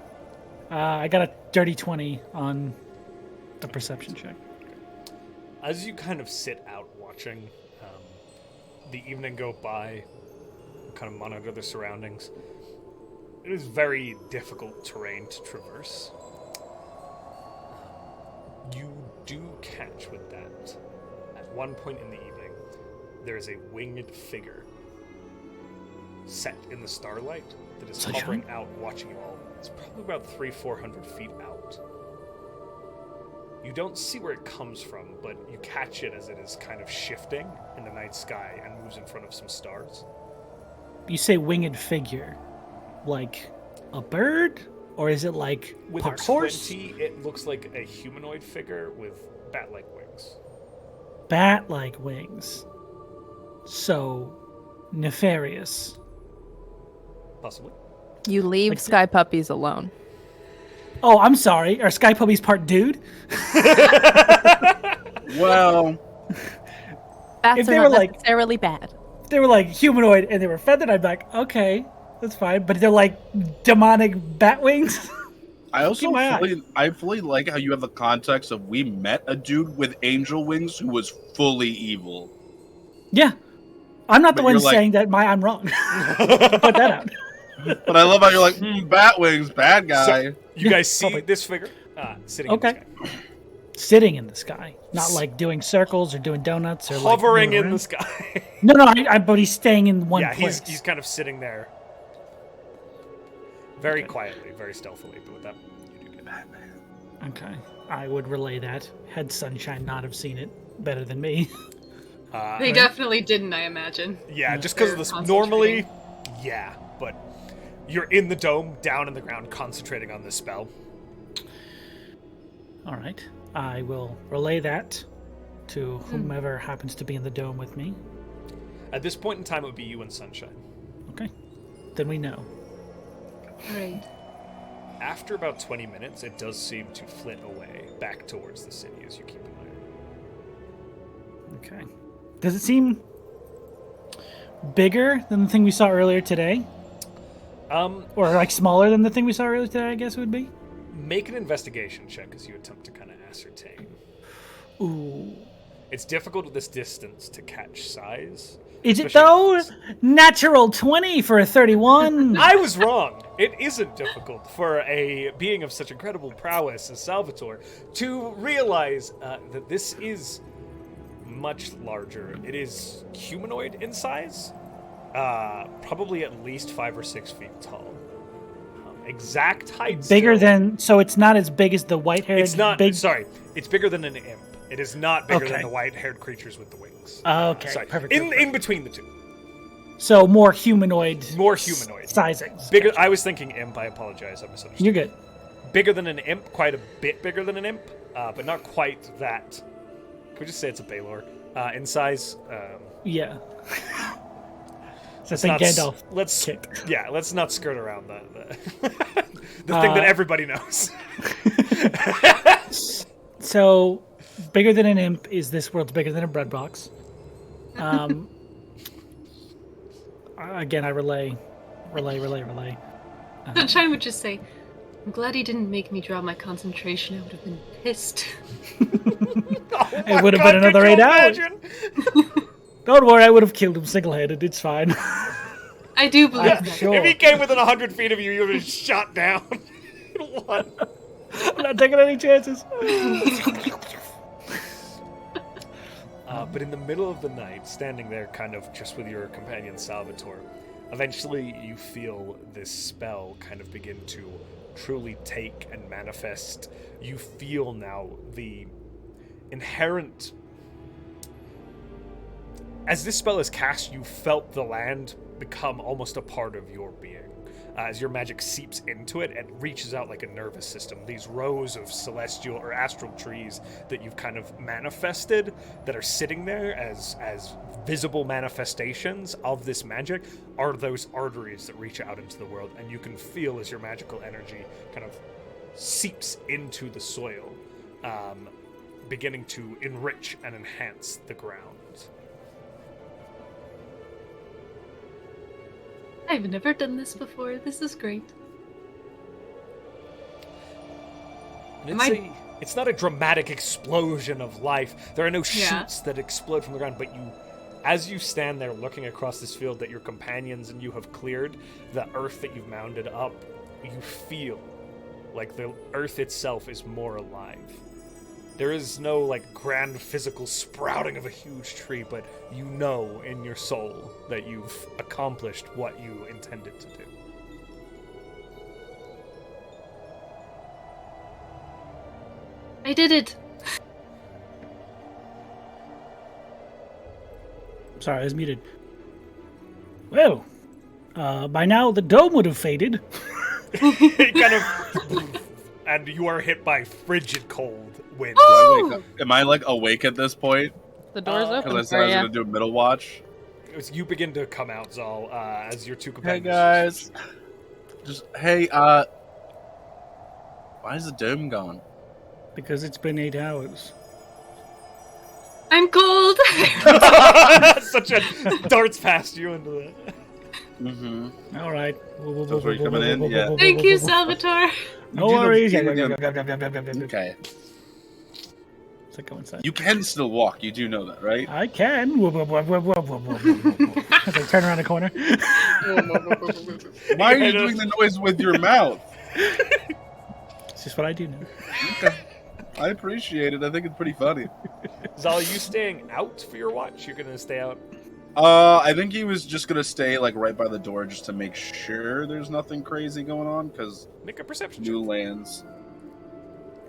I got a dirty 20 on the perception check. As you kind of sit out watching the evening go by, kind of monitor the surroundings, it is very difficult terrain to traverse. You do catch with that. At one point in the evening, there is a winged figure set in the starlight that is Sunshine? hovering out, watching you all. It's probably about 300-400 feet out. You don't see where it comes from, but you catch it as it is kind of shifting in the night sky and moves in front of some stars. You say winged figure, like a bird, or is it like With part a horse? 20, it looks like a humanoid figure with bat-like wings. Bat-like wings. So nefarious. Possibly. You leave Like- sky puppies alone. Oh, I'm sorry. Are Sky Puppies part dude? Well, Bats If are they not were like- necessarily bad. If they were like humanoid and they were feathered, I'd be like, okay, that's fine. But they're like demonic bat wings. I also Keep my eye. fully like how you have the context of we met a dude with angel wings who was fully evil. Yeah. I'm not the But one you're like- saying that I'm wrong. Put that out. But I love how you're like, bat wings, bad guy. You Yeah, guys see probably. this figure sitting Okay. in the sky. Sitting in the sky. Not like doing circles or doing donuts or Hovering like in moving the around. sky. No, but he's staying in one Yeah, place. he's kind of sitting there. Very quietly, very stealthily, but with that, you do get Batman. Okay. I would relay that. Had Sunshine not have seen it better than me. they definitely didn't, I imagine. Yeah, just because of They're this. concentrating. Normally, yeah, but you're in the dome, down in the ground, concentrating on this spell. All right. I will relay that to whomever happens to be in the dome with me. At this point in time, it would be you and Sunshine. Okay. Then we know. Right. After about 20 minutes, it does seem to flit away back towards the city as you keep an eye. Okay. Does it seem bigger than the thing we saw earlier today? Or like smaller than the thing we saw earlier today, I guess it would be? Make an investigation check as you attempt to kind of ascertain. Ooh. It's difficult at this distance to catch size. Is it Especially- though? Natural 20 for a 31. I was wrong. It isn't difficult for a being of such incredible prowess as Salvator to realize that this is much larger. It is humanoid in size, probably at least 5 or 6 feet tall. Exact height. Bigger still- than, so it's not as big as the white-haired. It's not. Big. Sorry, it's bigger than an imp. It is not bigger Okay. than the white-haired creatures with the wings. Okay, Sorry, perfect. in between the two. So more humanoid. More humanoid. Sizings. Bigger. Gotcha. I was thinking imp. I apologize. I misunderstood. You're good. Bigger than an imp, quite a bit bigger than an imp, but not quite that. Can we just say it's a Baylor in size? Yeah. So I Let's think not Gandalf let's kicked. yeah, let's not skirt around the thing that everybody knows. So, bigger than an imp is this world's bigger than a bread box. Again, I relay. Sunshine would just say, I'm glad he didn't make me draw my concentration. I would have been pissed. It would have been another 8 hours. Don't worry, I would have killed him single-handed. It's fine. I do believe that. Sure. If he came within 100 feet of you, you would have been shot down. What? I'm not taking any chances. But in the middle of the night, standing there kind of just with your companion Salvator, eventually you feel this spell kind of begin to truly take and manifest. You feel now the inherent... As this spell is cast, you felt the land become almost a part of your being. As your magic seeps into it and reaches out like a nervous system. These rows of celestial or astral trees that you've kind of manifested that are sitting there as visible manifestations of this magic are those arteries that reach out into the world, and you can feel as your magical energy kind of seeps into the soil, beginning to enrich and enhance the ground. I've never done this before. This is great. And it's not a dramatic explosion of life. There are no shoots that explode from the ground, but as you stand there looking across this field that your companions and you have cleared, the earth that you've mounded up, you feel like the earth itself is more alive. There is no grand physical sprouting of a huge tree, but you know in your soul that you've accomplished what you intended to do. I did it. Sorry, I was muted. Well, by now the dome would have faded. Kind of, and you are hit by frigid cold wind. Do I wake up? Am I awake at this point? The door's open Because I said for I was you. gonna do a middle watch. You begin to come out, Zahl, as your two Hey companions. guys, why is the dome gone? Because it's been 8 hours. I'm cold. Such a darts past you into the. Mm-hmm. All right. That's where you're coming in? Yeah. Thank you, Salvator. No worries. Okay. So go inside. You can still walk. You do know that, right? I can. As I turn around the corner. Why are you doing the noise with your mouth? It's just what I do now. Okay. I appreciate it. I think it's pretty funny. Zahl, are you staying out for your watch? You're gonna stay out. I think he was just gonna stay right by the door just to make sure there's nothing crazy going on, because Make a perception new check. lands.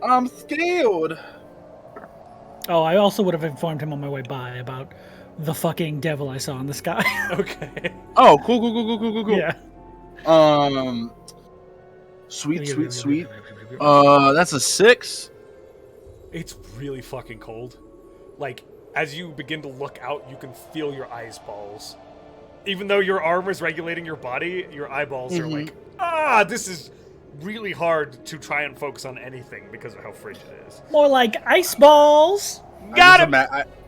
I'm scared. Oh, I also would have informed him on my way by about the fucking devil I saw in the sky. Okay. Oh, cool. Yeah. Sweet. That's a 6. It's really fucking cold. As you begin to look out, you can feel your eyes balls. Even though your armor is regulating your body, your eyeballs are this is really hard to try and focus on anything because of how frigid it is. More like ice balls. Got him!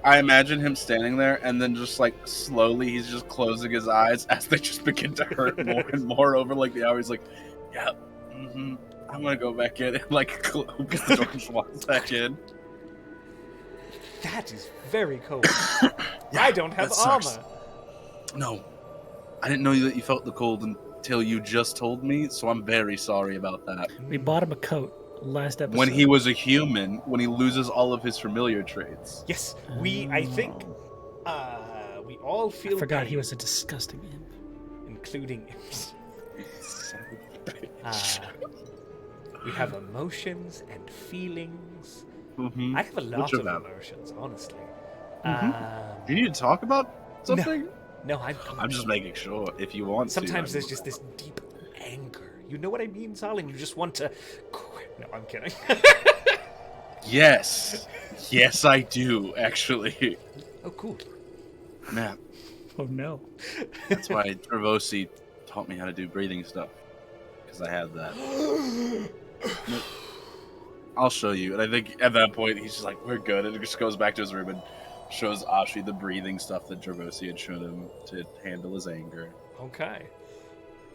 I imagine him standing there, and then just slowly he's just closing his eyes as they just begin to hurt more and more over the hour. He's like, yeah, I'm gonna go back in and opens the door and walks back in. That is very cold. Yeah, I don't have that sucks. armor. No, I didn't know that you felt the cold until you just told me, so I'm very sorry about that. We bought him a coat last episode. When he was a human, when he loses all of his familiar traits. Yes, I think, we all feel I forgot pain, he was a disgusting imp. including imps. We have emotions and feelings. Mm-hmm. I have a lot Which of of them? emotions, honestly. Do you need to talk about something? No, I'm just making sure if you want Sometimes to. there's just this deep anger. You know what I mean, Zahl? And you just want to quit. No, I'm kidding. Yes. Yes, I do, actually. Oh, cool. Man, Oh no. that's why Travosi taught me how to do breathing stuff. Because I had that. I'll show you. And I think at that point, he's just like, we're good. And he just goes back to his room and shows Ashi the breathing stuff that Travosi had shown him to handle his anger. Okay.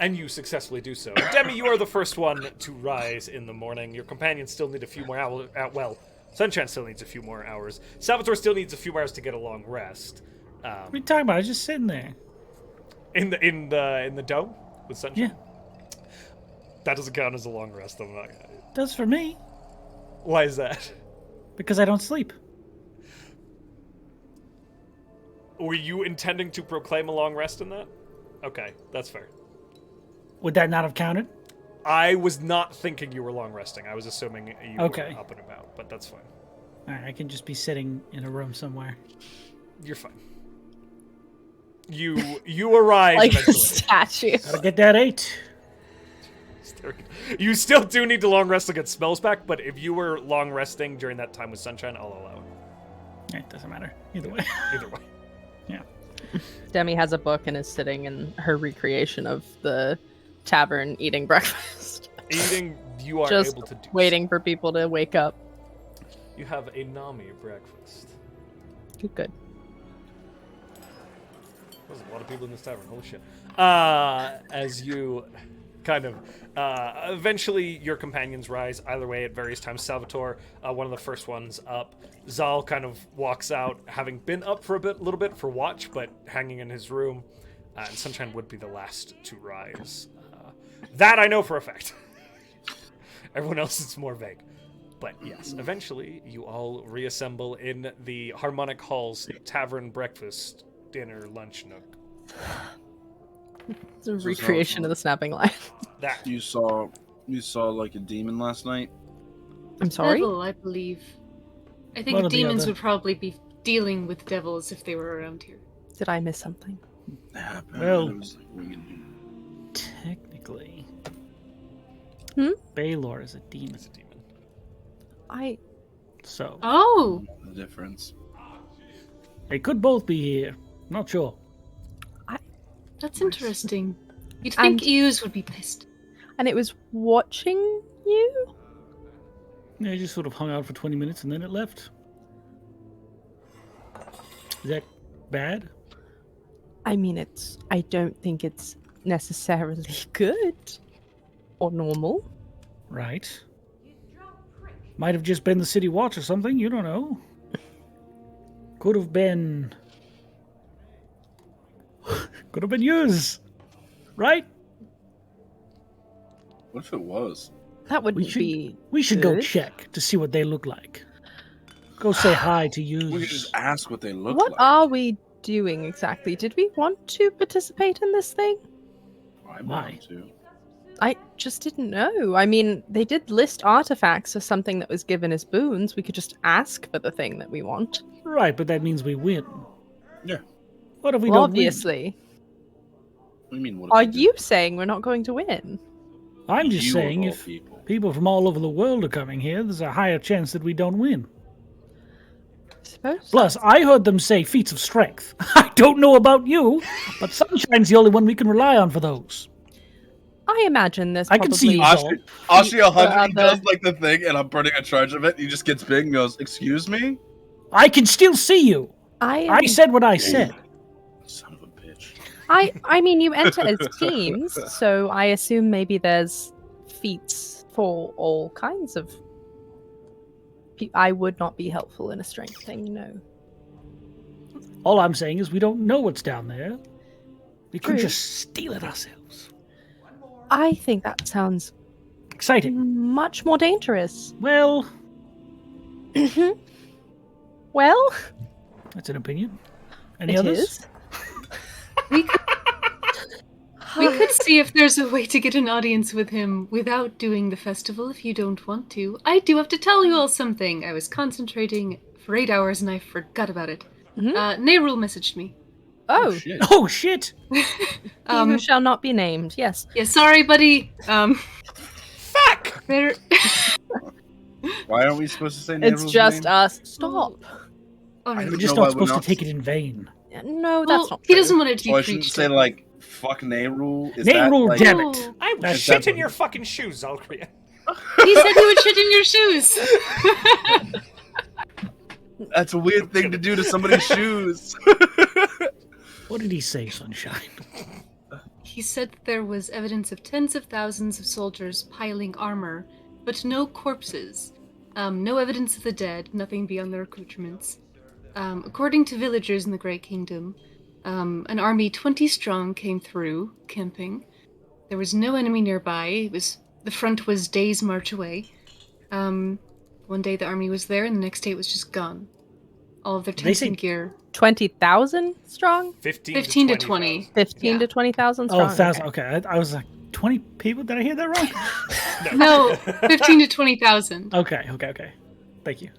And you successfully do so. Demi, you are the first one to rise in the morning. Your companions still need a few more hours. Well, Sunshine still needs a few more hours. Salvator still needs a few hours to get a long rest. What are you talking about? I was just sitting there. In the dome with Sunshine. Yeah. That doesn't count as a long rest. I'm not. Does for me. Why is that? Because I don't sleep. Were you intending to proclaim a long rest in that? Okay, that's fair. Would that not have counted? I was not thinking you were long resting. I was assuming you were Okay. up and about, but that's fine. All right, I can just be sitting in a room somewhere. You're fine. You arrive Like a eventually. statue. Gotta get that 8. You still do need to long rest to get spells back, but if you were long resting during that time with Sunshine, I'll allow it. It doesn't matter. Either way. Either way. Yeah. Demi has a book and is sitting in her recreation of the tavern eating breakfast. Eating, you are Just able to do. waiting for people to wake up. You have a Nami breakfast. Good. There's a lot of people in this tavern. Holy shit. As you kind of eventually your companions rise. Either way, at various times. Salvator, one of the first ones up. Zahl kind of walks out, having been up for a little bit for watch, but hanging in his room. And Sunshine would be the last to rise. That I know for a fact. Everyone else is more vague. But yes, eventually you all reassemble in the Harmonic Hall's tavern breakfast, dinner, lunch nook. It's a recreation of the snapping line. That You saw like a demon last night? I'm sorry? Devil, I believe. I One think or the demons other. would probably be dealing with devils if they were around here. Did I miss something? Yeah, Well- it was like winged. Technically. Baylor is a demon. is a demon. So, Oh! The difference. they could both be here. Not sure. That's interesting. You'd think And- EUs would be pissed. And it was watching you? Yeah, it just sort of hung out for 20 minutes and then it left. Is that bad? I mean, I don't think it's necessarily good or normal. Right. Might have just been the city watch or something. You don't know. Could have been. Could have been yours. Right? What if it was? That wouldn't We should, be. we should go good. check to see what they look like. Go say hi to We could yous. just ask what they look What like. are we doing exactly? Did we want to participate in this thing? I Why? want to. I just didn't know. I mean, they did list artifacts as something that was given as boons. We could just ask for the thing that we want. Right, but that means we win. Yeah. What if we Well, don't obviously. What do you mean? What Are if we you saying we're not going to win? win? I'm just You of saying all if people. people from all over the world are coming here, there's a higher chance that we don't win. I suppose. Plus, I heard them say feats of strength. I don't know about you, but Sunshine's the only one we can rely on for those. I imagine there's I probably... can see you, Zahl. Ashi 100 he other- does like the thing, and I'm burning a charge of it. He just gets big and goes, "Excuse me." I can still see you. I said what I said. Son of a bitch. I mean, you enter as teams, so I assume maybe there's feats for all kinds of... I would not be helpful in a strength thing, no. All I'm saying is we don't know what's down there. We could True. just steal it ourselves. I think that sounds Exciting. much more dangerous. Well, Well, that's an opinion. Any it others? is. We could see if there's a way to get an audience with him without doing the festival if you don't want to. I do have to tell you all something. I was concentrating for 8 hours and I forgot about it. Mhm. Nerul messaged me. Oh, shit. Oh shit! he who shall not be named. Yes. Yeah, sorry, buddy. Fuck! There... Why aren't we supposed to say It's Nero's just name? us. Stop. All right. I We're don't just know not why we're supposed to not- take it in vain. No, Well, that's not he true. doesn't want it to So be I shouldn't preached say over. like fuck Nerul. Is Nerul, that, like, damn No. it! I will That's shit in definitely- your fucking shoes, Zalkria. He said he would shit in your shoes. That's a weird thing to do to somebody's shoes. What did he say, Sunshine? He said that there was evidence of tens of thousands of soldiers piling armor, but no corpses. No evidence of the dead, nothing beyond their accoutrements. According to villagers in the Great Kingdom, an army 20 strong came through, camping. There was no enemy nearby. The front was days' march away. One day the army was there, and the next day it was just gone. All of their tents say- and gear. 20,000 strong? 15 to 20. 15 Yeah. to 20,000 Oh, strong? 1,000. Okay, I was like 20 people. Did I hear that wrong? No, 15 to 20,000. Okay. Thank you.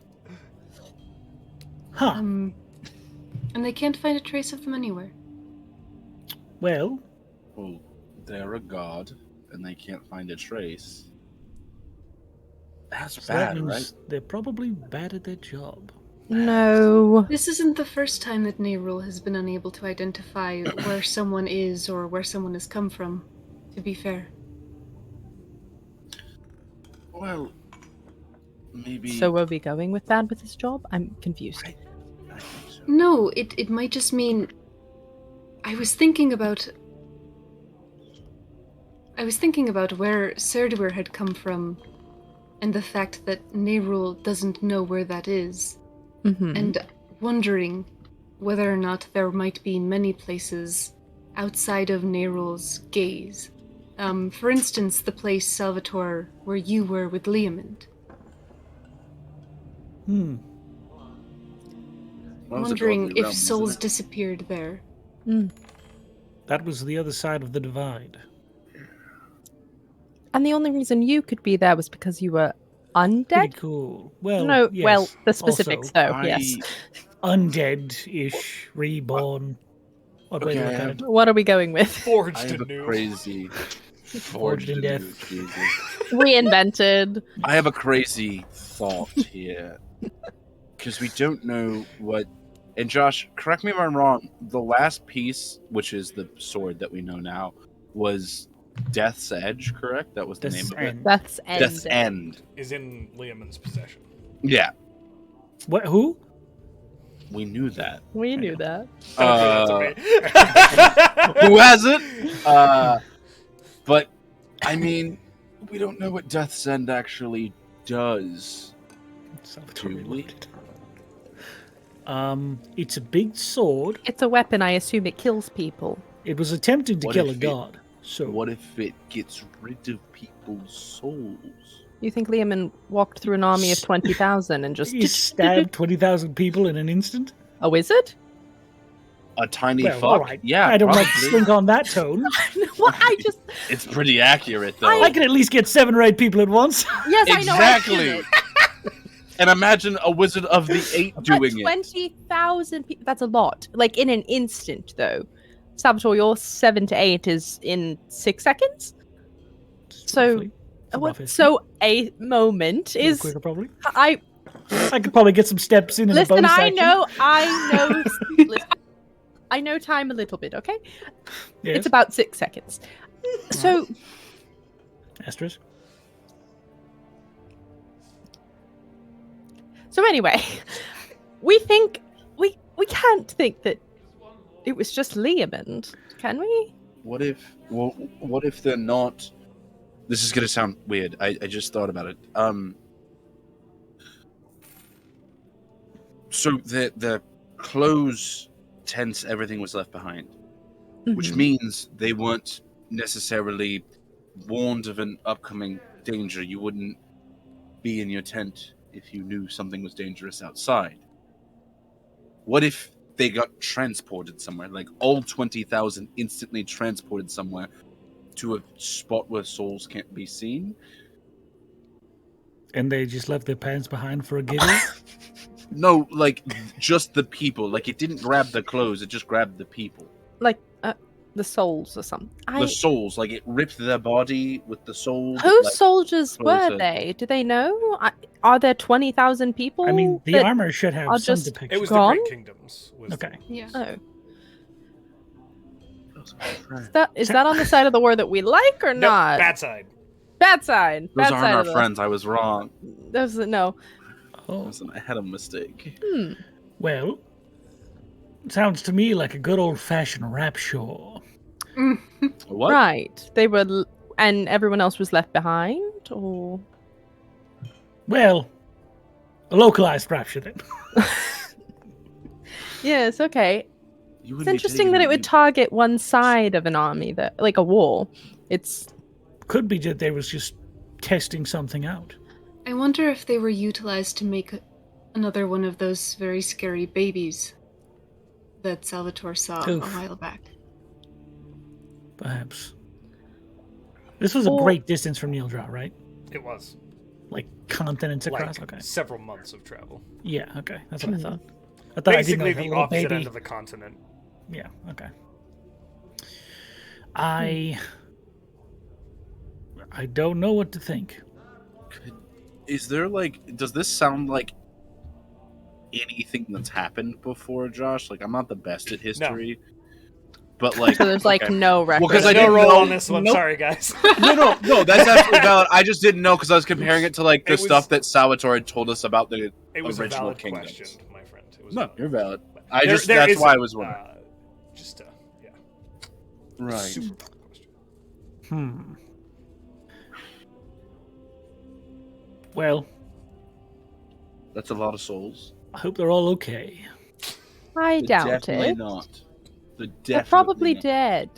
Huh. And they can't find a trace of them anywhere. Well, Well, they're a god, and they can't find a trace. That's so that bad, means right? they're probably bad at their job. No. This isn't the first time that Nerul has been unable to identify where someone is or where someone has come from, to be fair. Well, maybe. So are we going with that with his job? I'm confused. I think so. No, it might just mean... I was thinking about where Serduir had come from, and the fact that Nerul doesn't know where that is. Mm-hmm. And wondering whether or not there might be many places outside of Nerul's gaze. For instance, the place, Salvator, where you were with Leomund. Hmm. That was a Wondering godly if realm, souls wasn't it? disappeared there. That was the other side of the divide. And the only reason you could be there was because you were Pretty undead? cool. Well, No, yes, well, the specifics also, though, yes. undead-ish, reborn. What way to look Okay. at it? What are we going with? I Forged have a anew. crazy. Forged in death. anew, Jesus. Reinvented. I have a crazy thought here. Because we don't know what. And Josh, correct me if I'm wrong. The last piece, which is the sword that we know now, was Death's Edge, correct? That was the Death's name of it. End. That's end. Death's End. Is in Leomund's possession. Yeah, What? Who? we knew that. We knew that. Who has it? But, I mean, we don't know what Death's End actually does. Salvatore Do we? looked. It's a big sword. It's a weapon. I assume it kills people. It was attempting to What kill a if it- god. So What if it gets rid of people's souls? You think Leomund walked through an army of 20,000 and just... he stabbed 20,000 people in an instant? A wizard? A tiny Well, fuck? all right. Yeah, I don't like to probably. slink on that tone. Well, I just... It's pretty accurate, though. I can at least get 7 or 8 people at once. Yes, I know. I Exactly. feel it. And imagine a Wizard of the Eight But doing it. 20,000 people... That's a lot. Like, in an instant, though. Salvatore, your 7 to 8 is in 6 seconds? So... Roughly. It's a rough estimate. So, a moment A little is... quicker, probably. I I could probably get some steps in a Listen, bonus I action. know. Listen, I know time a little bit, okay? Yes. It's about 6 seconds. So, Asterisk. so anyway, we think we can't think that it was just Leomund, can we? What if they're not? This is gonna sound weird. I just thought about it. So the clothes, tents, everything was left behind, which Mhm. means they weren't necessarily warned of an upcoming danger. You wouldn't be in your tent if you knew something was dangerous outside. What if they got transported somewhere, like all 20,000 instantly transported somewhere to a spot where souls can't be seen? And they just left their pants behind for a giggle? No, like just the people. Like it didn't grab the clothes; it just grabbed the people. Like the souls or something. The souls, like it ripped their body with the souls. Whose like, soldiers closer. were they? Do they know? Are there 20,000 people? I mean, the that armor should have are some just depiction. It was Gone? the Great Kingdoms. Okay. Yeah. Oh. Is that on the side of the war that we like or No, not? bad side. Bad side. Those Bad aren't side our of the... friends. I was wrong. Those no. Oh, Listen, I had a mistake. well, sounds to me like a good old-fashioned rap show. What? Right. They were, and everyone else was left behind, or Well, a localized rap show then. yes. Okay. You It's wouldn't be interesting taking that it me- would target one side of an army, that like a war. It's Could be that they was just testing something out. I wonder if they were utilized to make another one of those very scary babies that Salvator saw a Oof. while back. Perhaps. This was a Or- great distance from Neildra, right? It was Like continents across. like Okay. several months of travel. Yeah. Okay. That's what I thought. I thought Basically, I didn't know the that little opposite baby. end of the continent. Yeah. Okay. I don't know what to think. Is there like? Does this sound like anything that's happened before, Josh? Like I'm not the best at history, but like so there's like okay. no record. Because I no didn't roll know- on this one. Nope. Sorry, guys. no, that's absolutely valid. I just didn't know because I was comparing it to like the It was- stuff that Salvatore had told us about the It was a original valid kingdoms. question, my friend. It was No, valid. you're valid. But I there- just there that's is why a, I was wondering. Yeah, Right. super valid question. Well, That's a lot of souls. I hope they're all okay. I doubt Definitely it. not. They're Definitely probably not. dead.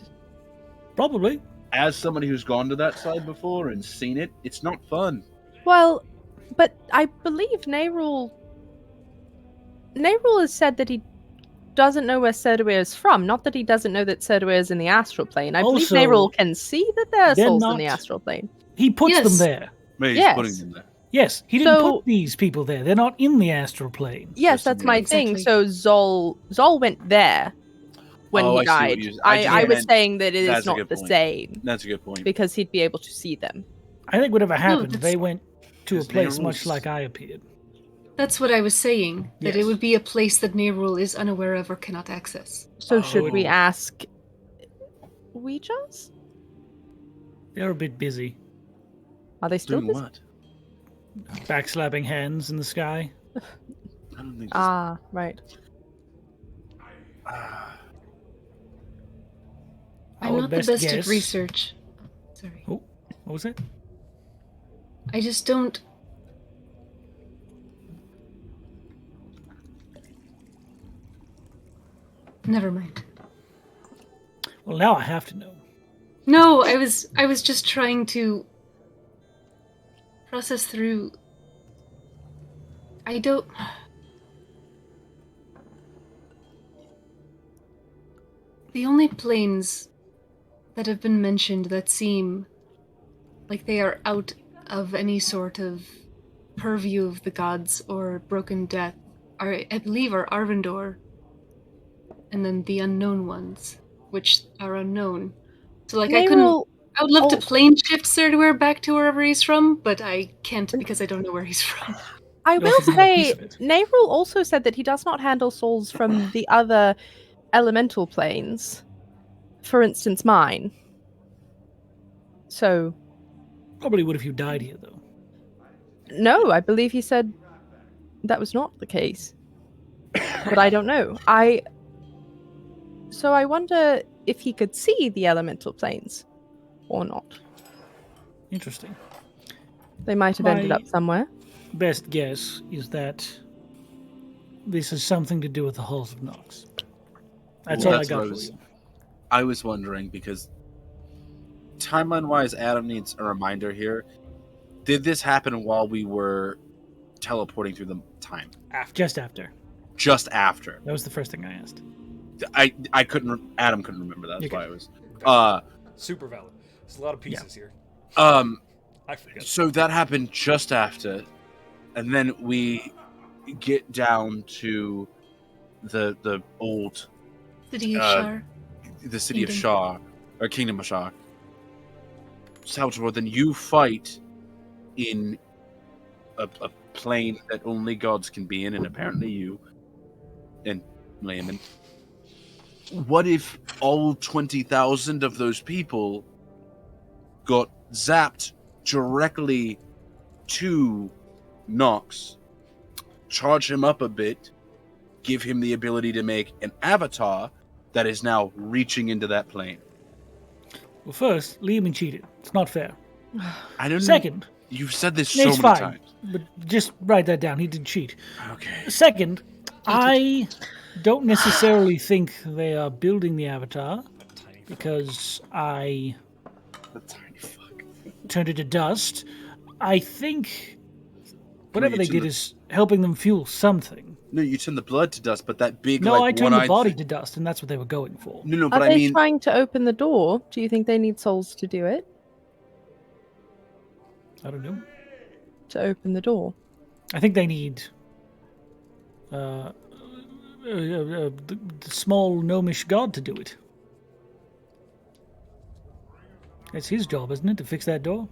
Probably. As somebody who's gone to that side before and seen it, it's not fun. Well, but I believe Nerul has said that he doesn't know where Serduir is from, not that he doesn't know that Serduir is in the astral plane. I Also, believe Nerul can see that there are they're souls in not- the astral plane. He puts Yes. them there. Maybe Yes. he's putting them there. Yes, he didn't So- put these people there. They're not in the astral plane. Yes, There's that's my thing. Exactly. So Zol went there when Oh, he I see what died. you- I just I was meant- saying that it that's is a not good the point. same That's a good point. because he'd be able to see them. I think whatever happened, that's- they went to a Because place Nerul's- much like I appeared. That's what I was saying, that Yes. it would be a place that Nerul is unaware of or cannot access. So should we Oh. ask Ouijas? They're a bit busy. Are they still Doing busy? what? Backslapping hands in the sky. I don't think. Ah, right. I'm Our not the best at guess- research. Sorry. Oh, what was it? I just don't. Never mind. Well, now I have to know. No, I was just trying to process through. I don't. The only planes that have been mentioned that seem like they are out of any sort of purview of the gods or broken death are, I believe, are Arvindor, and then the unknown ones, which are unknown. So, like, I would love to Oh. plane shift Serduir back to wherever he's from, but I can't because I don't know where he's from. I You will also have a piece say, of it. Nerul also said that he does not handle souls from the other elemental planes. For instance, mine. So, Probably would if you died here, though. no, I believe he said that was not the case. But I don't know. So I wonder if he could see the elemental planes or not. Interesting. They might have ended My- up somewhere. Best guess is that this has something to do with the Halls of Nox. That's Well, all that's I what got I for was- you. I was wondering because timeline-wise, Adam needs a reminder here. Did this happen while we were teleporting through the time? After. Just after. Just after. That was the first thing I asked. I couldn't. Adam couldn't remember that. That's You why I was. Super valid. There's a lot of pieces here. I I forget. So that happened just after, and then we get down to the old City of Shar. the city of Kingdom. Shar, or Kingdom of Shar, Salvator, then you fight in a plane that only gods can be in, and apparently you and Layman. What if all 20,000 of those people got zapped directly to Nox, charge him up a bit, give him the ability to make an avatar that is now reaching into that plane? Well, first, Lehman cheated. It's not fair. I don't know. Second, You've said this it's so many fine, times. but just write that down. He didn't cheat. Okay. Second, I don't necessarily think they are building the avatar because I The tiny fuck. turned it to dust. I think whatever you they turn did the- is helping them fuel something. No, you turn the blood to dust, but that big, No, like, I turned the one-eyed body thing- to dust, and that's what they were going for. No, Are but I they mean, trying to open the door? Do you think they need souls to do it? I don't know. To open the door? I think they need the small gnomish god to do it. It's his job, isn't it, to fix that door?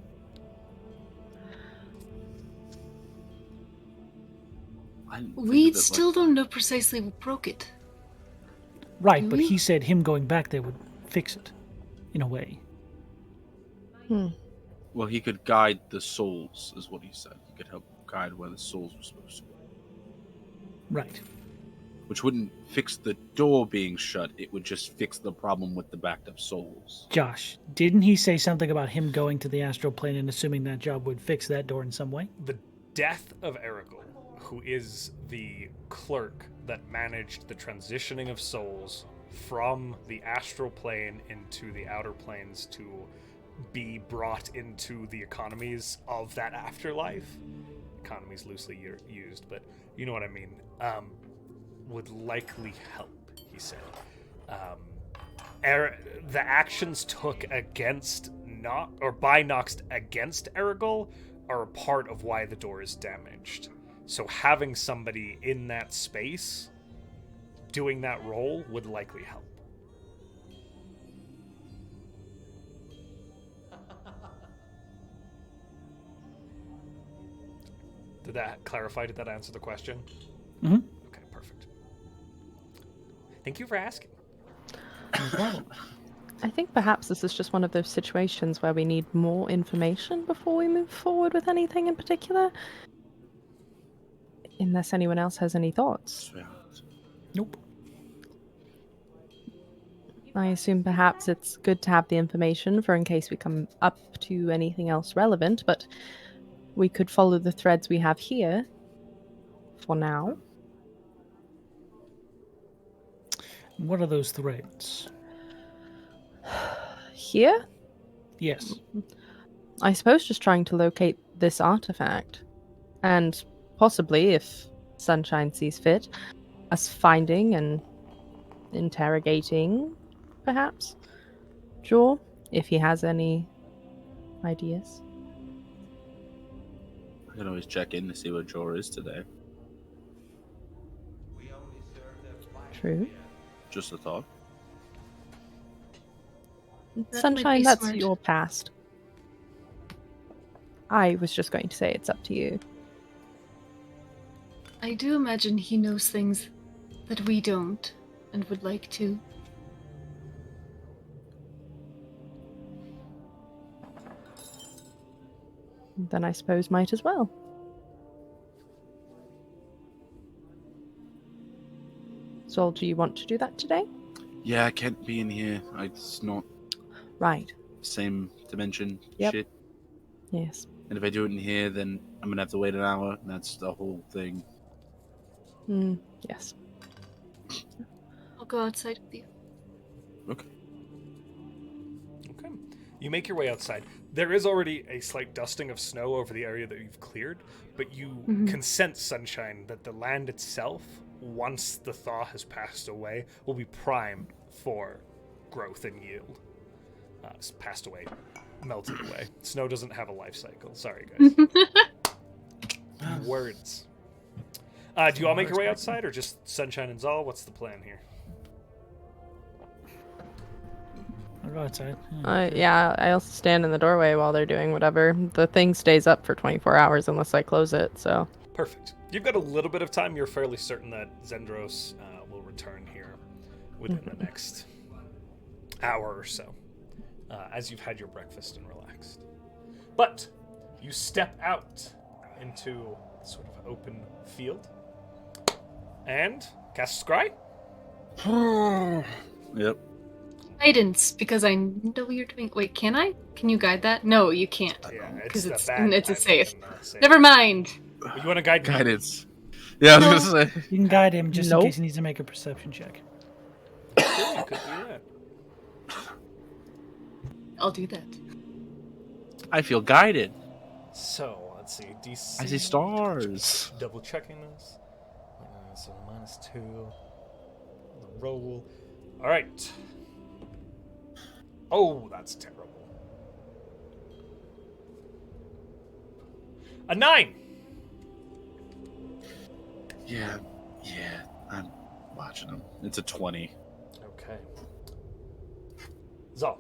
I didn't think We of it still like don't know precisely what broke it. Right, Do but we? he said him going back there would fix it, in a way. Well, he could guide the souls, is what he said. He could help guide where the souls were supposed to go. Right. Which wouldn't fix the door being shut, it would just fix the problem with the backed up souls. Josh, didn't he say something about him going to the astral plane and assuming that job would fix that door in some way? The death of Erigel, who is the clerk that managed the transitioning of souls from the astral plane into the outer planes to be brought into the economies of that afterlife. Economies loosely used, but you know what I mean. Would likely help, he said. The actions took against by Nox against Erigel are a part of why the door is damaged. So having somebody in that space doing that role would likely help. Did that clarify? Did that answer the question? Mm-hmm. Okay, perfect. Thank you for asking. No problem. I think perhaps this is just one of those situations where we need more information before we move forward with anything in particular. Unless anyone else has any thoughts. Nope. I assume perhaps it's good to have the information for in case we come up to anything else relevant, but we could follow the threads we have here for now. What are those threads? Here? Yes. I suppose just trying to locate this artifact. And possibly, if Sunshine sees fit, us finding and interrogating, perhaps, Jaw, if he has any ideas. I can always check in to see where Jor is today. True. Just a thought. That might Sunshine, be that's smart. your past. I was just going to say it's up to you. I do imagine he knows things that we don't and would like to. Then I suppose might as well. Zahl, do you want to do that today? Yeah, I can't be in here. It's not Right. same dimension Yep. shit. Yes. And if I do it in here, then I'm gonna have to wait an hour. And that's the whole thing. Yes. I'll go outside with you. Okay. Okay. You make your way outside. There is already a slight dusting of snow over the area that you've cleared, but you can sense, Sunshine, that the land itself, once the thaw has passed away, will be primed for growth and yield. It's passed away, melted away. Snow doesn't have a life cycle. Sorry, guys. Words. Do you all make your way outside, or just Sunshine and Zahl? What's the plan here? I'll go outside. Yeah, I also stand in the doorway while they're doing whatever. The thing stays up for 24 hours unless I close it, so. Perfect. You've got a little bit of time. You're fairly certain that Zendros will return here within the next hour or so, as you've had your breakfast and relaxed. But you step out into sort of open field and cast Scry. Yep. Guidance, because I know you're doing. Wait, can I? Can you guide that? No, you can't. Yeah, Because the it's bad a guidance safe. and not safe. Never mind. You want to guide me? Guidance. Yeah, I was gonna say. You can guide him just Nope. in case he needs to make a perception check. Sure, you could do that. I'll do that. I feel guided. So, let's see. DC. I see stars. Double checking this. So -2. The roll. Alright. Oh, that's terrible. A 9! Yeah, I'm watching him. It's a 20. Okay. Zahl.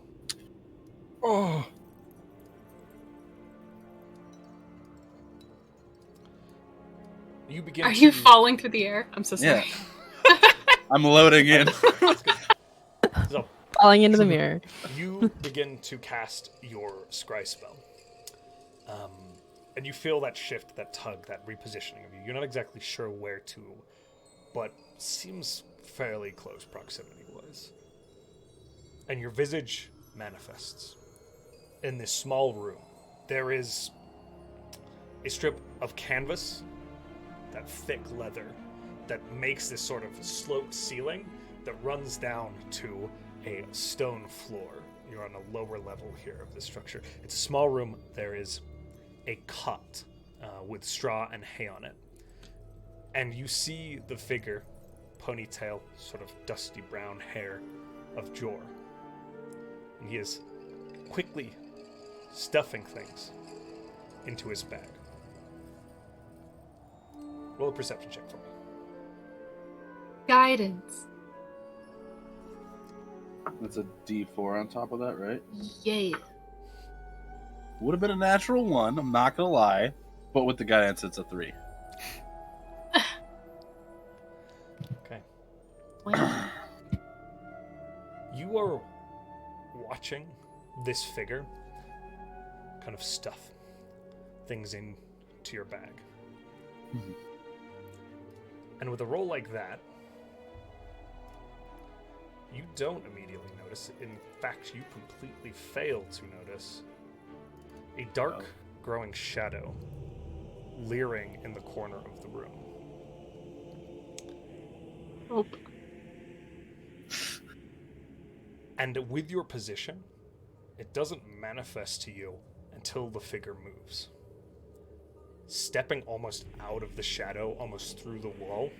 Oh. You begin Are to... you falling through the air? I'm so Yeah. sorry. I'm loading in. So, Falling into the mirror. you begin to cast your scry spell. And you feel that shift, that tug, that repositioning of you. You're not exactly sure where to, but seems fairly close proximity-wise. And your visage manifests. In this small room, there is a strip of canvas, that thick leather, that makes this sort of sloped ceiling that runs down to a stone floor. You're on a lower level here of the structure. It's a small room. There is a cot with straw and hay on it. And you see the figure, ponytail, sort of dusty brown hair of Jor. And he is quickly stuffing things into his bag. Roll a perception check for me. Guidance. That's a D4 on top of that, right? Yeah. Would have been a natural 1, I'm not gonna lie. But with the guidance, it's a 3. Okay. Wow. You are watching this figure kind of stuff things into your bag. Mhm. And with a roll like that, you don't immediately notice. In fact, you completely fail to notice a dark, growing shadow leering in the corner of the room. Oh. And with your position, it doesn't manifest to you until the figure moves. Stepping almost out of the shadow, almost through the wall,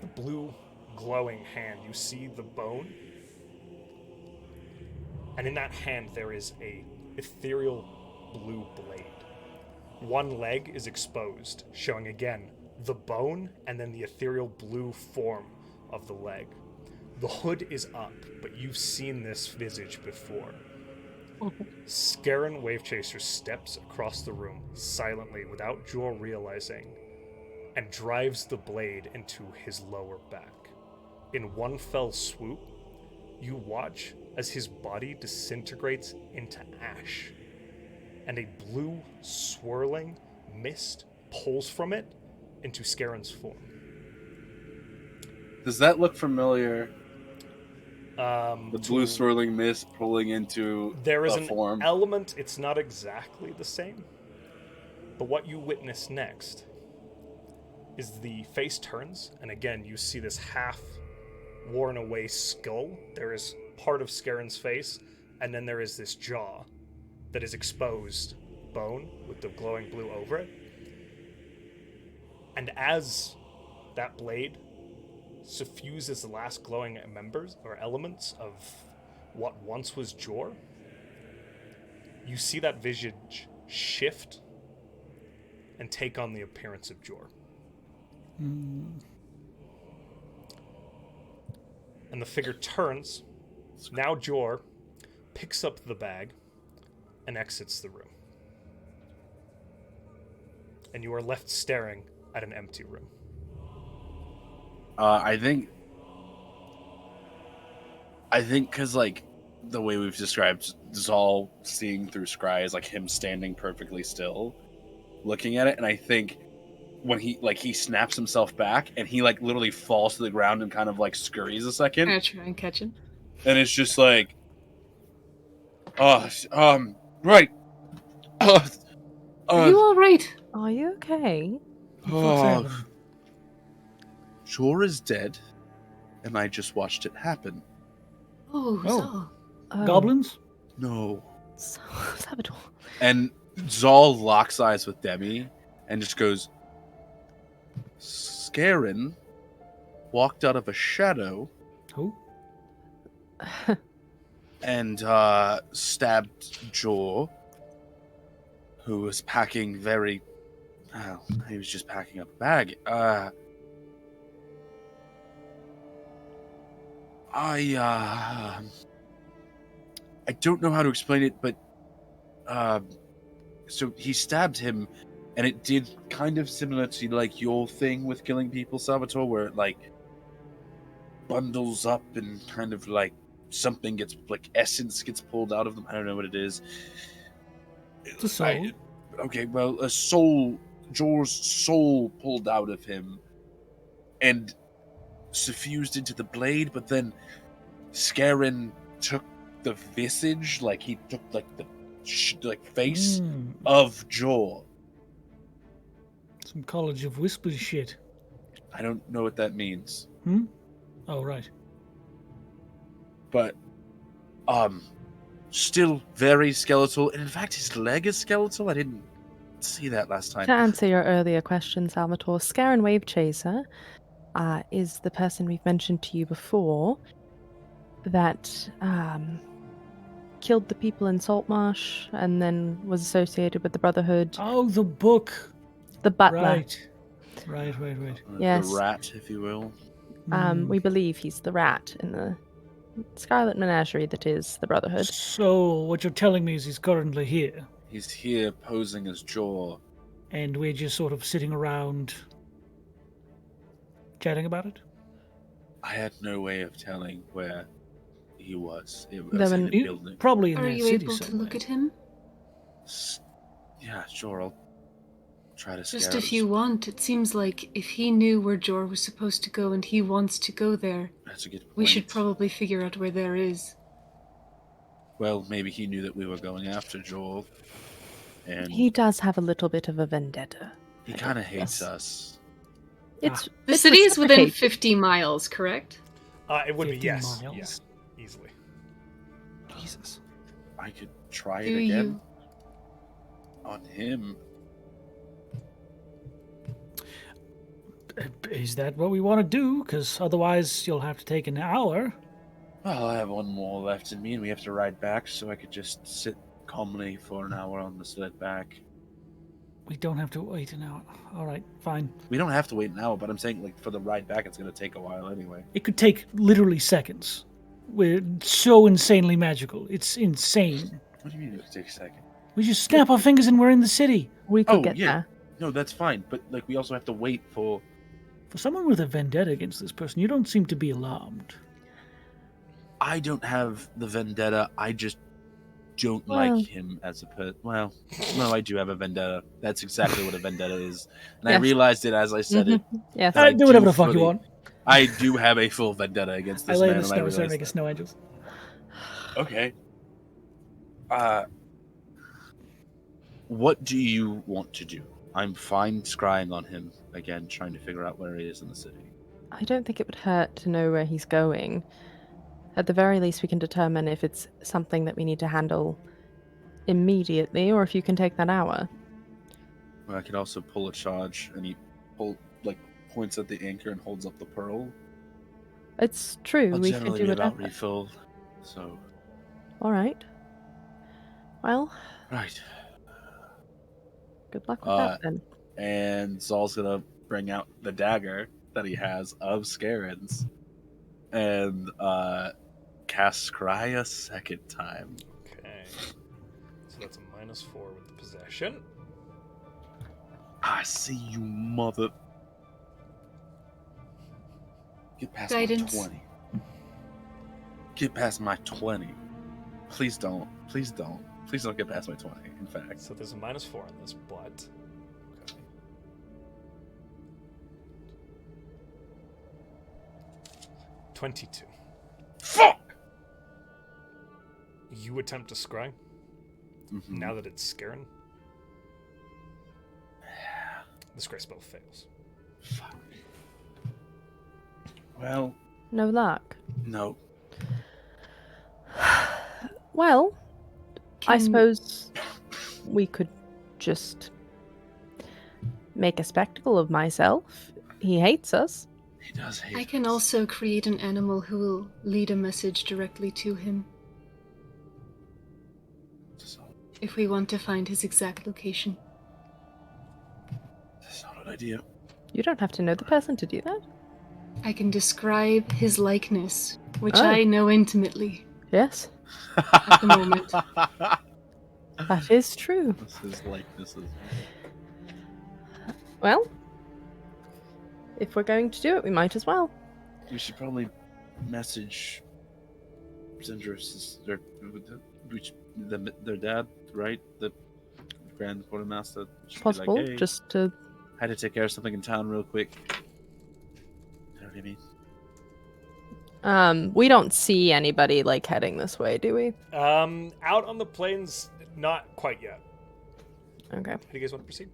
the blue glowing hand, you see the bone, and in that hand there is a ethereal blue blade. One leg is exposed, showing again the bone and then the ethereal blue form of the leg. The hood is up, but you've seen this visage before. Scaran Wavechaser steps across the room silently without Jor realizing and drives the blade into his lower back. In one fell swoop, you watch as his body disintegrates into ash, and a blue swirling mist pulls from it into Scaran's form. Does that look familiar? The blue to- swirling mist pulling into There is a an form. element, it's not exactly the same, but what you witness next is the face turns, and again you see this half worn away skull. There is part of Scaran's face, and then there is this jaw that is exposed bone with the glowing blue over it. And as that blade suffuses the last glowing members or elements of what once was Jor, you see that visage shift and take on the appearance of Jor. Mm. And the figure turns. Now Jor picks up the bag and exits the room. And you are left staring at an empty room. I think because like the way we've described Zahl seeing through Scry is like him standing perfectly still, looking at it, and I think when he snaps himself back and he like literally falls to the ground and kind of like scurries a second, I try and catch him. and it's just like, right, Are you all right? Are you okay? Jor is dead, and I just watched it happen. Oh, Zahl. Goblins? No. Salvator. And Zahl locks eyes with Demi and just goes, Scarin walked out of a shadow. Who? And stabbed Jor, who was packing he was just packing up a bag. I don't know how to explain it, but so he stabbed him, and it did kind of similar to like your thing with killing people, Salvator, where it like bundles up and kind of like something gets like essence gets pulled out of them. I don't know what it is. It's a soul. Okay, well, Jor's soul pulled out of him and suffused into the blade, but then Scarin took the visage, like he took like the face of Jor. Some College of Whispers shit. I don't know what that means. Oh, right. But still very skeletal, and in fact his leg is skeletal. I didn't see that last time. To answer your earlier question, Salvatore, Scarin Wave Chaser is the person we've mentioned to you before that killed the people in Saltmarsh and then was associated with the Brotherhood. Oh, the book. The butler. Right. Yes. The rat, if you will. We believe he's the rat in the Scarlet Menagerie that is the Brotherhood. So, what you're telling me is he's currently here. He's here posing as Jor. And we're just sort of sitting around chatting about it? I had no way of telling where he was. It was in the building. Probably in Are that you city able somewhere. to look at him? Yeah, sure. I'll try to Just scare if us. you want. It seems like if he knew where Jor was supposed to go and he wants to go there, That's a good point. we should probably figure out where there is. Well, maybe he knew that we were going after Jor. And He does have a little bit of a vendetta. he kind of hates us. It's The it's city is within reciprocated. 50 miles, correct? It would be 50 yes. miles? Yes. Easily. Jesus. I could try Do it again. you? On him. Is that what we want to do? Because otherwise you'll have to take an hour. Well, I have one more left in me, and we have to ride back, so I could just sit calmly for an hour on the sled back. We don't have to wait an hour. All right, fine. We don't have to wait an hour, but I'm saying, like, for the ride back, it's going to take a while anyway. It could take literally seconds. We're so insanely magical. It's insane. What do you mean it could take a second? We just snap our fingers and we're in the city. We could Oh, get yeah. there. No, that's fine, but, like, we also have to wait for... For someone with a vendetta against this person, you don't seem to be alarmed. I don't have the vendetta, I just don't Well- like him as a person. Well, no, I do have a vendetta. That's exactly what a vendetta is. And I Yes. realized it as I said it. Yes. I Do whatever do the fuck you fully- want. I do have a full vendetta against I this lay man, in the and I snow, so I realized make a that. snow angels. Okay. What do you want to do? I'm fine scrying on him again, trying to figure out where he is in the city. I don't think it would hurt to know where he's going. At the very least, we can determine if it's something that we need to handle immediately, or if you can take that hour. Well, I could also pull a charge, and he points at the anchor and holds up the pearl. It's true. I'll We could generally do be it. about refill, so... All right. Well, Right. good luck with that then. And Zahl's gonna bring out the dagger that he has of Scarens and cast Scry a second time. Okay. So that's a -4 with the possession. I see you, mother. Get past Guidance. my 20. Get past my 20. Please don't. Please don't. Please don't get past my 20, in fact. So there's a -4 on this, but... Okay. 22. Fuck! You attempt to scry, Mhm. now that it's Scarin. The scry spell fails. Fuck. Well, No luck. no. Well, I Can- suppose we could just make a spectacle of myself. He hates us. He does hate I can us. also create an animal who will lead a message directly to him That's if we want to find his exact location. not an idea. You don't have to know the person to do that. I can describe his likeness, which Oh. I know intimately Yes, at the moment. that is true. This is like, this is... Well, if we're going to do it, we might as well. We should probably message Zendra's, their dad, right? The Grand Quartermaster. Should be Possible, like, hey, just to... had to take care of something in town real quick. You know what I mean? We don't see anybody, like, heading this way, do we? Out on the plains, not quite yet. Okay. How do you guys want to proceed?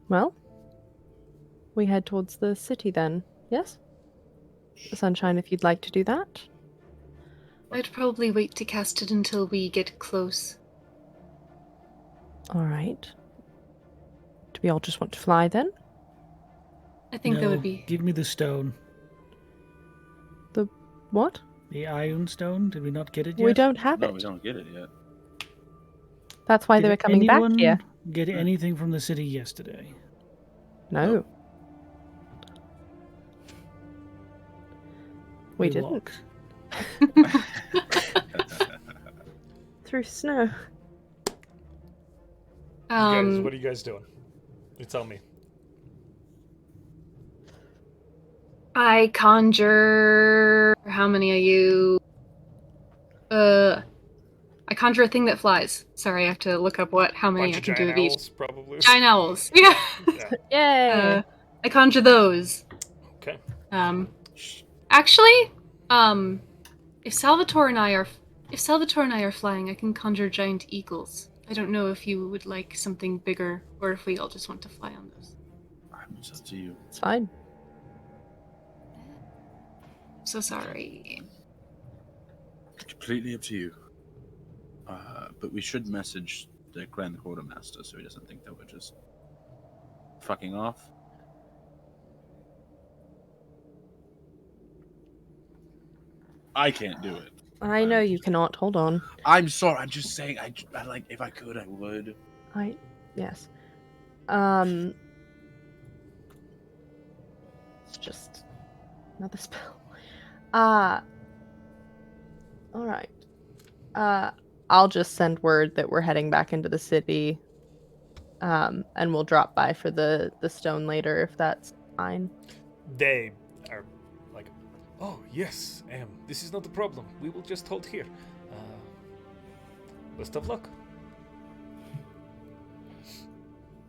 Well, we head towards the city then, yes? Sunshine, if you'd like to do that. I'd probably wait to cast it until we get close. All right. Do we all just want to fly then? I think that No, would be. Give me the stone. The what? The Ion Stone. Did we not get it yet? We don't have No, it. we don't get it yet. That's why they Did were coming back anyone here. Get anything from the city yesterday? No, we didn't. walked. Through snow. Guys, what are you guys doing? You tell me. I conjure. How many are you? I conjure a thing that flies. Sorry, I have to look up how many Bunch I of can do giant of each. owls, probably. Giant owls. Yeah. Yeah. Yay! I conjure those. Okay. Actually, if Salvator and I are flying, I can conjure giant eagles. I don't know if you would like something bigger, or if we all just want to fly on those. It's up to you. It's fine. So sorry. Completely up to you. But we should message the Grand Quartermaster so he doesn't think that we're just fucking off. I can't do it. I know you cannot. Hold on. I'm sorry. I'm just saying. I like. If I could, I would. Yes. It's just another spell. All right. I'll just send word that we're heading back into the city. And we'll drop by for the stone later if that's fine. They are like, oh, yes, this is not a problem. We will just hold here. Best of luck.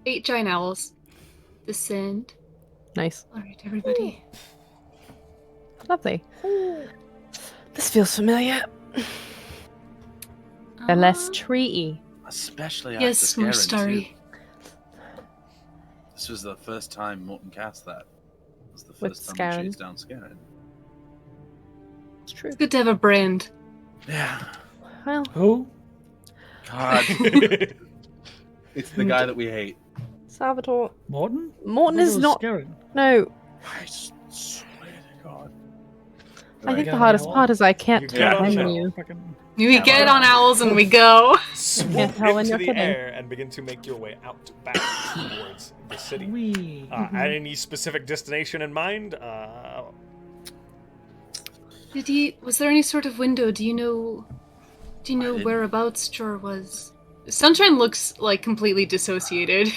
8 giant owls. Descend. Nice. Alright, everybody. Lovely. This feels familiar. They're less treaty. Especially Yes, after more Scarin, starry. too. This was the first time Morton cast that. It was the With first time Scarin. we chased down Scarin. It's true. It's good to have a brand. Yeah. Well, Who? God. It's the guy that we hate. Salvatore. Morton? Morton I thought is it was not. Scarin. No. I swear to God. I think Got the an hardest owl. part is I can't You tell got how an many owl. you. Fucking We get on owls and we go. Swoop tell when into you're the kidding. air and begin to make your way out back towards the city. Wee. At any specific destination in mind? Was there any sort of window? Do you know didn't. whereabouts Jor was? Sunshine looks like completely dissociated.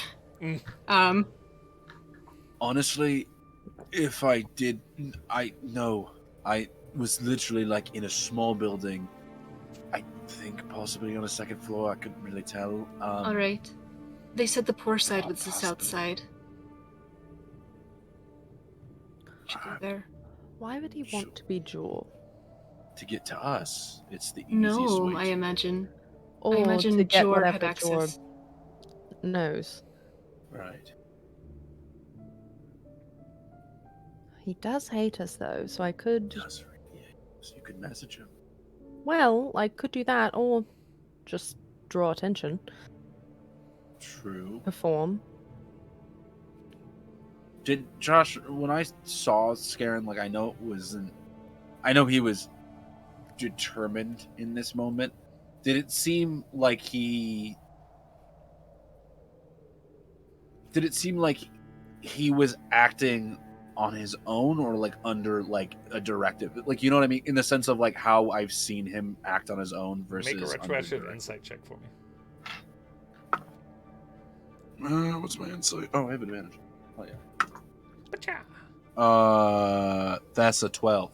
Honestly, if I did, I was literally like in a small building. I think possibly on a second floor. I couldn't really tell. All right. They said the poor side was the south possibly. side. Should go there. Why would he want to be Jewel? To get to us, it's the easiest No, way. I imagine. Or I imagine to get Jor had whatever Jor access. knows. Right. He does hate us, though, so I could... Does really, so you could message him. Well, I could do that, or just draw attention. True. Perform. Did Josh, when I saw Scarin, like I know he was determined in this moment. Did it seem like he was acting on his own or like under like a directive? Like, you know what I mean? In the sense of like how I've seen him act on his own versus Make a under retroactive directive. insight check for me. What's my insight? Oh, I have advantage. Oh yeah. Pacha. That's a 12.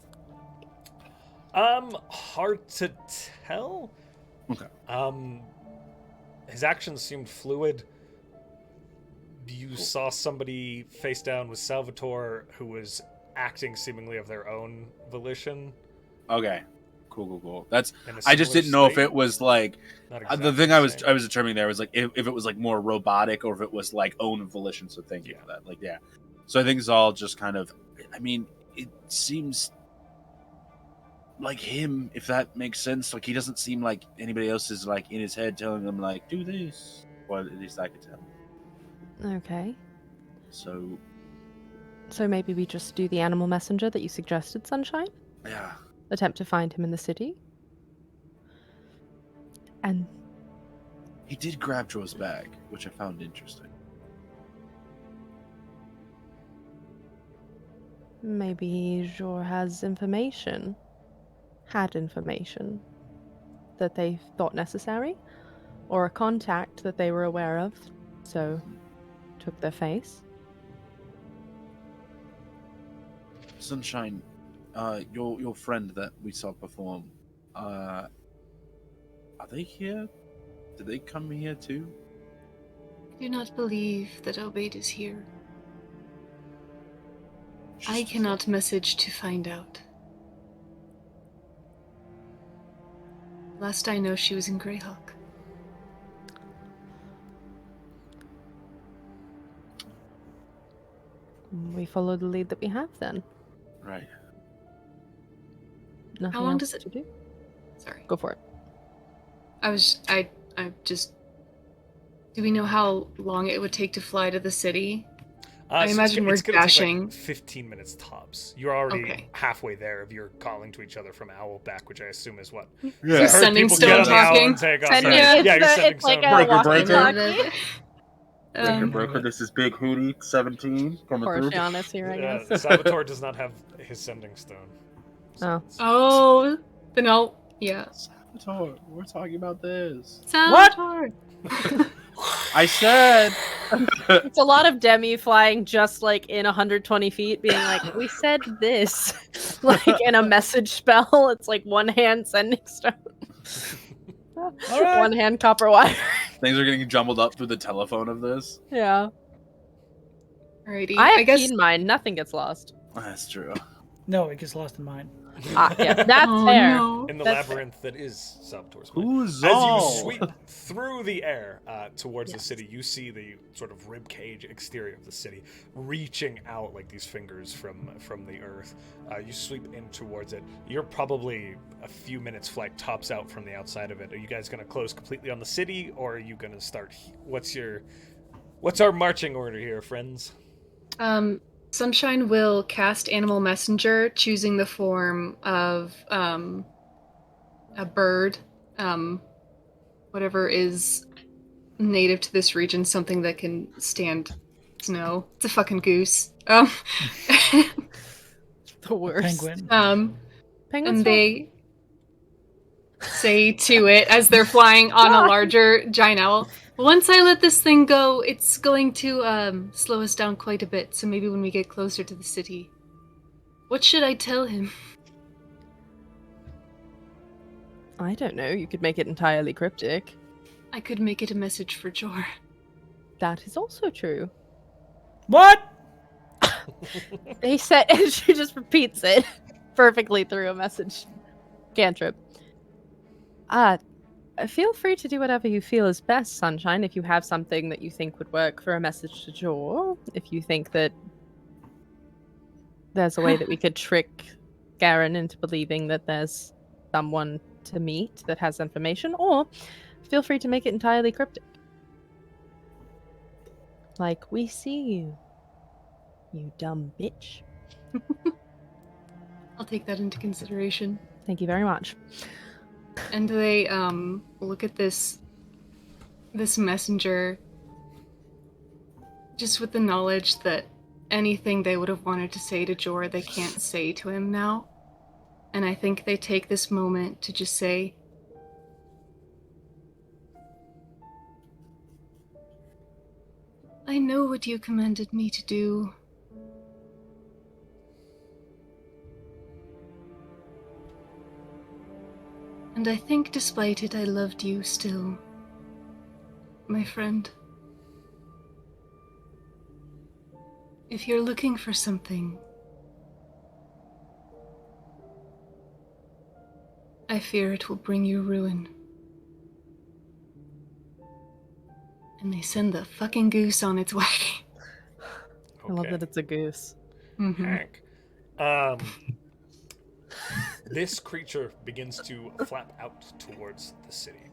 Hard to tell. Okay. His actions seemed fluid. You saw somebody face down with Salvator who was acting seemingly of their own volition. Okay. Cool. That's. in a I just similar didn't know if state. it was like Not the exactly thing the I was same. determining there was like if it was like more robotic or if it was like own volition. So thank you for that. Like, yeah. So I think Zahl just kind of. I mean, it seems like him, if that makes sense. Like, he doesn't seem like anybody else is like in his head telling him like do this. Or at least I could tell. Okay. So So maybe we just do the animal messenger that you suggested, Sunshine? yeah. Attempt to find him in the city? And He did grab Joe's bag, which I found interesting. maybe Jor has information. Had information that they thought necessary? Or a contact that they were aware of, so took their face? Sunshine, your friend that we saw perform, are they here? Did they come here too? I do not believe that Obaid is here. I cannot message to find out. Last I know, she was in Greyhawk. We follow the lead that we have then. Right. Nothing long else does it- to do? Sorry. Go for it. I just... Do we know how long it would take to fly to the city? I imagine we're it's gonna take, dashing. like 15 minutes tops. You're already Okay. halfway there if you're calling to each other from Owlback, which I assume is what. Yeah. You're Heard sending people stone get on the owl talking. and take off. Sending Yeah, it, you're it's sending like stone. a Breaker, walkie-talkie. Breaker, this is Big Hootie 17 coming Poor through. Giannis here, I guess. Salvatore does not have his sending stone. Oh. Oh, then I'll... Yeah. Salvatore, we're talking about this. Salvatore! I said. It's a lot of Demi flying just like in 120 feet, being like, we said this. Like in a message spell, it's like one hand sending stone. right. One hand copper wire. Things are getting jumbled up through the telephone of this. Yeah. Alrighty. I have I guess... key in mind, nothing gets lost. That's true. No, it gets lost in mine. Ah, yeah, that's Oh, fair. no. In the That's labyrinth that is Salvatore's mind. Who's As you Zahl? sweep through the air towards the Yes. city, you see the sort of ribcage exterior of the city reaching out like these fingers from the earth. You sweep in towards it. You're probably a few minutes flight tops out from the outside of it. Are you guys going to close completely on the city, or are you going to start? What's our marching order here, friends? Sunshine will cast Animal Messenger, choosing the form of a bird whatever is native to this region, something that can stand snow. It's a fucking goose. The worst. Penguin. Penguins and they say to it as they're flying on a larger giant owl, once I let this thing go, it's going to slow us down quite a bit, so maybe when we get closer to the city. What should I tell him? I don't know. You could make it entirely cryptic. I could make it a message for Jor. That is also true. What? He said, and she just repeats it perfectly through a message cantrip. Feel free to do whatever you feel is best, Sunshine. If you have something that you think would work for a message to Jor, if you think that there's a way that we could trick Garen into believing that there's someone to meet that has information, or feel free to make it entirely cryptic. Like, we see you, you dumb bitch. I'll take that into consideration. Thank you very much. And they look at this messenger just with the knowledge that anything they would have wanted to say to Jor they can't say to him now. And I think they take this moment to just say, I know what you commanded me to do. And I think despite it, I loved you still, my friend. If you're looking for something, I fear it will bring you ruin. And they send the fucking goose on its way. I love that it's a goose. Mm-hmm. Hank. This creature begins to flap out towards the city.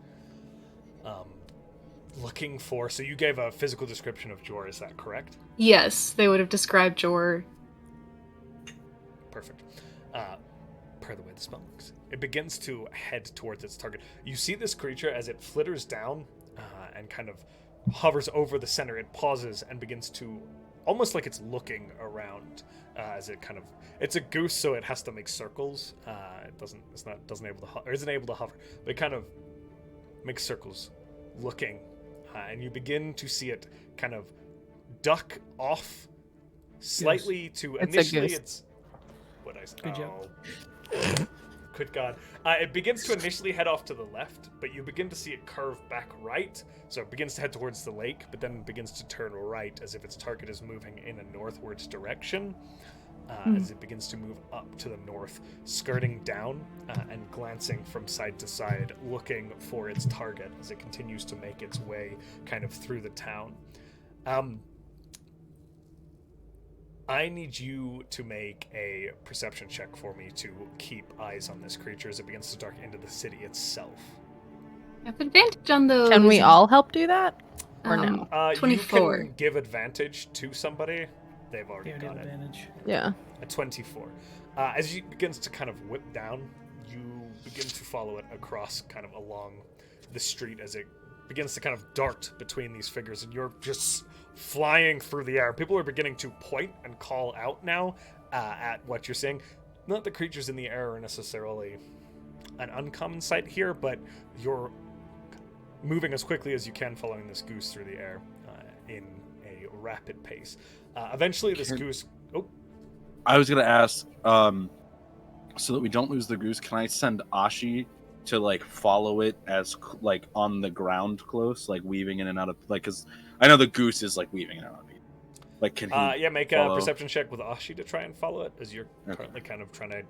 Looking for... So you gave a physical description of Jor, is that correct? Yes, they would have described Jor. Perfect. Per the way the spell looks. It begins to head towards its target. You see this creature as it flitters down and kind of hovers over the center. It pauses and begins to... Almost like it's looking around as it kind of... It's a goose, so it has to make circles. Isn't able to hover, but it kind of makes circles, looking, and you begin to see it kind of duck off slightly to initially. It's what I said. Good job. Good God! It begins to initially head off to the left, but you begin to see it curve back right. So it begins to head towards the lake, but then begins to turn right as if its target is moving in a northwards direction. As it begins to move up to the north, skirting down and glancing from side to side, looking for its target as it continues to make its way kind of through the town. I need you to make a perception check for me to keep eyes on this creature as it begins to dark into the city itself. I have advantage on those. Can we all help do that? Or no? 24. You can give advantage to somebody. They've already got it. Advantage. Yeah. A 24. As it begins to kind of whip down, you begin to follow it across kind of along the street as it begins to kind of dart between these figures, and you're just flying through the air. People are beginning to point and call out now at what you're seeing. Not the creatures in the air are necessarily an uncommon sight here, but you're moving as quickly as you can following this goose through the air in a rapid pace. Eventually, this goose... Oh. I was going to ask, so that we don't lose the goose, can I send Ashi to, like, follow it as, like, on the ground close, like, weaving in and out of... Like, because I know the goose is, like, weaving in and out of people. Like, can he make follow? a perception check with Ashi to try and follow it, as you're currently kind of trying to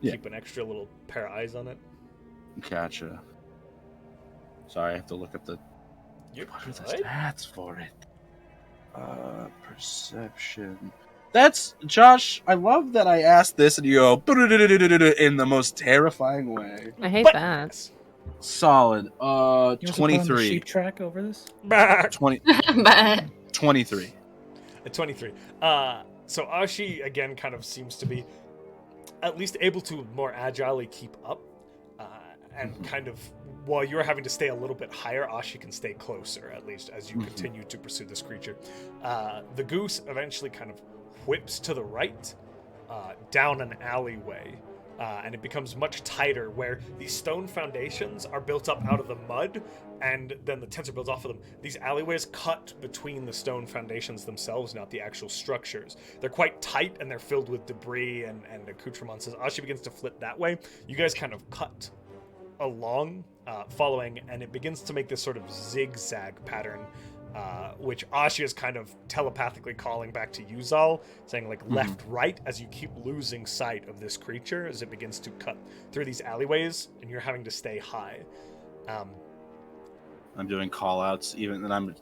keep an extra little pair of eyes on it. Gotcha. Sorry, I have to look at the... What are the stats for it? Perception. That's... Josh, I love that I asked this and you go... in the most terrifying way. I hate that. Solid. You 23. Sheep track over this? 23. At 23. So Ashi, again, kind of seems to be at least able to more agilely keep up. and kind of, while you're having to stay a little bit higher, Ashi can stay closer, at least, as you continue to pursue this creature. The goose eventually kind of whips to the right, down an alleyway, and it becomes much tighter, where these stone foundations are built up out of the mud, and then the tents are built off of them. These alleyways cut between the stone foundations themselves, not the actual structures. They're quite tight, and they're filled with debris and accoutrements. As Ashi begins to flip that way, you guys kind of cut along, following, and it begins to make this sort of zigzag pattern, which Ashi is kind of telepathically calling back to you, Zahl, saying like left, right, as you keep losing sight of this creature as it begins to cut through these alleyways, and you're having to stay high. I'm doing call-outs, even, and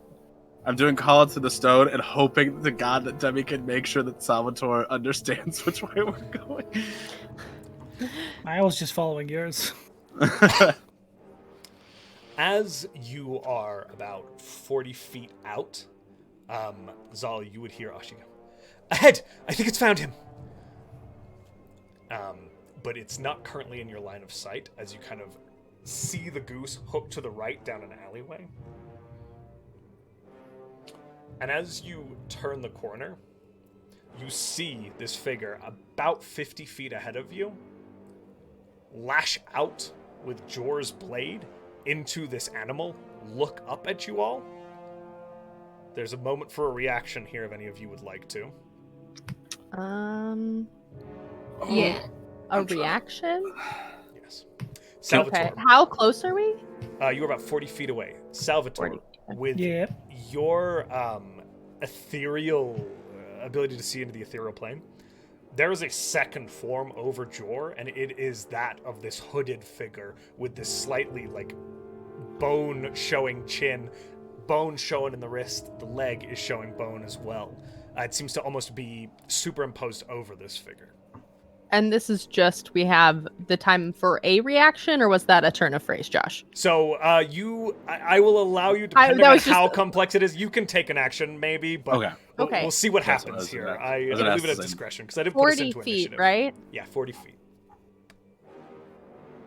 I'm doing call-outs to the stone and hoping to God that Demi can make sure that Salvator understands which way we're going. I was just following yours. As you are about 40 feet out, Zahl, you would hear Ashi go, "Ahead! I think it's found him!" But it's not currently in your line of sight, as you kind of see the goose hook to the right down an alleyway. And as you turn the corner, you see this figure about 50 feet ahead of you lash out with Jor's blade into this animal, look up at you all. There's a moment for a reaction here if any of you would like to. Yeah. A reaction? Yes. Salvator. Okay. How close are we? You were about 40 feet away. Salvator, with your ethereal ability to see into the ethereal plane, there is a second form over Jor, and it is that of this hooded figure with this slightly, like, bone-showing chin, bone showing in the wrist, the leg is showing bone as well. It seems to almost be superimposed over this figure. And this is just, we have the time for a reaction, or was that a turn of phrase, Josh? So, I will allow you, depending on how complex it is, you can take an action, maybe, but we'll see what happens here. I leave it at discretion, because I didn't put us into 40 initiative. feet, right? Yeah, 40 feet.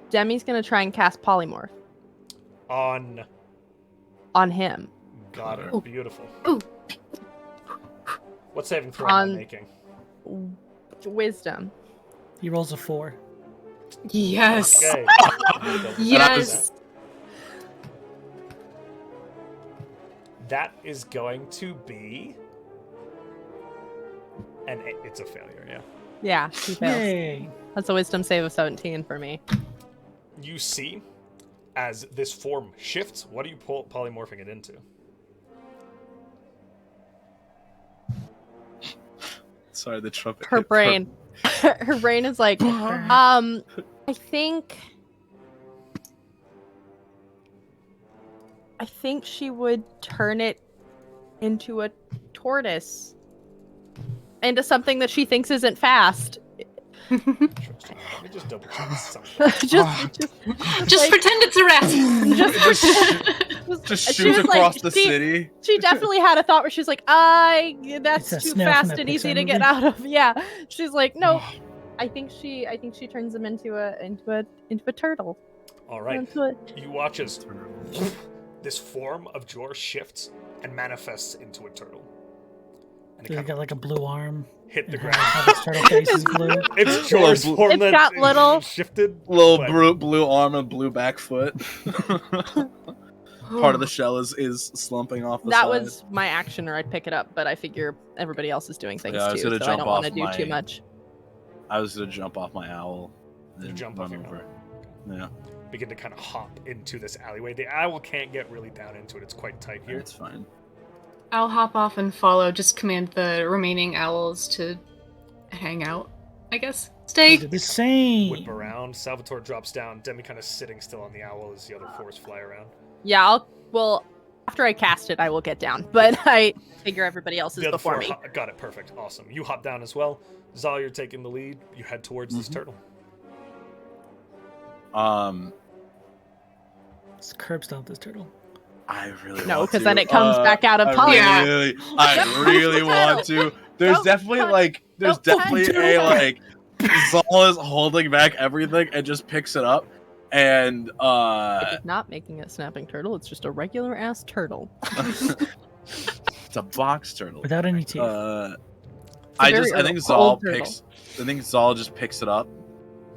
Demi's going to try and cast Polymorph. On him. Got it. Ooh. Beautiful. Ooh. What saving throw am I making? Wisdom. He rolls a 4. Yes. Okay. Yes. That is going to be it's a failure, yeah. Yeah, he fails. Yay. That's a wisdom save of 17 for me. You see, as this form shifts, what are you polymorphing it into? Sorry, the trumpet. Her brain. Her brain is like, I think she would turn it into a tortoise. Into something that she thinks isn't fast. Let me just double check something. Just pretend it's a rat. Just shoot across the city. She definitely had a thought where she's like, that's too fast and easy to get out of. Yeah. She's like, no. I think she turns him into a turtle. All right. You watch as this form of Jor shifts and manifests into a turtle. And Dude, got like a blue arm. Hit the ground. How this turtle face is blue. It's Jor's form it's got little shifted. Little blue arm and blue back foot. Part of the shell is slumping off the side. That was my action, or I'd pick it up, but I figure everybody else is doing things too, so I don't want to do too much. I was gonna jump off my owl. You jump off your over. Yeah. Begin to kind of hop into this alleyway. The owl can't get really down into it. It's quite tight here. It's fine. I'll hop off and follow. Just command the remaining owls to hang out, I guess. Stay. The same. Whip around. Salvatore drops down. Demi kind of sitting still on the owl as the other fours fly around. Yeah, after I cast it, I will get down, but I figure everybody else is before me. Got it. Perfect. Awesome. You hop down as well. Zahl, you're taking the lead. You head towards this turtle. Let's curb stomp this turtle. I really no, want because to. then it comes back out of poly. I really want to. There's definitely a Zahl is holding back everything and just picks it up And It's not making a snapping turtle. It's just a regular ass turtle. it's a box turtle. Without any teeth. I think old Zahl just picks it up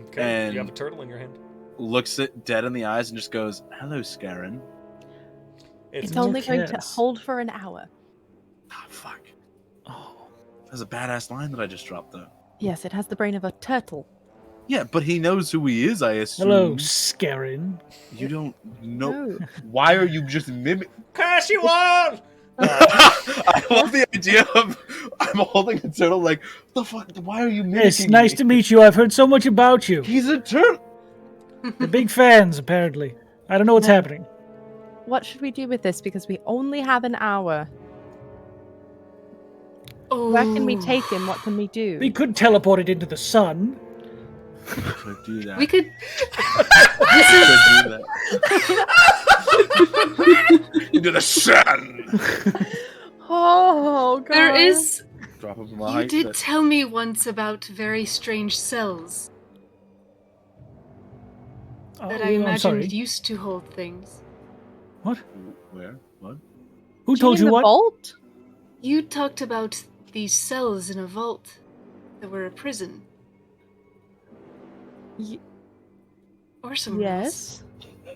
Okay, and you have a turtle in your hand. looks it dead in the eyes and just goes, "Hello, Scarin." It's a only going to kiss. hold for an hour. Oh, fuck. Oh. That's a badass line that I just dropped, though. Yes, it has the brain of a turtle. Yeah, but he knows who he is, I assume. Hello, Scarin. You don't know. No. Why are you just mimicking? Curse you all! I love the idea of I'm holding a turtle like, the fuck, why are you mimicking It's nice me? to meet you. I've heard so much about you. He's a turtle. They're big fans, apparently. I don't know what's happening. What should we do with this? Because we only have an hour. Oh. Where can we take him? What can we do? We could teleport it into the sun. We could do that. We could. We could do that. Into the sun. Oh, God. There is. Drop him from a You height did that- tell me once about very strange cells that I I'm imagined sorry. used to hold things. What? Where? What? Who Do told mean you the what? Vault? You talked about these cells in a vault that were a prison. Y- Or somewhere else. Yes.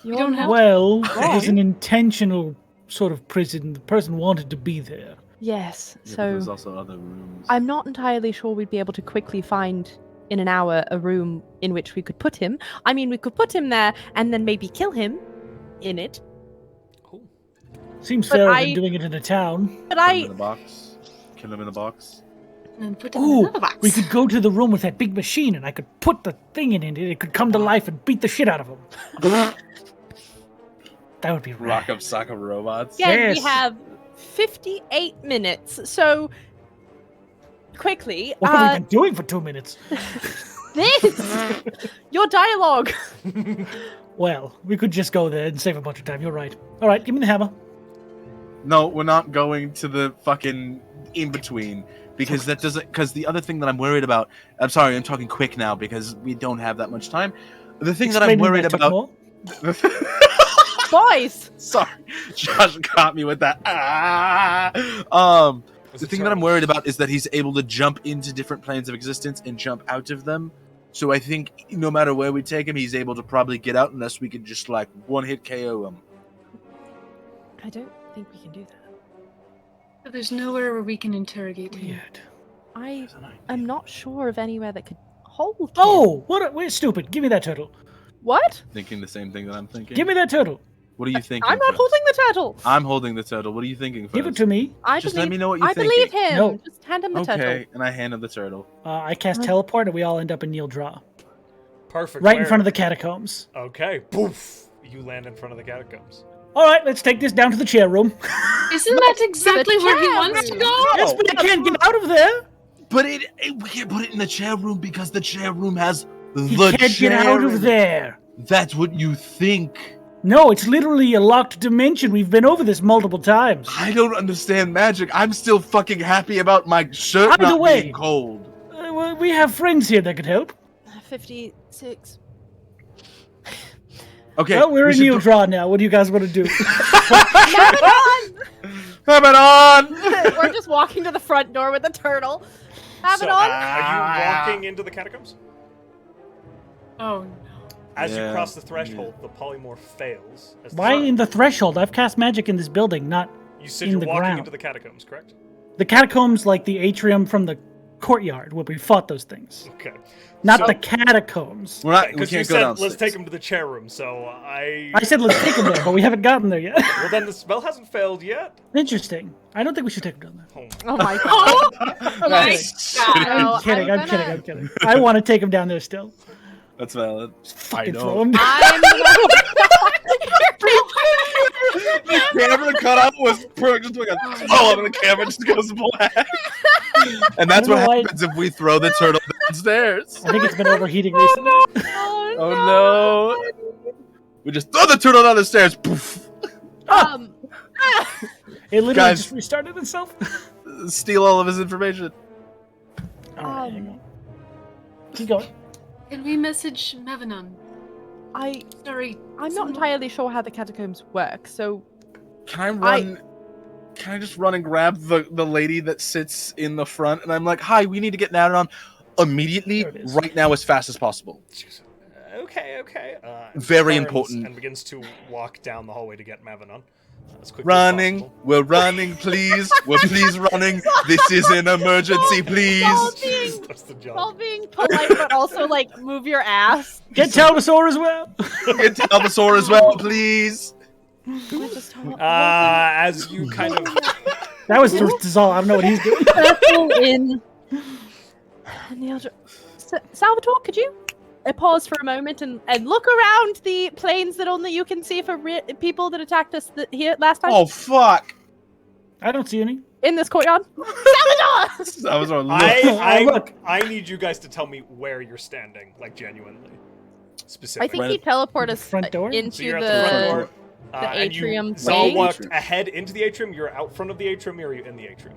We don't have. Well, it Wrong. was an intentional sort of prison. The person wanted to be there. Yes. Yeah, but So there's also other rooms. I'm not entirely sure we'd be able to quickly find in an hour a room in which we could put him. I mean, we could put him there and then maybe kill him in it. Cool. Seems But fairer I- than doing it in a town. But Put him in I the box. Kill him in the box. And then put them in Ooh, another box. we could go to the room with that big machine and I could put the thing in it. It could come to life and beat the shit out of him. That would be Rock rad. up sock of robots. again, we Yes. have 58 minutes. So quickly, What have we been doing for 2 minutes? this your dialogue. Well, we could just go there and save a bunch of time. You're right. All right, give me the hammer. No, we're not going to the fucking in between because that doesn't. Because the other thing that I'm worried about. I'm sorry, I'm talking quick now because we don't have that much time. The thing that I'm Explain worried that took about. more. Boys. Sorry, Josh got me with that. Was The it thing that I'm turtle? worried about is that he's able to jump into different planes of existence and jump out of them. So I think no matter where we take him, he's able to probably get out unless we can just like one hit KO him. I don't think we can do that. But there's nowhere where we can interrogate him. Weird. I am not sure of anywhere that could hold him. Oh, we're stupid. Give me that turtle. What? Thinking the same thing that I'm thinking. Give me that turtle. What are you thinking? I'm not Fritz? holding the turtle. I'm holding the turtle. What are you thinking? Give it Fritz? to me. I Just believe, let me know what you're I believe thinking. him. No. Just hand him the Okay, turtle. and I hand him the turtle. I cast teleport and we all end up in Neil Draw. Perfect. Right in Where? front of the catacombs. Okay. Poof. You land in front of the catacombs. All right, let's take this down to the chair room. Isn't that exactly where he chair wants to room. go? Yes, but I can't get out of there. But we can't put it in the chair room because the chair room has the You can't chair. get out in of it. there. That's what you think. No, it's literally a locked dimension. We've been over this multiple times. I don't understand magic. I'm still fucking happy about my shirt Either not way. being cold. Well, we have friends here that could help. 56. Okay. Well, we're we in should Neil go- Draw now. What do you guys want to do? Have it on! Have it on. We're just walking to the front door with the turtle. Have so, it on. are you walking into the catacombs? Oh no. As you Yeah. cross the threshold, the polymorph fails. As Why the in the threshold? I've cast magic in this building, not You said in you're the walking ground? into the catacombs, correct? the catacombs, like the atrium from the courtyard where we fought those things. Okay. Not So- the catacombs. We're not. We Because you can't go said, downstairs. let's take him to the chair room, so I I said let's take him there, but we haven't gotten there yet. Well, then the spell hasn't failed yet. Interesting. I don't think we should take him down there. Oh. Oh my god. Nice. Oh, I'm kidding. I'm kidding. I'm kidding. I want to take him down there still. That's valid. Fucking know. throw him. I'm The camera cutout was perfect. Just like a oh, and the camera just goes black. And that's I what don't know why- happens if we throw the turtle downstairs. I think it's been overheating recently. Oh no! We just throw the turtle down the stairs. Poof. um It literally Guys. just restarted itself. Steal all of his information. All right, hang on. Keep going. Can we message Mevanon? Sorry. I'm not entirely sure how the catacombs work, so Can I run? Can I just run and grab the lady that sits in the front? And I'm like, hi, we need to get Nadon on immediately, There it is. right now, as fast as possible. Okay. Very Turns important. And begins to walk down the hallway to get Mavanon. As quickly Running, as possible. we're running, please. We're please running. This is an emergency, please. That's the job. while being polite, but also like move your ass. Get Talbasaur as well. Get Talbasaur as well, please. As you kind of That was Zahl. I don't know what he's doing. Circle in. Salvatore, could you pause for a moment and look around the planes that only you can see for people that attacked us here last time? Oh fuck! I don't see any. In this courtyard? Salvatore! That was our I need you guys to tell me where you're standing, like genuinely, I specifically. think he teleported us Front door? So into you're at the front the door. And atrium Zahl wing. walked ahead into the atrium. You're out front of the atrium, or are you in the atrium?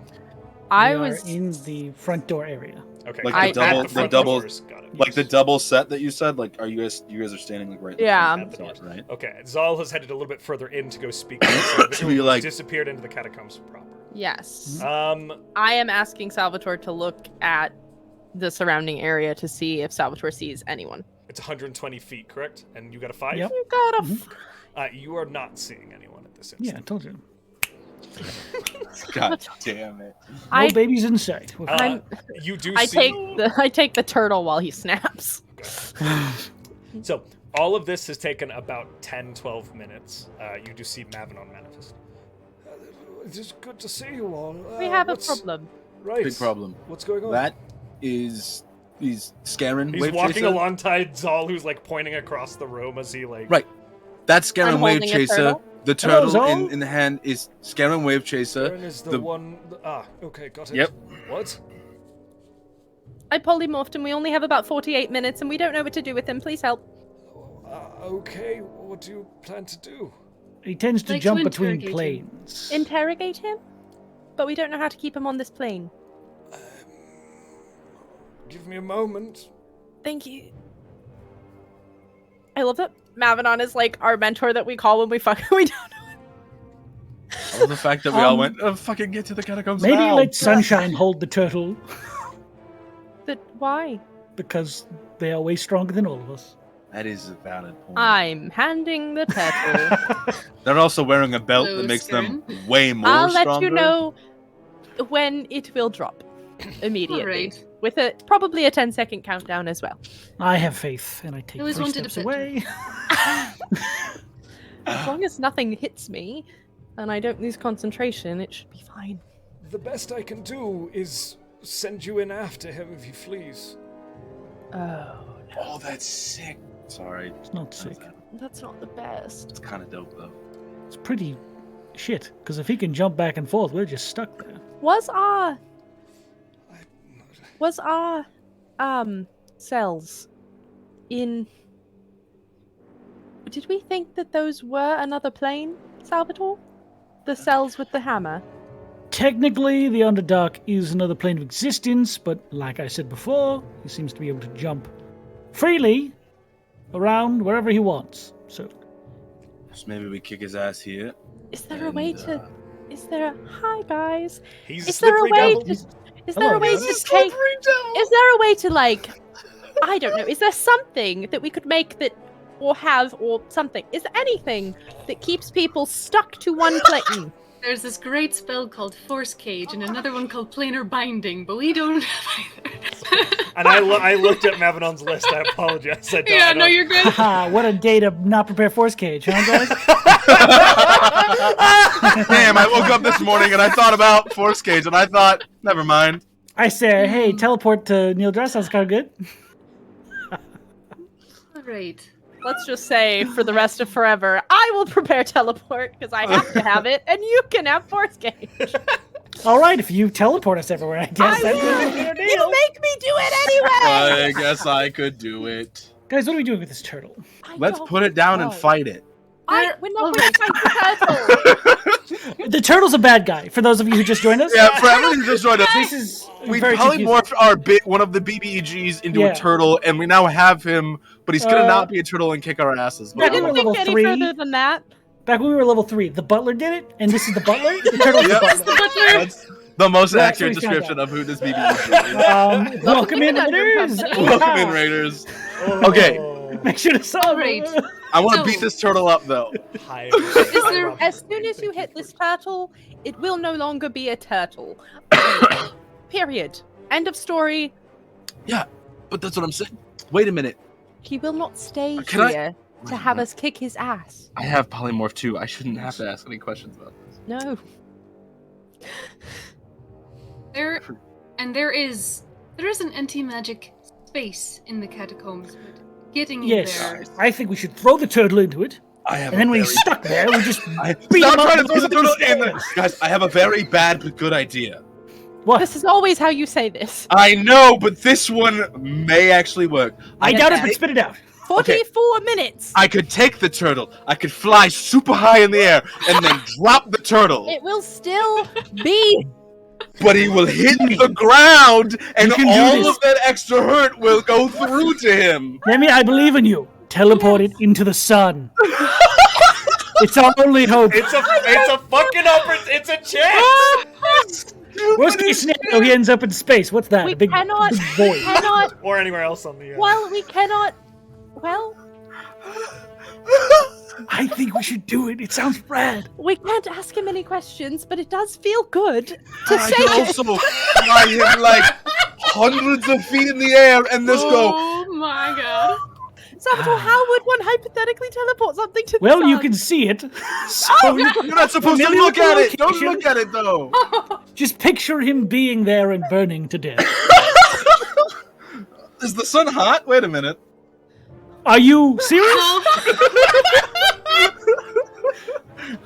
I We are was in the front door area. Okay. Like at the front double- doors. Got it. Like the double set that you said. Like, are you guys are standing like right? in Yeah. front of the doors, right? Okay. Zahl has headed a little bit further in to go speak to the To be like- disappeared into the catacombs proper. yes. Um, I am asking Salvatore to look at the surrounding area to see if Salvatore sees anyone. it's 120 feet, correct? And you got a 5? Yep. You got a You are not seeing anyone at this Yeah, I instant. told you. God damn it! No babies in sight. We're fine. You do I see... take the turtle while he snaps. So, all of this has taken about 10, 12 minutes. You do see Mavanon manifest. It is good to see you all. We have a problem. Right. Big problem. What's going on? That is he's scaring. He's Wave walking Chaser. alongside Zahl, who's like pointing across the room as he like... Right. That's Scaring I'm Wave holding a Chaser. turtle. The Hello, turtle Zahl. in the hand is Scaring Wave Chaser. Aaron is the one... okay, got it. Yep. What? I polymorphed and we only have about 48 minutes and we don't know what to do with him. Please help. Okay, what do you plan to do? He tends to Like to jump between interrogate him. planes. Interrogate him? But we don't know how to keep him on this plane. Give me a moment. Thank you. I love that Mavanon is like our mentor that we call when we don't know. I love the fact that we all went, oh, fucking get to the catacombs Maybe now. let Sunshine hold the turtle Why? because they are way stronger than all of us. That is a valid point. I'm handing the turtle. They're also wearing a belt Hello, that makes them Stern. way more I'll let stronger. you know when it will drop immediately. Alright. With probably a 10-second countdown as well. I have faith, and I take I always 3 wanted a steps pet. away. As long as nothing hits me and I don't lose concentration, it should be fine. The best I can do is send you in after him if he flees. Oh, Oh, that's sick. Sorry. It's not sick. that's not the best. It's kind of dope, though. It's pretty shit, because if he can jump back and forth, we're just stuck there. Was our cells in... Did we think that those were another plane, Salvatore? The cells with the hammer? Technically, the Underdark is another plane of existence, but like I said before, he seems to be able to jump freely around wherever he wants. So, So maybe we kick his ass here. Is there a way to... Is there a... Hi, guys. He's Is there a slippery way devil. to... Is there Hello, a way guys. to take... Is there a way to, like... I don't know. Is there something that we could make that... Or have, or something? Is there anything that keeps people stuck to one plane? There's this great spell called Force Cage and another one called Planar Binding, but we don't have either. And I looked at Mavanon's list. I apologize. I don't, Yeah, I no, don't- you're good. haha, what a day to not prepare Force Cage, huh, guys? Damn, I woke up this morning and I thought about Force Cage and I thought, never mind. I say, hey, teleport to Neil Dress, sounds kind of good. Alright. Let's just say, for the rest of forever, I will prepare teleport, because I have to have it, and you can have Force Cage. All right, if you teleport us everywhere, I guess. I that's will! a fair You deal. make me do it anyway! I guess I could do it. Guys, what are we doing with this turtle? I Let's don't put it down and know. fight it. fight. We're not going to fight the turtle. The turtle's a bad guy. For those of you who just joined us. Yeah, for everyone who just joined us, This is we very probably confusing. morphed one of the BBEGs into a turtle, and we now have him, but he's gonna not be a turtle and kick our asses. Back I when we didn't were think level any 3. further than that. Back when we were level 3, the butler did it, and this is the butler. The turtle's Yep. the butler. That's the most That's accurate what we found description of who this BBEG is. Welcome in, Conundrum Raiders. Company. Welcome in, Raiders. Okay, Make sure to celebrate. Alright. I want to So- beat this turtle up, though. Hi, As soon as you hit this turtle, it will no longer be a turtle. Period. End of story. Yeah, but that's what I'm saying. Wait a minute. He will not stay Can I- here to have us kick his ass. I have polymorph too. I shouldn't have to ask any questions about this. No. There is an anti-magic space in the catacombs. But getting in Yes, there. I think we should throw the turtle into it, I have and then when he's stuck there, we just Stop beat him up trying to with throw the turtle in there. stairs. Guys, I have a very bad but good idea. What? This is always how you say this. I know, but this one may actually work. I could doubt it, but take- spit it out. 44 minutes. I could take the turtle. I could fly super high in the air and then drop the turtle. It will still be. But he will hit the ground, and You can do all this. of that extra hurt will go through to him. Demi, I believe in you. Teleport it into the sun. It's our only hope. It's a fucking it's a chance. Worst case scenario, he ends up in space. What's that? We A big cannot. void. Cannot. Or anywhere else on the. Well, we cannot. Well, I think we should do it. It sounds rad. we can't ask him any questions, but it does feel good to I say can it. also fly him like hundreds of feet in the air and just go. Oh my god. Salvator, how would one hypothetically teleport something to the Well, you sun? can see it. So Oh, You're not supposed to Familiar look with the at it. Don't location? look at it though. just picture him being there and burning to death. Is the sun hot? Wait a minute. Are you serious?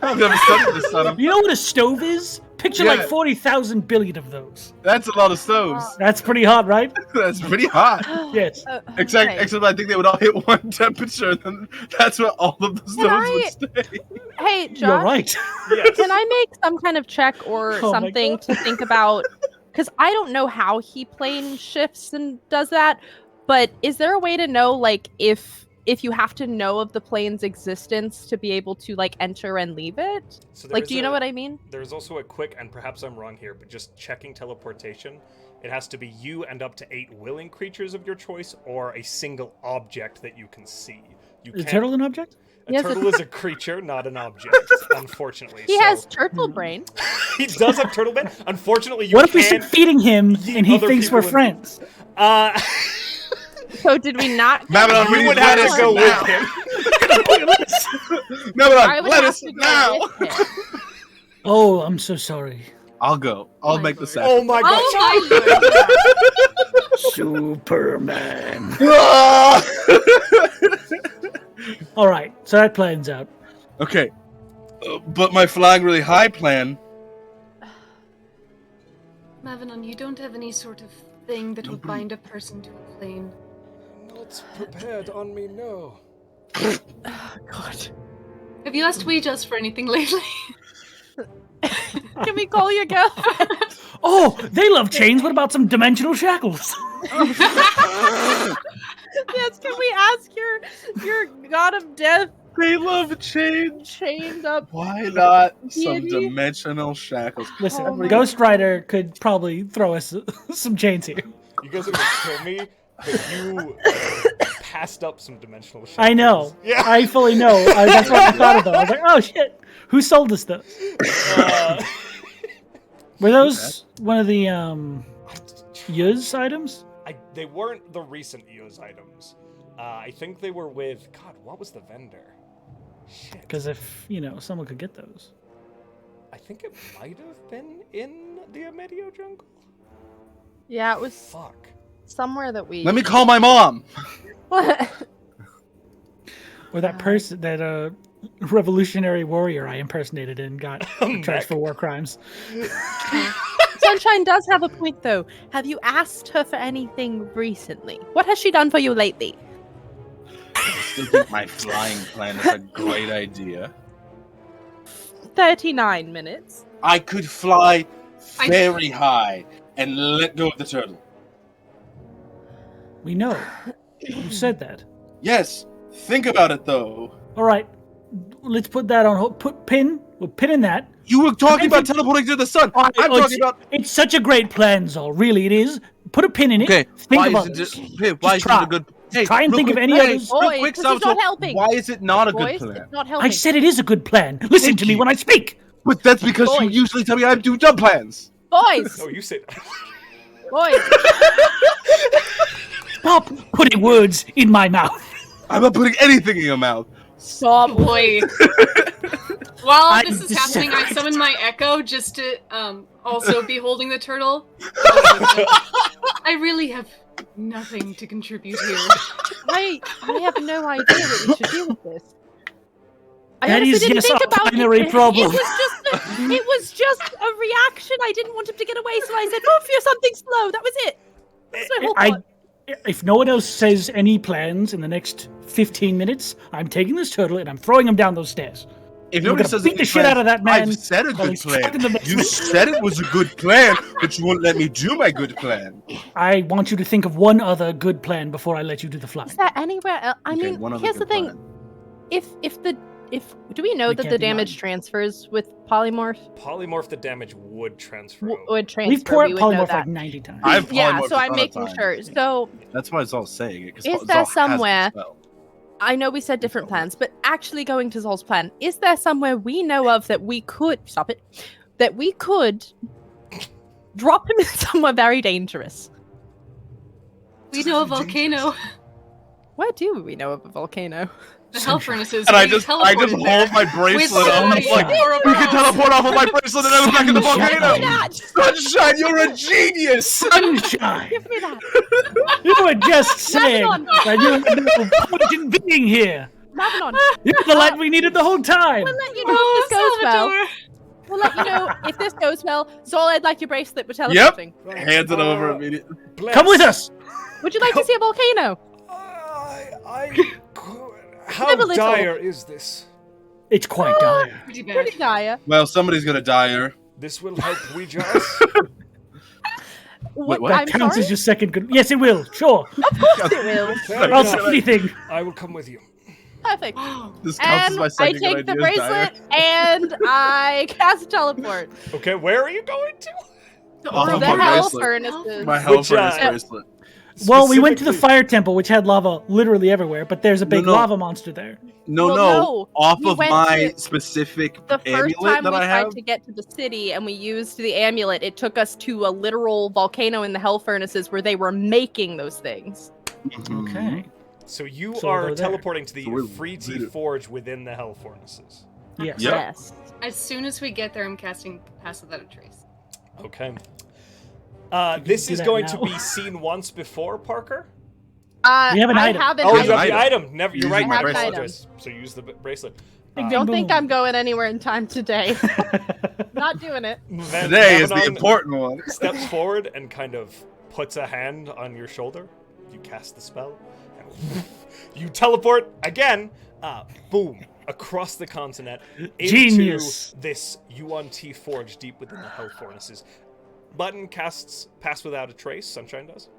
I've never studied the sun. You know what a stove is? Picture Yeah. like 40,000 billion of those. That's a lot of stoves. That's pretty hot, right? That's pretty hot. Yes. Except, Okay. except I think they would all hit one temperature, and then that's where all of the stoves would stay. Hey, You're Josh, right. can I make some kind of check or Oh my something God. to think about? Because I don't know how he plane shifts and does that, but is there a way to know, like, if you have to know of the plane's existence to be able to, like, enter and leave it? So Like, there's do you know what I mean? There's also a quick, and perhaps I'm wrong here, but just checking teleportation. It has to be you and up to 8 willing creatures of your choice, or a single object that you can see. You Is a can't- turtle an object? A Yes, it- turtle is a creature, not an object, unfortunately. He So- has turtle brain. He does have turtle brain. Unfortunately, you What if we can't. start feeding him and he other thinks people we're in- friends? So did we not? Babylon, we You need would have lettuce to go now. with him. I Babylon, would lettuce have to go now. with him. Oh, I'm so sorry. I'll go. I'll My make the lord. sacrifice. Oh my god. Oh my Superman. Ah! All right, so that plans out. Okay. But my flying really high plan. Mavinon, you don't have any sort of thing that would bind a person to a plane. Not prepared on me, no. God. Have you asked Ouijas for anything lately? Can we call your girlfriend? Oh, they love chains. What about some dimensional shackles? Yes, can we ask your god of death They love change. chained up? Why not some Deity? dimensional shackles? Listen, Oh my Ghost Rider could probably throw us some chains here. You guys are gonna kill me, but you passed up some dimensional shackles. I know. Yeah. I fully know. That's what I thought of though. I was like, oh shit. Who sold us those? Were those one of the Yuz items? They weren't the recent EOS items. I think they were with... God, what was the vendor? Shit. Because if, someone could get those. I think it might have been in the Amedio jungle? Yeah, it was Fuck. somewhere that we. Let me call my mom. What? Or that person, that revolutionary warrior I impersonated and got charged for war crimes. Sunshine does have a point, though. Have you asked her for anything recently? What has she done for you lately? still think my flying plan is a great idea. 39 minutes. I could fly very high and let go of the turtle. We know. You said that. Yes, think about it though. All right. Let's put that on hold. We'll pin in that. You were talking about teleporting to the sun. I'm talking about. It's such a great plan, Zahl. Really, it is. Put a pin in it. Okay, Think why about isn't it. it? Why isn't it a good? Hey, try and real think of quick, any hey, others. real Boys, quick, this is not Salvator, helping. why is it not a good Boys, plan? it's not helping. I said it is a good plan. Listen Thank to me you. when I speak. But that's because you Boys. usually tell me I do dumb plans. Boys, Oh, you said. boys. Stop putting words in my mouth. I'm not putting anything in your mouth. Stop. Boy. While I this is just happening, I said- summon my echo just to also be holding the turtle. I really have nothing to contribute here. I have no idea what we should do with this. I That honestly is, didn't yes, think our about primary it. problem. It was just a reaction. I didn't want him to get away, so I said, "Move for something slow." That was it. That's my whole thought. If no one else says any plans in the next 15 minutes, I'm taking this turtle and I'm throwing him down those stairs. If We're nobody gonna says beat any the shit plan, out of that man I've said a while good he's trapped in the plan. You basement. said it was a good plan, but you won't let me do my good plan. I want you to think of one other good plan before I let you do the flying. Is there anywhere else? I Okay, mean, one other here's the good thing. plan. If do we know We that can't the do damage mine. transfers with polymorph? Polymorph the damage would transfer. Would transfer. We've poured we would know polymorph that. like 90 times. I've Yeah, polymorphed so a I'm ton of making times. sure. So That's why Zahl's saying it. Is Because there Zahl has the somewhere- spell. I know we said different plans, but actually going to Zahl's plan, is there somewhere we know of that we could that we could drop him in somewhere very dangerous? We know a volcano. Where do we know of a volcano? The hell furnaces. And I we just teleported hold there. my bracelet up. I'm With like, Sunshine. we can teleport off of my bracelet and then I'm back in the Sunshine. volcano. Sunshine, you're a genius. Sunshine! Give me that. You were just saying on. that you had no point in being here. Mavinon, You're the light we needed the whole time. we'll let you know if this goes well. Salvator. We'll let you know if this goes well. Zahl, I'd like your bracelet. We're Yep. teleporting. Hands it over immediately. Come with us. Would you like to see a volcano? How Have a little. dire is this? It's quite dire. Pretty bad. Pretty dire. Well, somebody's gonna die here. This will help Ouijas. What? what? I'm That counts sorry? as your second good. Yes, it will. Sure. Of course it will. Fair I'll enough. say anything. I will come with you. Perfect. This counts as And my I second take good the idea. bracelet and I cast teleport. Okay, where are you going to? Off of The my hell bracelet. furnaces. My hell Which, furnace uh, bracelet. Well, we went to the Specifically- fire temple, which had lava literally everywhere, but there's a big No. lava monster there. No, Well, no. no, Off we of went my to- specific The first amulet time we that I tried have. to get to the city and we used the amulet, it took us to a literal volcano in the hell furnaces where they were making those things. Mhm. Okay. So you So are we're there. teleporting to the So we're Free-T really- Forge within the Hell Furnaces. Yes. Yep. Yes. As soon as we get there, I'm casting Pass Without a Trace. Okay. can This do is that going now. to be seen once before, Parker? We have an I item. have an Oh, you item. have the item. Never. You're Using right. my I bracelet. apologize. So use the bracelet. Big Don't boom. think I'm going anywhere in time today. Not doing it. Today is the Mavinon important one. steps forward and kind of puts a hand on your shoulder. You cast the spell. And you teleport again. Boom. Across the continent into Genius. this Yuan-Ti forge deep within the Hell Furnaces. Button casts Pass Without a Trace. Sunshine does.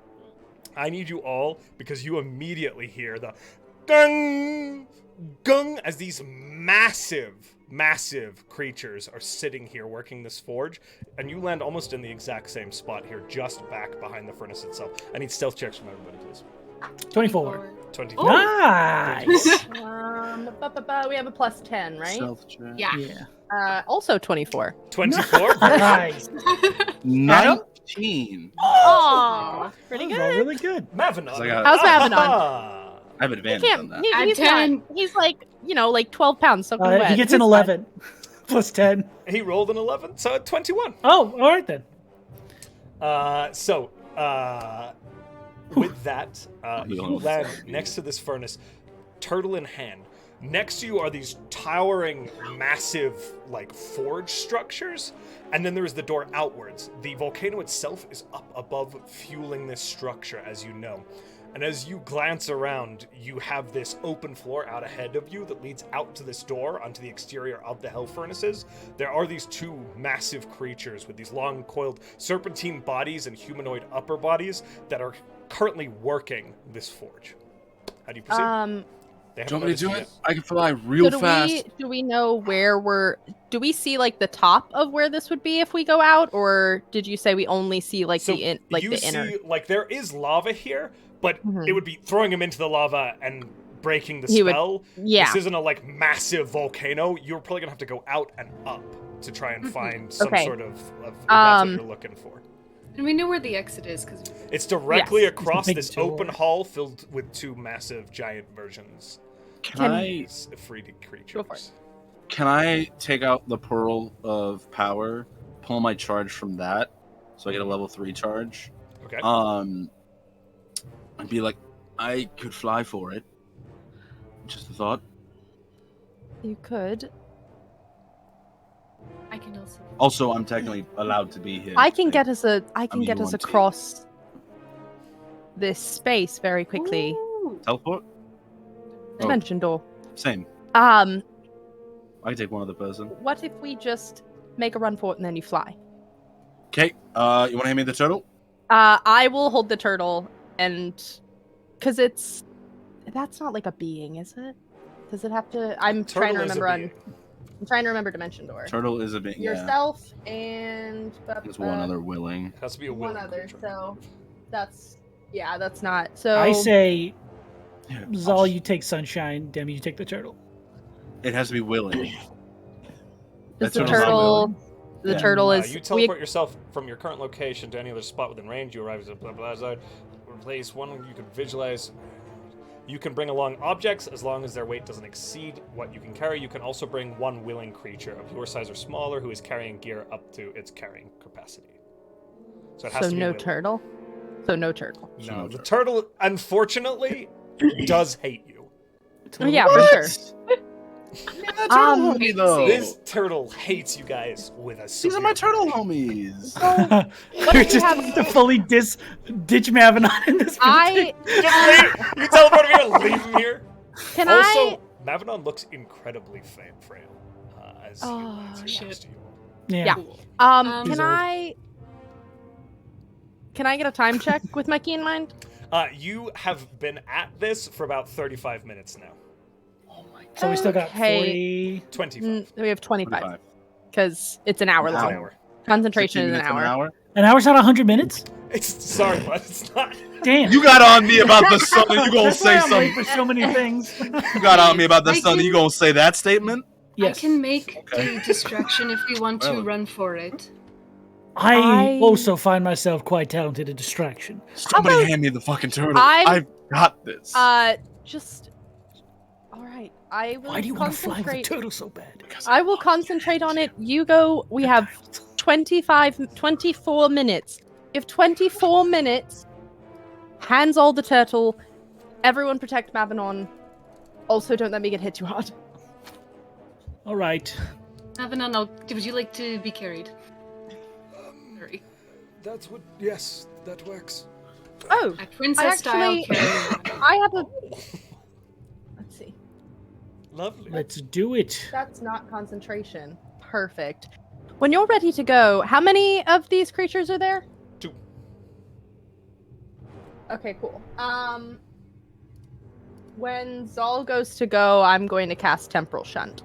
I need you all, because you immediately hear the gung, gung, as these massive creatures are sitting here working this forge, and you land almost in the exact same spot here, just back behind the furnace itself. I need stealth checks from everybody, please. 24. 24. Nice. We have a plus 10, right? Self-check. Yeah. Yeah. Also 24. 24. Nice. 19. Oh, pretty That was all good. really good. Mavinon. So I got- How's Mavinon? Ah. I have He advantage can't. on that. He's At not. 10. He's like, like 12 pounds soaking wet. He gets an He's 11 plus 10. He rolled an 11, so 21. Oh, all right then. With that, you Ooh. land next to this furnace, turtle in hand. Next to you are these towering, massive, forge structures, and then there is the door outwards. The volcano itself is up above, fueling this structure, as you know. And as you glance around, you have this open floor out ahead of you that leads out to this door onto the exterior of the hell furnaces. There are these two massive creatures with these long coiled serpentine bodies and humanoid upper bodies that are currently working this forge. How do you proceed? They Do you haven't want me to do noticed it? you I can fly real fast. Do we know where do we see like the top of where this would be if we go out, or did you say we only see like So the you the see, inner? like there is lava here, but Mhm. it would be throwing him into the lava and breaking the He would- spell. Yeah. This isn't a like massive volcano. You're probably gonna have to go out and up to try and find some Okay. sort of if that's what you're looking for. And we know where the exit is because It's directly Yes. across Big this door. open hall filled with two massive giant versions. Can I These Ifriti creatures. Go for it. can I take out the pearl of power, pull my charge from that, so I get a level 3 charge? Okay. And be like, I could fly for it. Just a thought. You could. I can also. Also, I'm technically allowed to be here. I can get us mean, across Yuan-Ti. this space very quickly. Ooh. Teleport? Dimension door. Same. Um, I can take one other person. what if we just make a run for it and then you fly? Okay, you want to hand me the turtle? I will hold the turtle and because that's not like a being, is it? Does it have to? I'm trying to Turtle is a remember being. I'm trying to remember dimension door. Turtle is a bit. Yeah. Yourself and There's one other willing. It has to be a one willing other. creature. So that's not. So I say, Yeah, Zahl, you take Sunshine. Demi, you take the turtle. It has to be willing. is That the turtle's not turtle. willing. The Yeah. turtle is. You teleport yourself from your current location to any other spot within range. You arrive at a blah blah blah. Replace one you can visualize. You can bring along objects as long as their weight doesn't exceed what you can carry. You can also bring one willing creature of your size or smaller who is carrying gear up to its carrying capacity. So it has So to be no willing. turtle. So no turtle. No, the turtle, unfortunately, does hate you. Yeah, for sure. Homie, though. This turtle hates you guys with a These are severe my turtle homies. You're if you just have- to fully ditch Mavinon in this. I Just leave. You teleport him here and leave him here. can Also, Mavinon looks incredibly frail as Oh, he shit. walks to you. Yeah. can He's I get a time check with my keen mind? You have been at this for about 35 minutes now. So we still got Okay. 40. 25. We have 25 because it's an hour It's an long. hour. Concentration 15 is an minutes hour. An hour's not 100 minutes? It's sorry, but it's not. Damn. You got on me about the sun, and you gonna That's why say I'm late something. for so many things. You got on me about the I sun, and you can- gonna say that statement? Yes. I can make Okay. a distraction if we want to Well. run for it. I also find myself quite talented at distraction. Somebody about- hand me the fucking turtle. I'm- I've got this. Just all right. I will Why do you want to fly with a concentrate. turtle so bad? I will concentrate on it. You go. We have 24 minutes. If 24 minutes, hands all the turtle. Everyone protect Mavinon. Also, don't let me get hit too hard. All right. Avanon, would you like to be carried? Sorry. That's what. Yes, that works. Oh, A princess style actually- carry. I have a. Let's see. Lovely. Let's do it. That's not concentration. Perfect. When you're ready to go, how many of these creatures are there? 2. Okay, cool. When Zahl goes to go, I'm going to cast Temporal Shunt.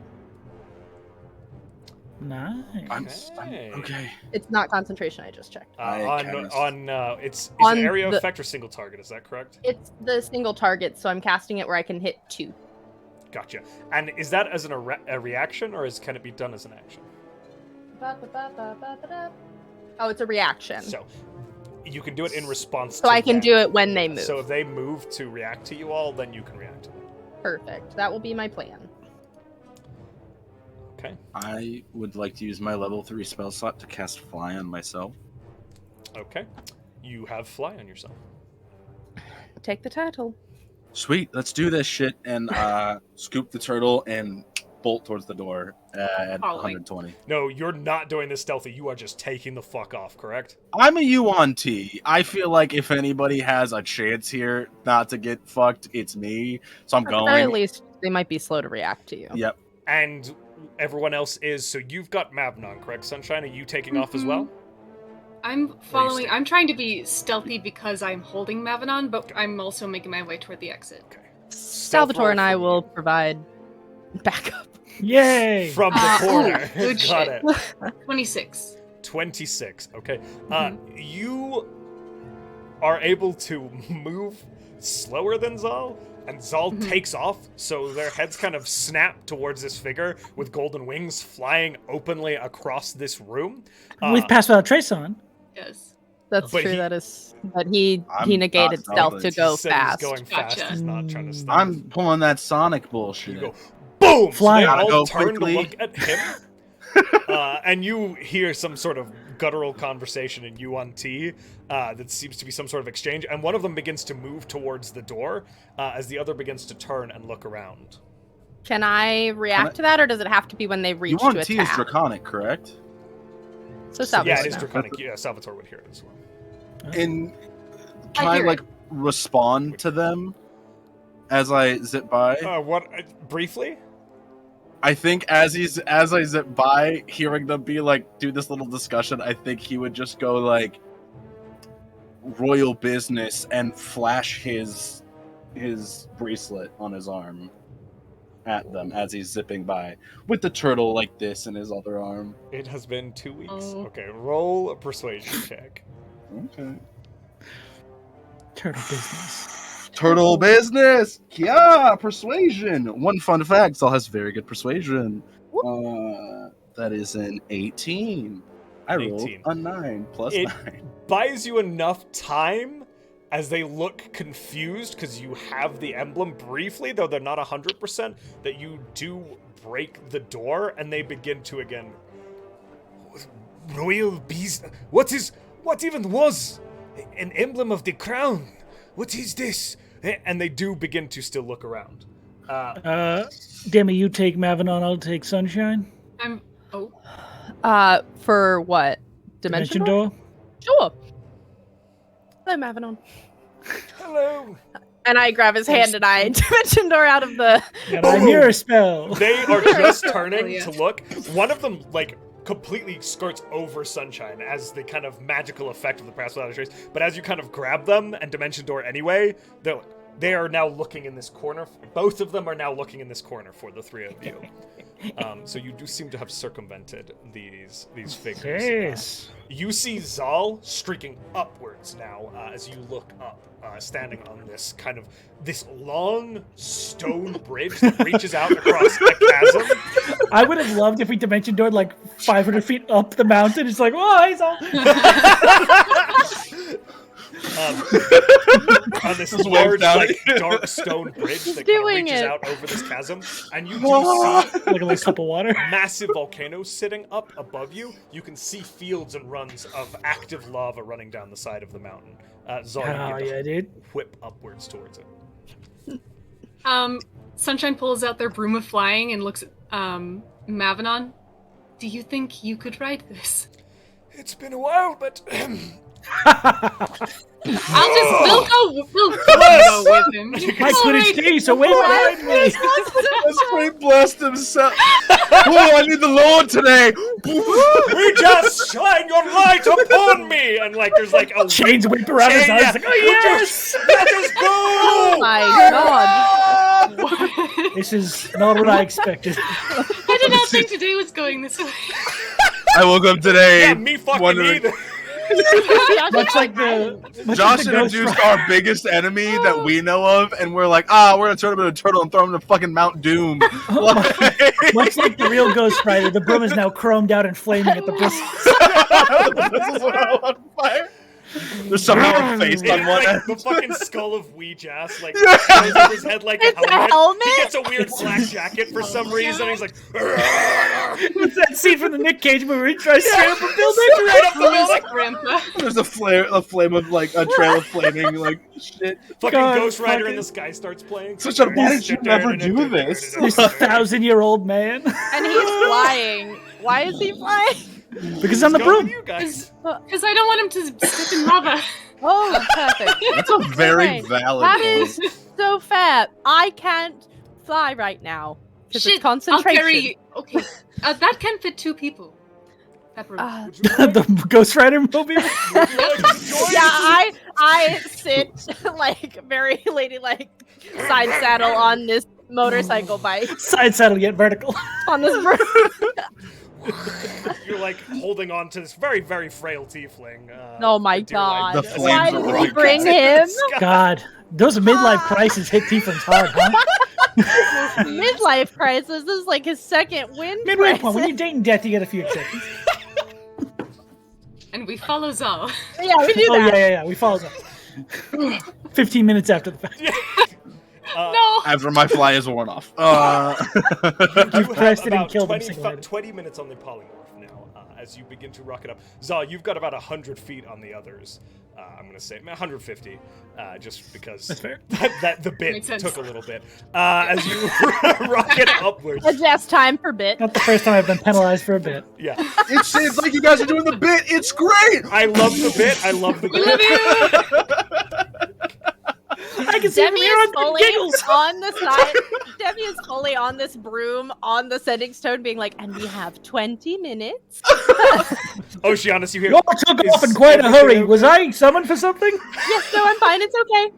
Nice. Okay. It's not concentration. I just checked. I It's On an area the- effect or single target, is that correct? It's the single target, so I'm casting it where I can hit 2. Gotcha. And is that as a reaction, or can it be done as an action? Oh, it's a reaction. So, you can do it in response So to I can them. do it when they move. So if they move to react to you all, then you can react to them. Perfect. That will be my plan. Okay. I would like to use my level 3 spell slot to cast Fly on myself. Okay. You have fly on yourself. Take the turtle. Sweet, let's do this shit and scoop the turtle and bolt towards the door at Following. 120. No, you're not doing this stealthy. You are just taking the fuck off, correct? I'm a Yuan-Ti. I feel like if anybody has a chance here not to get fucked, it's me. So I'm At the very going. least, they might be slow to react to you. Yep. And everyone else is. So you've got Mavnon, correct, Sunshine? Are you taking off as well? I'm following. staying? I'm trying to be stealthy because I'm holding Mavanon, but I'm also making my way toward the exit. Okay. Salvator and I will provide backup. Yay! From the corner. good Got shit. it. 26. 26. Okay. You are able to move slower than Zahl, and Zahl takes off, so their heads kind of snap towards this figure with golden wings flying openly across this room. With Pass Without Trace on. Yes. That's But true. he- That is. But he I'm negated not stealth to stealthy. go He said fast. He's going fast. Gotcha. He's not trying to stop. I'm pulling that Sonic bullshit. You go, boom! Flying. So they all Go turn quickly. to look at him. And you hear some sort of guttural conversation in Yuan-Ti that seems to be some sort of exchange. And one of them begins to move towards the door as the other begins to turn and look around. Can I react to that, or does it have to be when they reach to Yuan-Ti is attack? Draconic, correct? So Salvator. Yeah, it is now. draconic. Yeah, Salvatore would hear it as well. And can I I hear like respond to them as I zip by? What? Briefly? I think as I zip by, hearing them be like do this little discussion, I think he would just go like royal business and flash his bracelet on his arm at them as he's zipping by with the turtle like this in his other arm. It has been 2 weeks. Oh. Okay, roll a persuasion check. Okay. Turtle business. Turtle business! Yeah, persuasion! One fun fact, Zahl has very good persuasion. That is an 18. I rolled 18. a 9 plus It 9. buys you enough time as they look confused because you have the emblem briefly, though they're not 100%, that you do break the door and they begin to again. Royal beast. What even was an emblem of the crown? What is this? And they do begin to still look around. Demi, you take Mavanon, I'll take Sunshine. I'm. Oh. For what? Dimension door? Sure. Hello, Mavanon. Hello. And I grab his hand and I dimension door out of the. And I mirror spell. They are just turning Oh, yeah. to look. One of them, like, completely skirts over Sunshine as the kind of magical effect of the Pass Without a Trace. But as you kind of grab them and Dimension Door anyway, they are now looking in this corner. Both of them are now looking in this corner for the three of you. So you do seem to have circumvented these figures. Yes. You see Zahl streaking upwards now as you look up, standing on this long stone bridge that reaches out across a chasm. I would have loved if we dimension doored like 500 feet up the mountain. It's like, whoa, he's all. On this Just large, waved down. like, dark stone bridge that kind of doing reaches it. out over this chasm, and you do see Like a little cup of water. massive volcanoes sitting up above you. You can see fields and runs of active lava running down the side of the mountain. Zahl, Oh, you yeah, get to dude. whip upwards towards it. Sunshine pulls out their broom of flying and looks at Mavanon. Do you think you could ride this? It's been a while, but We'll go with him. My Quidditch day, so wait behind me. Let's pray blessed himself. Oh, I need the Lord today. we just shine your light upon me, and like there's like a Chains whip around his chain, eyes. yeah. Like, oh, yes! Let us go! Oh my god. This is not what I expected. I did not think today was going this way. I woke up today Yeah, me fucking wondering. either. Much like the Josh Ghost introduced Rider. our biggest enemy that we know of, and we're like, we're gonna turn him into a turtle and throw him to fucking Mount Doom. Much like the real Ghost Rider, the broom is now chromed out and flaming at the bristles. On fire. There's somehow a face It's on one like end. the fucking skull of Weejass, like, goes over his head like It's a helmet. a helmet? He gets a weird black jacket for some reason. He's like, It's that scene from the Nick Cage movie where he tries to straight up a building. right up the building. Grandpa. There's a flame of like a trail of flaming like shit. Fucking God, Ghost Rider in fucking- the Sky starts playing. Such a why did you never do this? This 1,000-year-old man. And he's flying. Why is he flying? Because I'm the Let's go with broom. you guys. Because I don't want him to step in lava. Oh, perfect. That's a very Right. valid That point. is so fair. I can't fly right now because Shit, it's concentration. I'll carry you. Okay, that can fit 2 people. Pepper. The Ghost Rider movie. Yeah, I sit like very ladylike side saddle on this motorcycle bike Side saddle, yet vertical. on this broom. You're like holding on to this very, very frail tiefling. Oh my with your life. god! The Why flames did are we right bring there. him? God, those midlife crises hit tieflings hard, huh? Midlife crisis. This is like his second win. Midway point. crisis. When you're dating death, you get a few exceptions. And we follow Zahl. Yeah, we do Oh that. yeah. We follow that. 15 minutes after the fact. No! After my fly is worn off. You I've have pressed it and about killed him 20, single-handed. 20 minutes on the polymorph now, as you begin to rocket up. Zahl, you've got about 100 feet on the others. I'm going to say 150, just because That's fair. that the bit Makes sense. took a little bit. As you rocket upwards. Adjust time per bit. Not the first time I've been penalized for a bit. Yeah. It's like you guys are doing the bit. It's great. I love the bit. I love the bit. Love you! I can see Demi him here is on fully giggles. on the side. Demi is fully on this broom on the sending stone, being like, "And we have 20 minutes." Oceanus, you hear? You all took off in quite a hurry. Was I summoned for something? Yes, no, I'm fine. It's okay.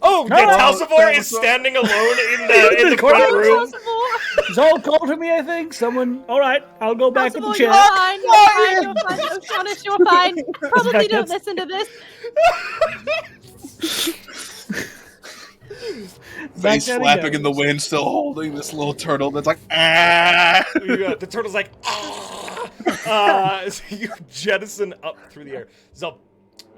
Oh, No, Talsavor that is was standing alone in the corner front room. Zol called for me, I think. Someone. All right, I'll go back with the You're chat. fine. You're fine. You're fine. Oceanus, you're fine. Probably back don't up. listen to this. Back Face there he flapping in the goes. wind, still holding this little turtle that's like, ah. The turtle's like, ah. So you jettison up through the air. Zal,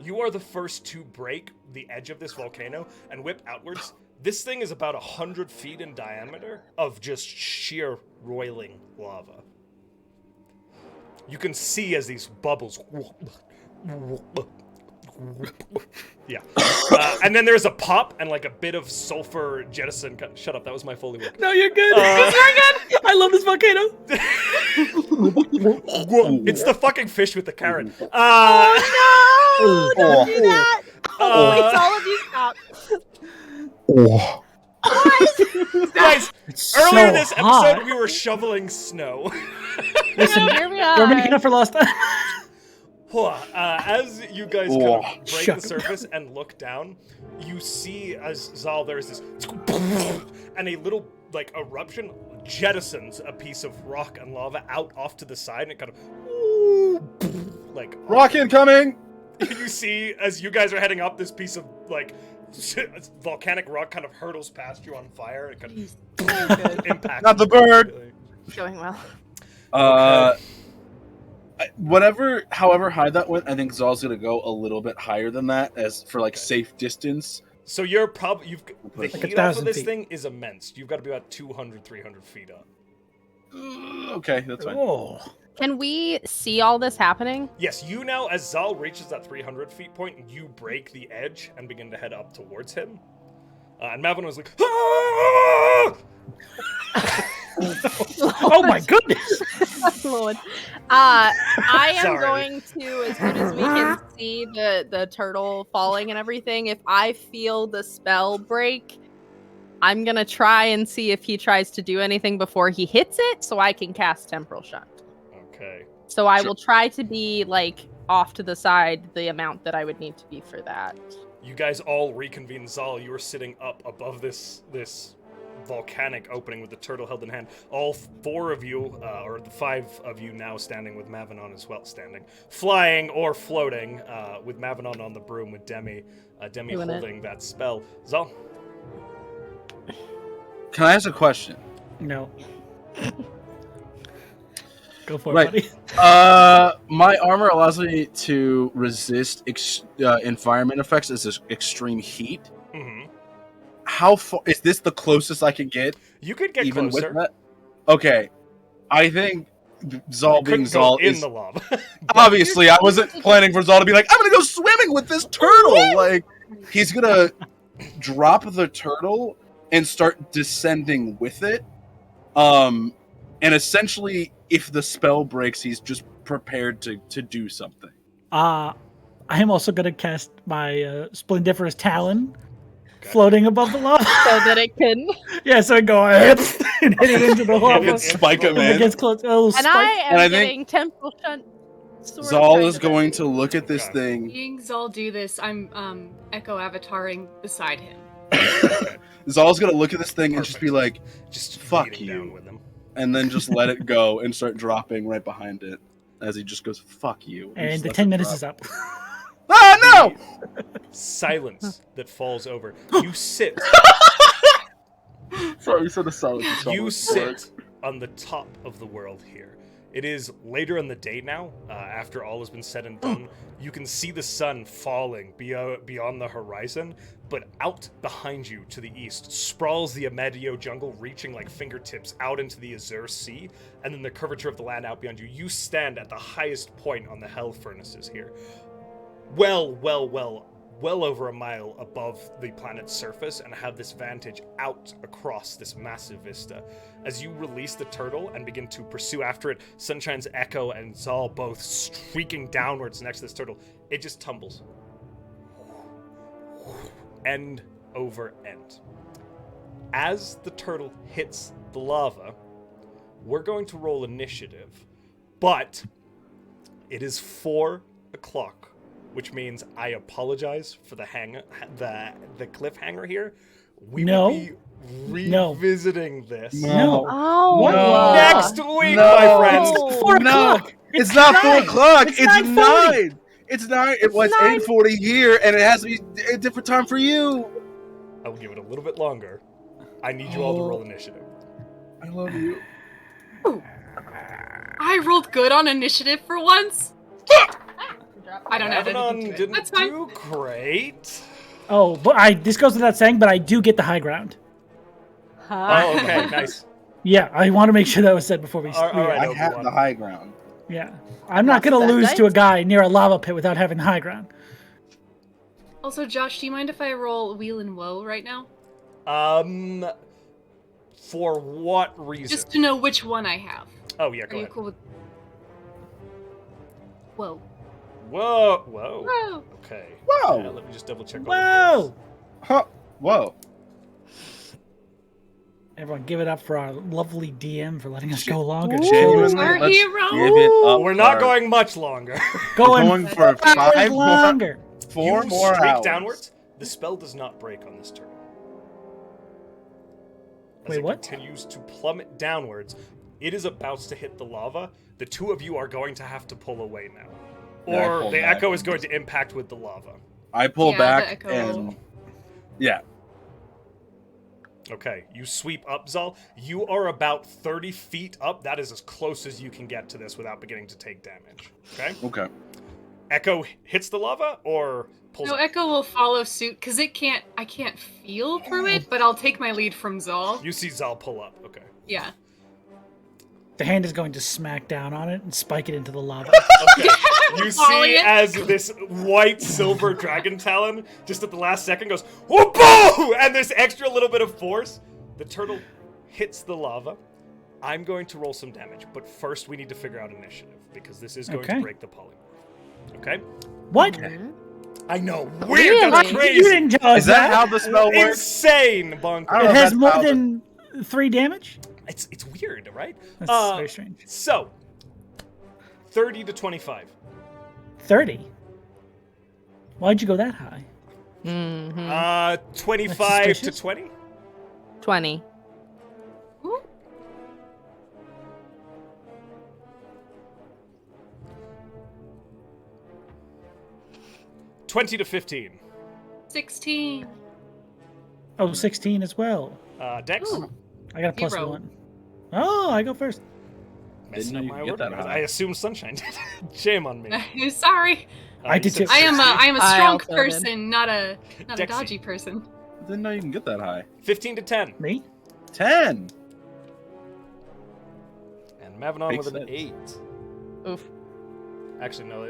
you are the first to break the edge of this volcano and whip outwards. This thing is about 100 feet in diameter of just sheer roiling lava. You can see as these bubbles. Yeah. And then there's a pop and like a bit of sulfur jettison. Shut up, that was my Foley work. No, you're good. You're good. I love this volcano. It's the fucking fish with the carrot. Oh, no! Don't do that. Please, all of you stop. Guys, It's earlier so this hot. episode we were shoveling snow. Listen, Here we we're making are. up for lost time. As you guys kind Oh, of break shut the surface and look down, you see as Zahl there's this and a little like eruption jettisons a piece of rock and lava out off to the side and it kind of like Rock incoming. you see as you guys are heading up this piece of like volcanic rock kind of hurtles past you on fire and kind of impacts Not the bird. It's going well. However high that went, I think Zal's gonna go a little bit higher than that as for like safe distance. So you're probably the Like heat off of 1,000 this feet. thing is immense. You've got to be about 200, 300 feet up. Okay, that's fine. Oh. Can we see all this happening? Yes, you now, as Zahl reaches that 300 feet point, you break the edge and begin to head up towards him. And Mavin was like, "Ah!" Oh my goodness. Lord. I am Sorry. going to, as soon as we can see the turtle falling and everything, if I feel the spell break, I'm going to try and see if he tries to do anything before he hits it so I can cast Temporal Shunt. Okay. So I Sure. will try to be, like, off to the side the amount that I would need to be for that. You guys all reconvene. Zahl, you are sitting up above this volcanic opening with the turtle held in hand. All four of you, or the five of you now standing with Mavinon as well, flying or floating, with Mavinon on the broom with Demi Doing it. holding that spell. Zahl, Can I ask a question? No. Go for Right. it, buddy. My armor allows me to resist environment effects as extreme heat. Mm-hmm. How far is this? The closest I can get, You could get even closer. with that. Okay, I think Zahl being Couldn't go Zahl in is the lava. obviously. I wasn't planning for Zahl to be like, I'm gonna go swimming with this turtle. Like, he's gonna drop the turtle and start descending with it. And essentially, if the spell breaks, he's just prepared to do something. I am also going to cast my Splendiferous Talon floating above the lava. So that it can. Yeah, so I go and hit it into the lava. can spike him When it in. gets close. Oh, And spike. I am And I getting temple shunt. Sort of Zahl kind is of going it. to look at this Okay. thing. Seeing Zahl do this, I'm echo avataring beside him. Zahl's gonna look at this thing and just be like, Just Fuck beating you. down with him. and then just let it go and start dropping right behind it as he just goes, "Fuck you." And just the lets 10 it minutes drop. is up. Ah, no! Silence that falls over. You sit. Sorry, you said the silence. You sit on the top of the world here. It is later in the day now. After all has been said and done, you can see the sun falling beyond the horizon, but out behind you to the east sprawls the Amedio jungle, reaching like fingertips out into the Azure Sea, and then the curvature of the land out beyond you. You stand at the highest point on the Hell Furnaces here. Well over a mile above the planet's surface, and have this vantage out across this massive vista. As you release the turtle and begin to pursue after it, Sunshine's Echo and Zahl both streaking downwards next to this turtle, it just tumbles. End over end. As the turtle hits the lava, we're going to roll initiative, but it is 4 o'clock. Which means I apologize for the cliffhanger here. We will be revisiting this No. Oh, No. wow. next week, No. my friends. It's 4 No, o'clock. it's not 4 o'clock. It's 9:40. 9. It's 9. It was 8:40 here, and it has to be a different time for you. I will give it a little bit longer. I need you all to roll initiative. I love you. I rolled good on initiative for once. I don't have Abaddon anything to it. didn't That's fine. do great. Oh, but this goes without saying, but I do get the high ground. Oh, okay, nice. Yeah, I want to make sure that was said before we. All right, I Obi-Wan. have the high ground. Yeah, I'm not Lost gonna that lose dice? to a guy near a lava pit without having the high ground. Also, Josh, do you mind if I roll Wheel and Woe right now? For what reason? Just to know which one I have. Oh yeah, Are go you ahead. cool with... Whoa. Whoa. Whoa. Okay. Whoa. Yeah, let me just double check. Whoa! Huh. Whoa. Everyone, give it up for our lovely DM for letting us go longer. Genuinely, Our let's hero. give it up. We're not for- going much longer. going for 5 more, longer. 4 you more streak hours. downwards. The spell does not break on this turn. As Wait, it what? continues to plummet downwards, it is about to hit the lava. The two of you are going to have to pull away now. Yeah, I Or pulled the back. echo is going to impact with the lava. I pull Yeah, back the echo and will- yeah. Okay, you sweep up, Zahl. You are about 30 feet up. That is as close as you can get to this without beginning to take damage. Okay? Okay. Echo hits the lava or pulls No, up? Echo will follow suit because I can't feel through it, but I'll take my lead from Zahl. You see Zahl pull up. Okay. Yeah. The hand is going to smack down on it and spike it into the lava. Okay. You Following see it. as this white silver dragon talon just at the last second goes whoop-boo! And this extra little bit of force. The turtle hits the lava. I'm going to roll some damage, but first we need to figure out initiative because this is going to Okay. break the polymorph. Okay? What? I know. Weird. That's Really? crazy. You didn't tell us Is that how the spell works? Insane, Bunker. I don't It know if has that's more how the- than 3 damage? It's weird, right? That's very strange. So, 30 to 25. 30? Why'd you go that high? Mm-hmm. 25 to suspicious. 20? 20. Ooh. $20 to 15. 16. Oh, 16 as well. Dex? Ooh. I got a plus Zero. 1. Oh, I go first. Messing know up you my could get order. that high. I assume Sunshine did. Shame on me. Sorry. I did too. I am a I strong also did. person, not a Dixie. dodgy person. Didn't know you can get that high. 15 to 10. Me? 10. And Mavinon Makes with an sense. 8. Oof. Actually, no,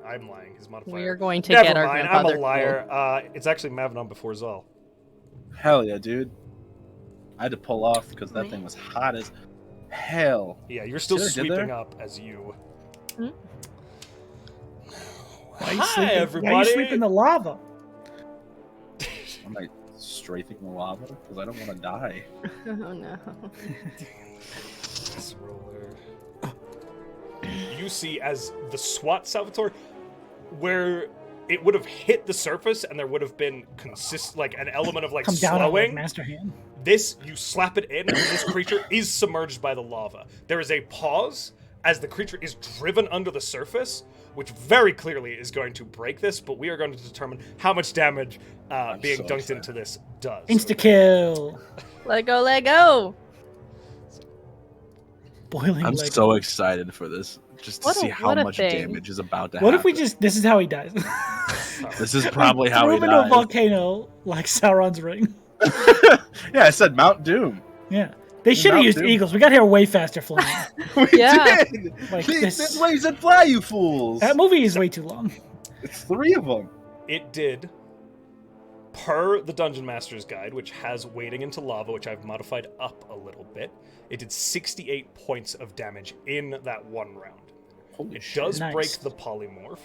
I'm lying. His modifier. We are going to Never get our mind, I'm grandfather a liar. It's actually Mavinon before Zahl. Hell yeah, dude. I had to pull off because that Right. thing was hot as hell. Yeah, you're still See what I did sweeping there? up as you. Hmm? Why you Hi, sleeping? Why are everybody. you sleeping the lava? Am I strafing the lava? Because I don't want to die. Oh no. This roller. You see as the SWAT Salvator, where it would have hit the surface and there would have been like an element of like Come down on like slowing. Master Hand. This, you slap it in, and this creature is submerged by the lava. There is a pause as the creature is driven under the surface, which very clearly is going to break this, but we are going to determine how much damage being so dunked excited. into this does. Insta-kill. Let go, let go. Boiling I'm leg. so excited for this. Just to What a- see how what a much thing. damage is about to What if happen. we just... This is how he dies. This is probably how Threw he him into a dies. volcano like Sauron's ring. Yeah, I said Mount Doom. Yeah. They should have Mount used Doom. eagles. We got here way faster flying. We Yeah. did! Like This this- way said fly, you fools! That movie is way too long. It's 3 of them. It did, per the Dungeon Master's Guide, which has wading into lava, which I've modified up a little bit, it did 68 points of damage in that one round. Holy It shit. does Nice. break the polymorph.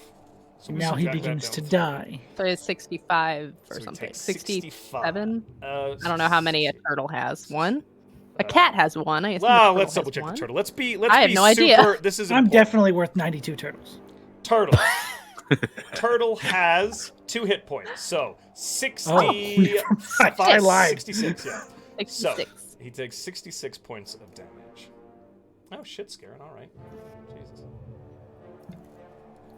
So we Now he subtract that begins down to from- die. So it's 65 or So we something. take 67? 65. I don't know how many a turtle has. One? A cat has one. I assume a Well, turtle let's has double check one. the turtle. Let's be I have no idea. super. This is I'm important. definitely worth 92 turtles. Turtle. Turtle has 2 hit points. So 65, I lied. 66, yeah. 66. He takes 66 points of damage. Oh shit, Scarin. All right. Jesus.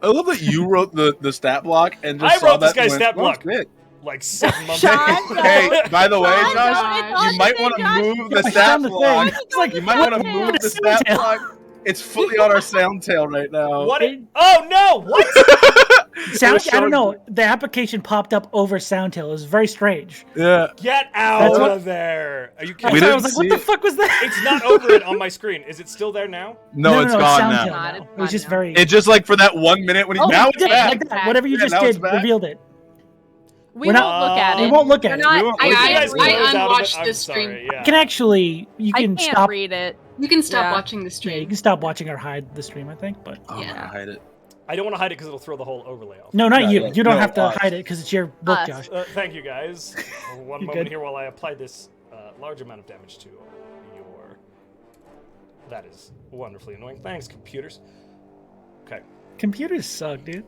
I love that you wrote the stat block and just I saw wrote this that and guy's went, stat "Oh, block." shit." Like 7 months Sean, ago. no. Hey, by the way, Sean, Josh, no, it's on you might the want to thing, move Yeah, the I stat found the block. thing. It's like You might want to Soundtail. move the stat Soundtail. block. It's fully on our sound tail right now. What? Oh no! What? Sound, was I don't showing- know. The application popped up over Soundtail. It was very strange. Yeah. Get out That's what- of there! Are you That's kidding? why I didn't was like, what the see it. fuck was that? It's not over it on my screen. Is it still there now? No, it's gone Soundtail now. Not- now. it's It was gone just now. very... It's just like for that 1 minute when he Oh, now we it's did it back. like that. Whatever you Yeah, just now it's did back. revealed it. We We're won't not- look at We it. won't look We're at it. not- We won't If look you at guys it. I close out of it, unwatched I'm the sorry, stream. yeah. You can actually... You I can can't stop... read it. You can stop Yeah. watching the Yeah, stream. you can stop watching or hide the stream, I think, but... Oh, I'm Yeah. gonna hide it. I don't want to hide it because it'll throw the whole overlay off. No, not Yeah, you. yeah. You don't No, have to us. hide it because it's your book, Us. Josh. Thank you guys. One You moment good? here while I apply this large amount of damage to your... That is wonderfully annoying. Thanks, computers. Okay. Computers suck, dude.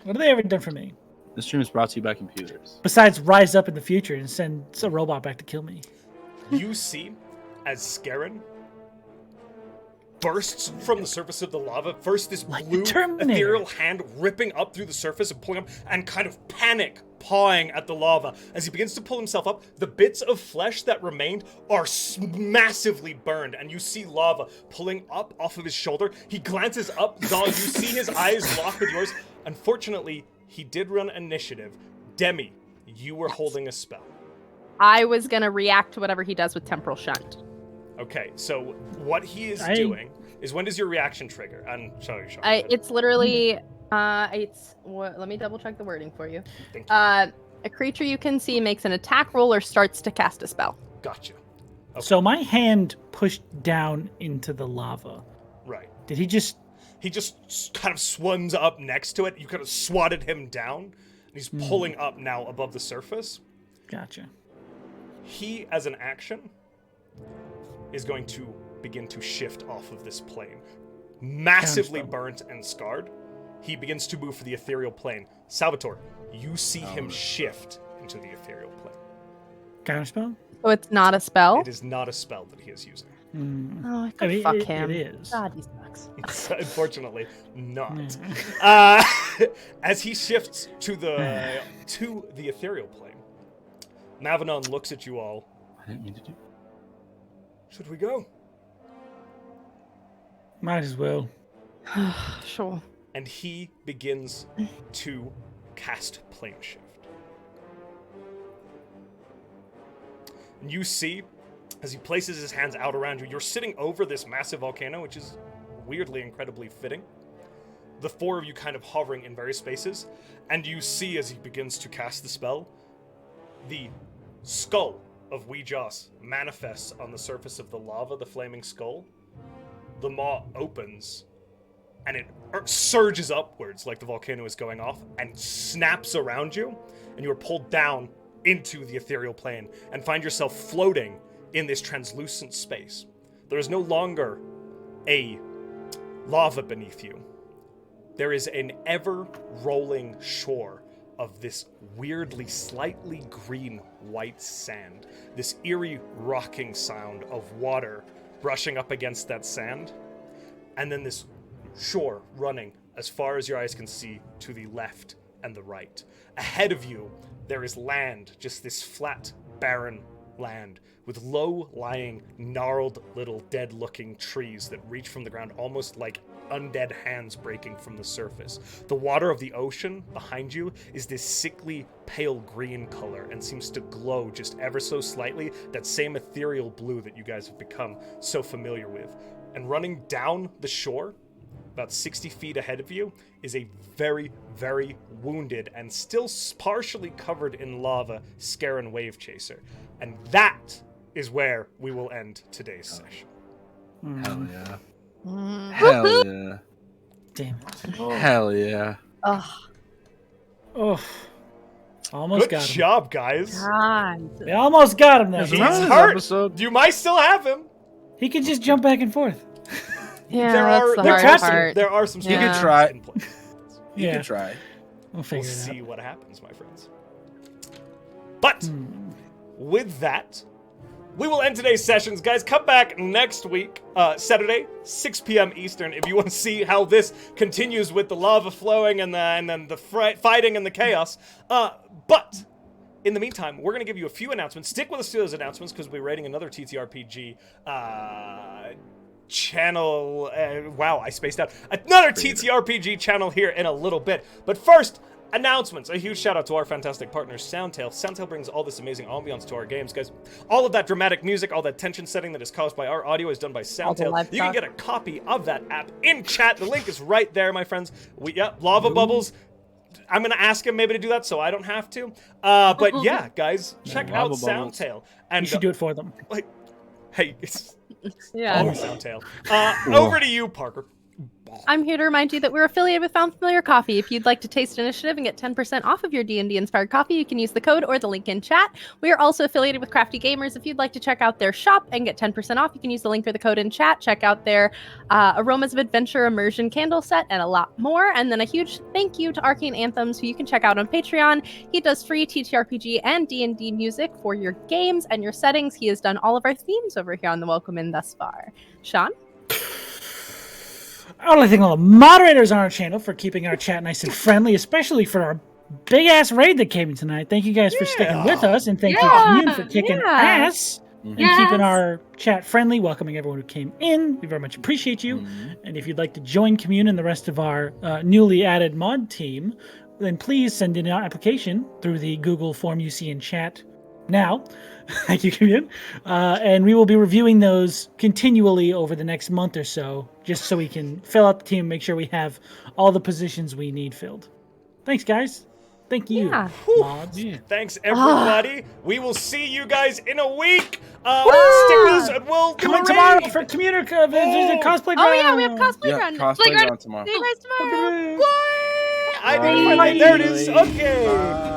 What have they ever done for me? This stream is brought to you by computers. Besides rise up in the future and send a robot back to kill me. You see, as Scarin bursts from the surface of the lava, first this Like the blue Terminator. ethereal hand ripping up through the surface and pulling up, and kind of panic pawing at the lava. As he begins to pull himself up, the bits of flesh that remained are massively burned, and you see lava pulling up off of his shoulder. He glances up, Zahl, you see his eyes lock with yours. Unfortunately, he did run initiative. Demi, you were holding a spell. I was going to react to whatever he does with Temporal Shunt. Okay, so what he is I- doing is, when does your reaction trigger? And sorry, Sean. It's literally, let me double check the wording for you. Thank you. A creature you can see makes an attack roll or starts to cast a spell. Gotcha. Okay. So my hand pushed down into the lava. Right. Did he just... He just kind of swims up next to it. You kind of swatted him down, and he's pulling up now above the surface. Gotcha. He, as an action, is going to begin to shift off of this plane. Massively Counterspell. burnt and scarred, he begins to move for the ethereal plane. Salvator, you see him shift into the ethereal plane. Counterspell? So it's not a spell? It is not a spell that he is using. Oh, I I could mean, fuck it him. is. God, he sucks. Unfortunately, not. Mm. As he shifts to the ethereal plane, Mavinon looks at you all. I didn't mean to do. Should we go? Might as well. Sure. And he begins to cast Plane Shift. And you see, as he places his hands out around you, you're sitting over this massive volcano, which is weirdly incredibly fitting. The four of you kind of hovering in various spaces, and you see as he begins to cast the spell, the skull of Weejoss manifests on the surface of the lava, the flaming skull. The maw opens, and it surges upwards like the volcano is going off, and snaps around you, and you are pulled down into the ethereal plane, and find yourself floating in this translucent space. There is no longer a lava beneath you. There is an ever-rolling shore of this weirdly slightly green-white sand. This eerie rocking sound of water brushing up against that sand. And then this shore running as far as your eyes can see to the left and the right. Ahead of you, there is land, just this flat, barren land with low-lying, gnarled little dead-looking trees that reach from the ground almost like undead hands breaking from the surface. The water of the ocean behind you is this sickly pale green color and seems to glow just ever so slightly, that same ethereal blue that you guys have become so familiar with. And running down the shore, about 60 feet ahead of you, is a very, very wounded and still partially covered in lava Scaran Wave Chaser. And that is where we will end today's session. Hell yeah. Hell yeah. Damn it. Hell yeah. Oh. Almost Good got him. job, guys. God. They almost got him there. He's This hurt. episode- You might still have him. He can just jump back and forth. Yeah, there that's the there hard are some, part. there are some You could try. in place. You Yeah. can try. We'll We'll figure it see out. what happens, my friends. But with that, we will end today's sessions. Guys, come back next week, Saturday, 6 p.m. Eastern, if you want to see how this continues with the lava flowing and then the fighting and the chaos. But in the meantime, we're going to give you a few announcements. Stick with us to those announcements because we'll be rating another TTRPG channel. Wow, I spaced out. Another TTRPG channel here in a little bit. But first, announcements. A huge shout out to our fantastic partner, Soundtail. Soundtail brings all this amazing ambiance to our games, guys. All of that dramatic music, all that tension setting that is caused by our audio is done by Soundtail. You can get a copy of that app in chat. The link is right there, my friends. Lava Bubbles. I'm going to ask him maybe to do that so I don't have to. But yeah, guys, check out Lava Bubbles. Soundtail. And You should do it for them. like, hey, it's Yeah. always Soundtail. Over to you, Parker. I'm here to remind you that we're affiliated with Found Familiar Coffee. If you'd like to taste Initiative and get 10% off of your D&D inspired coffee, you can use the code or the link in chat. We are also affiliated with Crafty Gamers. If you'd like to check out their shop and get 10% off, you can use the link or the code in chat. Check out their Aromas of Adventure immersion candle set and a lot more. And then a huge thank you to Arcane Anthems, who you can check out on Patreon. He does free TTRPG and D&D music for your games and your settings. He has done all of our themes over here on the Welcome In thus far. Sean? I would like to thank all the moderators on our channel for keeping our chat nice and friendly, especially for our big-ass raid that came in tonight. Thank you guys for sticking with us, and thank you, Commune, for kicking ass and keeping our chat friendly, welcoming everyone who came in. We very much appreciate you. And if you'd like to join Commune and the rest of our newly added mod team, then please send in an application through the Google form you see in chat now. Thank you, Commune. And we will be reviewing those continually over the next month or so, just so we can fill out the team and make sure we have all the positions we need filled. Thanks, guys. Thank you, mods. Thanks, everybody. We will see you guys in a week. Stick with us and we'll do Come a in tomorrow raid. for cosplay ground. Oh, yeah, we have cosplay Yeah, ground. cosplay on tomorrow. See you guys tomorrow. I didn't find it. There it is. Okay.